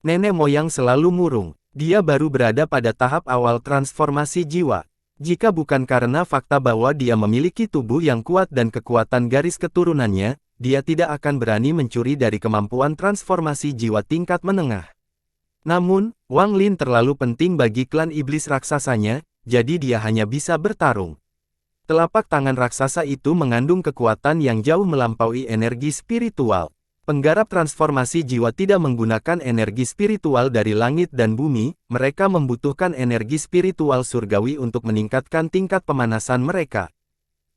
Nenek moyang selalu murung. Dia baru berada pada tahap awal transformasi jiwa. Jika bukan karena fakta bahwa dia memiliki tubuh yang kuat dan kekuatan garis keturunannya, dia tidak akan berani mencuri dari kemampuan transformasi jiwa tingkat menengah. Namun, Wang Lin terlalu penting bagi klan iblis raksasanya, jadi dia hanya bisa bertarung. Telapak tangan raksasa itu mengandung kekuatan yang jauh melampaui energi spiritual. Penggarap transformasi jiwa tidak menggunakan energi spiritual dari langit dan bumi, mereka membutuhkan energi spiritual surgawi untuk meningkatkan tingkat pemanasan mereka.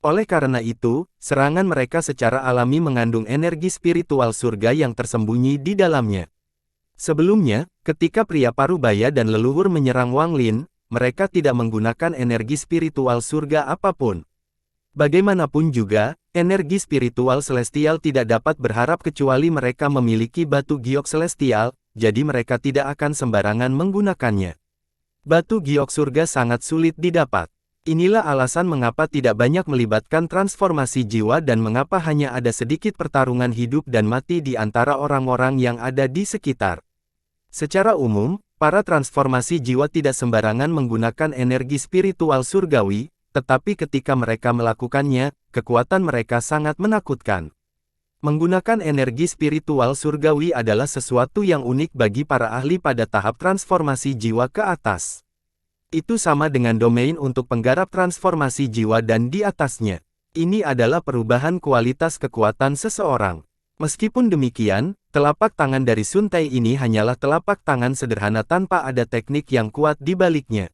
Oleh karena itu, serangan mereka secara alami mengandung energi spiritual surga yang tersembunyi di dalamnya. Sebelumnya, ketika pria parubaya dan leluhur menyerang Wang Lin, mereka tidak menggunakan energi spiritual surga apapun. Bagaimanapun juga, energi spiritual celestial tidak dapat berharap kecuali mereka memiliki batu giok celestial, jadi mereka tidak akan sembarangan menggunakannya. Batu giok surga sangat sulit didapat. Inilah alasan mengapa tidak banyak melibatkan transformasi jiwa dan mengapa hanya ada sedikit pertarungan hidup dan mati di antara orang-orang yang ada di sekitar. Secara umum, para transformasi jiwa tidak sembarangan menggunakan energi spiritual surgawi, tetapi ketika mereka melakukannya, kekuatan mereka sangat menakutkan. Menggunakan energi spiritual surgawi adalah sesuatu yang unik bagi para ahli pada tahap transformasi jiwa ke atas. Itu sama dengan domain untuk penggarap transformasi jiwa dan di atasnya. Ini adalah perubahan kualitas kekuatan seseorang. Meskipun demikian, telapak tangan dari Sun Tai ini hanyalah telapak tangan sederhana tanpa ada teknik yang kuat di baliknya.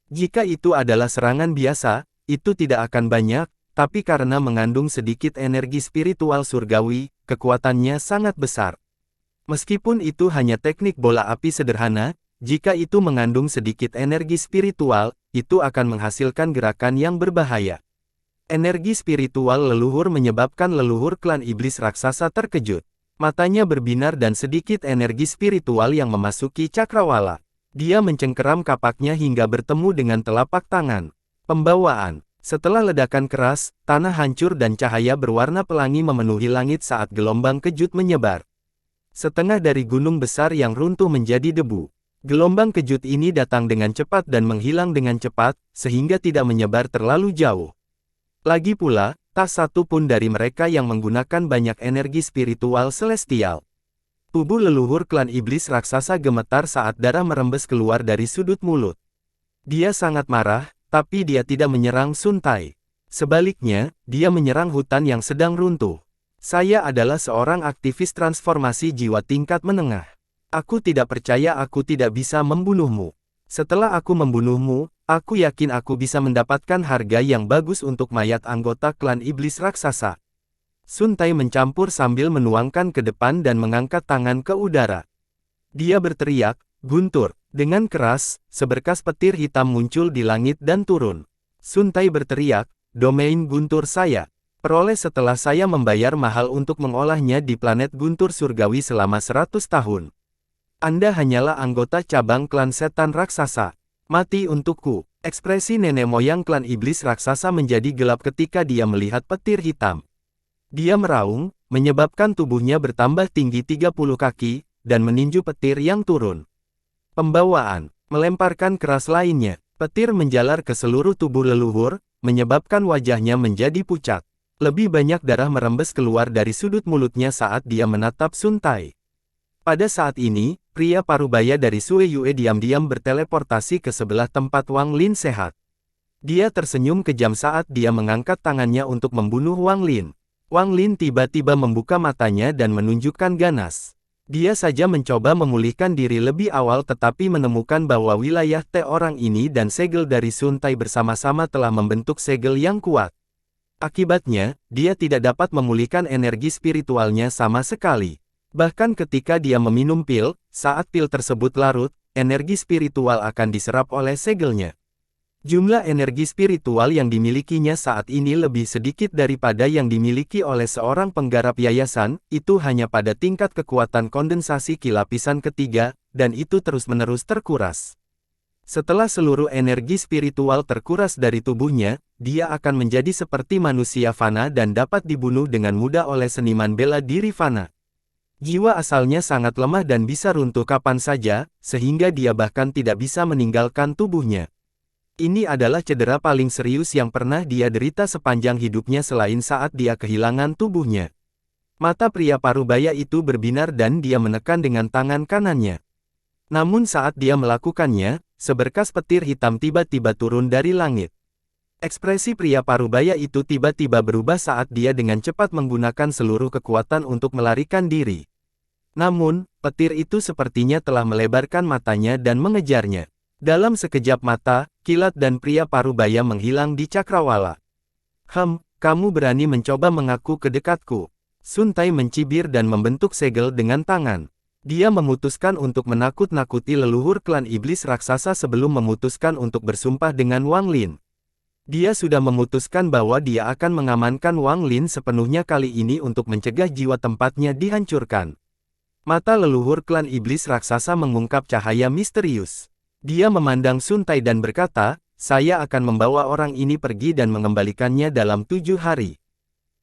Jika itu adalah serangan biasa, itu tidak akan banyak, tapi karena mengandung sedikit energi spiritual surgawi, kekuatannya sangat besar. Meskipun itu hanya teknik bola api sederhana, jika itu mengandung sedikit energi spiritual, itu akan menghasilkan gerakan yang berbahaya. Energi spiritual leluhur menyebabkan leluhur klan iblis raksasa terkejut. Matanya berbinar dan sedikit energi spiritual yang memasuki cakrawala. Dia mencengkeram kapaknya hingga bertemu dengan telapak tangan. Pembawaan. Setelah ledakan keras, tanah hancur dan cahaya berwarna pelangi memenuhi langit saat gelombang kejut menyebar. Setengah dari gunung besar yang runtuh menjadi debu. Gelombang kejut ini datang dengan cepat dan menghilang dengan cepat, sehingga tidak menyebar terlalu jauh. Lagi pula, tak satu pun dari mereka yang menggunakan banyak energi spiritual celestial. Tubuh leluhur klan iblis raksasa gemetar saat darah merembes keluar dari sudut mulut. Dia sangat marah, tapi dia tidak menyerang Sun Tai. Sebaliknya, dia menyerang hutan yang sedang runtuh. Saya adalah seorang aktivis transformasi jiwa tingkat menengah. Aku tidak percaya aku tidak bisa membunuhmu. Setelah aku membunuhmu, aku yakin aku bisa mendapatkan harga yang bagus untuk mayat anggota klan iblis raksasa. Sun Tai mencampur sambil menuangkan ke depan dan mengangkat tangan ke udara. Dia berteriak, guntur. Dengan keras, seberkas petir hitam muncul di langit dan turun. Sun Tai berteriak, domain guntur saya. Peroleh setelah saya membayar mahal untuk mengolahnya di planet Guntur Surgawi selama 100 tahun. Anda hanyalah anggota cabang klan setan raksasa. Mati untukku. Ekspresi nenek moyang klan iblis raksasa menjadi gelap ketika dia melihat petir hitam. Dia meraung, menyebabkan tubuhnya bertambah tinggi 30 kaki, dan meninju petir yang turun. Pembawaan, melemparkan keras lainnya. Petir menjalar ke seluruh tubuh leluhur, menyebabkan wajahnya menjadi pucat. Lebih banyak darah merembes keluar dari sudut mulutnya saat dia menatap Sun Tai. Pada saat ini, pria parubaya dari Sue Yue diam-diam berteleportasi ke sebelah tempat Wang Lin sehat. Dia tersenyum kejam saat dia mengangkat tangannya untuk membunuh Wang Lin. Wang Lin tiba-tiba membuka matanya dan menunjukkan ganas. Dia saja mencoba memulihkan diri lebih awal tetapi menemukan bahwa wilayah T orang ini dan segel dari Sun Tai bersama-sama telah membentuk segel yang kuat. Akibatnya, dia tidak dapat memulihkan energi spiritualnya sama sekali. Bahkan ketika dia meminum pil, saat pil tersebut larut, energi spiritual akan diserap oleh segelnya. Jumlah energi spiritual yang dimilikinya saat ini lebih sedikit daripada yang dimiliki oleh seorang penggarap yayasan, itu hanya pada tingkat kekuatan kondensasi Ki lapisan ketiga, dan itu terus-menerus terkuras. Setelah seluruh energi spiritual terkuras dari tubuhnya, dia akan menjadi seperti manusia fana dan dapat dibunuh dengan mudah oleh seniman bela diri fana. Jiwa asalnya sangat lemah dan bisa runtuh kapan saja, sehingga dia bahkan tidak bisa meninggalkan tubuhnya. Ini adalah cedera paling serius yang pernah dia derita sepanjang hidupnya selain saat dia kehilangan tubuhnya. Mata pria parubaya itu berbinar dan dia menekan dengan tangan kanannya. Namun saat dia melakukannya, seberkas petir hitam tiba-tiba turun dari langit. Ekspresi pria parubaya itu tiba-tiba berubah saat dia dengan cepat menggunakan seluruh kekuatan untuk melarikan diri. Namun, petir itu sepertinya telah melebarkan matanya dan mengejarnya. Dalam sekejap mata, kilat dan pria parubaya menghilang di cakrawala. Kamu berani mencoba mengaku ke dekatku. Sun Tai mencibir dan membentuk segel dengan tangan. Dia memutuskan untuk menakut-nakuti leluhur klan iblis raksasa sebelum memutuskan untuk bersumpah dengan Wang Lin. Dia sudah memutuskan bahwa dia akan mengamankan Wang Lin sepenuhnya kali ini untuk mencegah jiwa tempatnya dihancurkan. Mata leluhur klan iblis raksasa mengungkap cahaya misterius. Dia memandang Sun Tai dan berkata, "Saya akan membawa orang ini pergi dan mengembalikannya dalam 7 hari."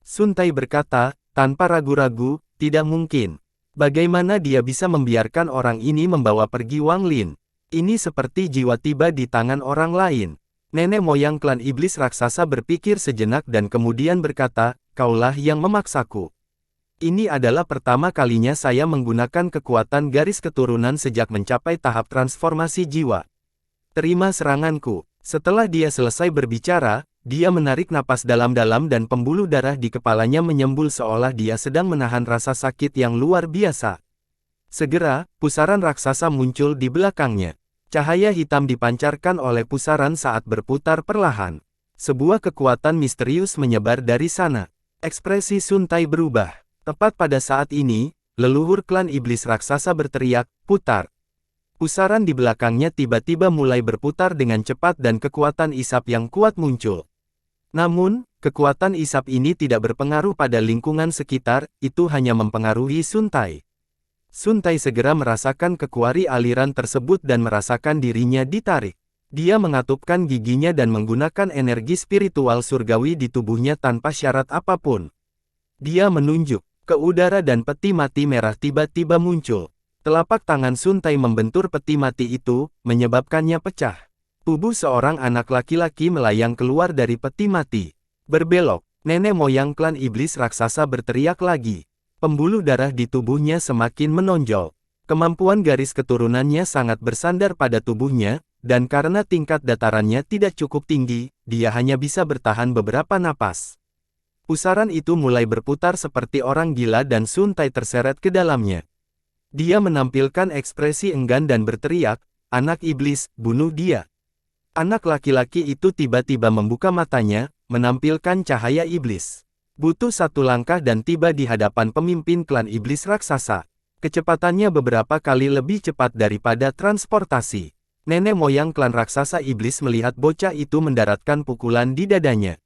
Sun Tai berkata, tanpa ragu-ragu, "Tidak mungkin. Bagaimana dia bisa membiarkan orang ini membawa pergi Wang Lin? Ini seperti jiwa tiba di tangan orang lain." Nenek moyang klan iblis raksasa berpikir sejenak dan kemudian berkata, "Kaulah yang memaksaku. Ini adalah pertama kalinya saya menggunakan kekuatan garis keturunan sejak mencapai tahap transformasi jiwa. Terima seranganku." Setelah dia selesai berbicara, dia menarik napas dalam-dalam dan pembuluh darah di kepalanya menyembul seolah dia sedang menahan rasa sakit yang luar biasa. Segera, pusaran raksasa muncul di belakangnya. Cahaya hitam dipancarkan oleh pusaran saat berputar perlahan. Sebuah kekuatan misterius menyebar dari sana. Ekspresi Sun Tai berubah. Tepat pada saat ini, leluhur klan iblis raksasa berteriak, "Putar!" Pusaran di belakangnya tiba-tiba mulai berputar dengan cepat dan kekuatan isap yang kuat muncul. Namun, kekuatan isap ini tidak berpengaruh pada lingkungan sekitar, itu hanya mempengaruhi Sun Tai. Sun Tai segera merasakan kekuari aliran tersebut dan merasakan dirinya ditarik. Dia mengatupkan giginya dan menggunakan energi spiritual surgawi di tubuhnya tanpa syarat apapun. Dia menunjuk ke udara dan peti mati merah tiba-tiba muncul. Telapak tangan Sun Tai membentur peti mati itu, menyebabkannya pecah. Tubuh seorang anak laki-laki melayang keluar dari peti mati. Berbelok, nenek moyang klan iblis raksasa berteriak lagi. Pembuluh darah di tubuhnya semakin menonjol. Kemampuan garis keturunannya sangat bersandar pada tubuhnya, dan karena tingkat datarannya tidak cukup tinggi, dia hanya bisa bertahan beberapa napas. Pusaran itu mulai berputar seperti orang gila dan Sun Tai terseret ke dalamnya. Dia menampilkan ekspresi enggan dan berteriak, "Anak iblis, bunuh dia!" Anak laki-laki itu tiba-tiba membuka matanya, menampilkan cahaya iblis. Butuh satu langkah dan tiba di hadapan pemimpin klan iblis raksasa. Kecepatannya beberapa kali lebih cepat daripada transportasi. Nenek moyang klan raksasa iblis melihat bocah itu mendaratkan pukulan di dadanya.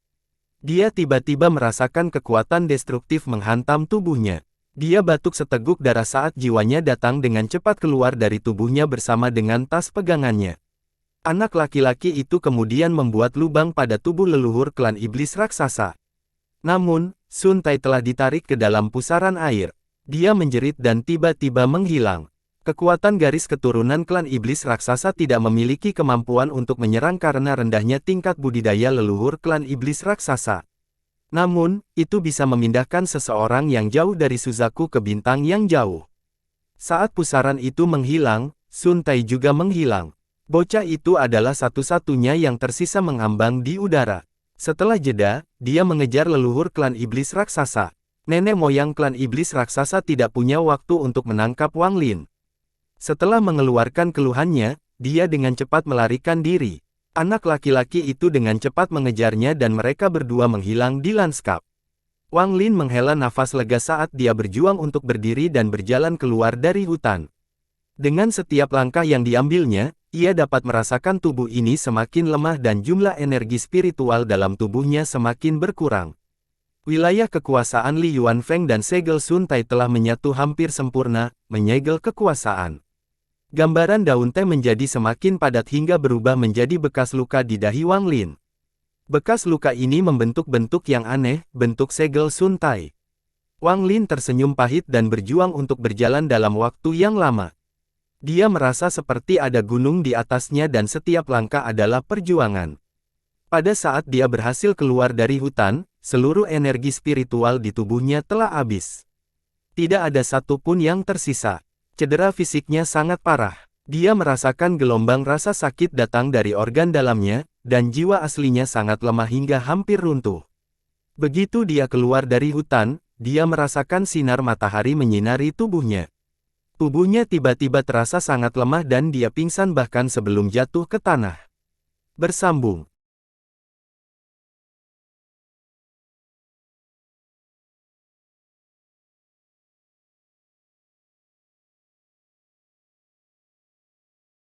Dia tiba-tiba merasakan kekuatan destruktif menghantam tubuhnya. Dia batuk seteguk darah saat jiwanya datang dengan cepat keluar dari tubuhnya bersama dengan tas pegangannya. Anak laki-laki itu kemudian membuat lubang pada tubuh leluhur klan iblis raksasa. Namun, Sun Tai telah ditarik ke dalam pusaran air. Dia menjerit dan tiba-tiba menghilang. Kekuatan garis keturunan klan iblis raksasa tidak memiliki kemampuan untuk menyerang karena rendahnya tingkat budidaya leluhur klan iblis raksasa. Namun, itu bisa memindahkan seseorang yang jauh dari Suzaku ke bintang yang jauh. Saat pusaran itu menghilang, Sun Tai juga menghilang. Bocah itu adalah satu-satunya yang tersisa mengambang di udara. Setelah jeda, dia mengejar leluhur klan iblis raksasa. Nenek moyang klan iblis raksasa tidak punya waktu untuk menangkap Wang Lin. Setelah mengeluarkan keluhannya, dia dengan cepat melarikan diri. Anak laki-laki itu dengan cepat mengejarnya dan mereka berdua menghilang di lanskap. Wang Lin menghela nafas lega saat dia berjuang untuk berdiri dan berjalan keluar dari hutan. Dengan setiap langkah yang diambilnya, ia dapat merasakan tubuh ini semakin lemah dan jumlah energi spiritual dalam tubuhnya semakin berkurang. Wilayah kekuasaan Li Yuanfeng dan segel Sun Tai telah menyatu hampir sempurna, menyegel kekuasaan. Gambaran daun teh menjadi semakin padat hingga berubah menjadi bekas luka di dahi Wang Lin. Bekas luka ini membentuk bentuk yang aneh, bentuk segel Sun Tai. Wang Lin tersenyum pahit dan berjuang untuk berjalan dalam waktu yang lama. Dia merasa seperti ada gunung di atasnya dan setiap langkah adalah perjuangan. Pada saat dia berhasil keluar dari hutan, seluruh energi spiritual di tubuhnya telah habis. Tidak ada satupun yang tersisa. Cedera fisiknya sangat parah. Dia merasakan gelombang rasa sakit datang dari organ dalamnya, dan jiwa aslinya sangat lemah hingga hampir runtuh. Begitu dia keluar dari hutan, dia merasakan sinar matahari menyinari tubuhnya. Tubuhnya tiba-tiba terasa sangat lemah dan dia pingsan bahkan sebelum jatuh ke tanah. Bersambung.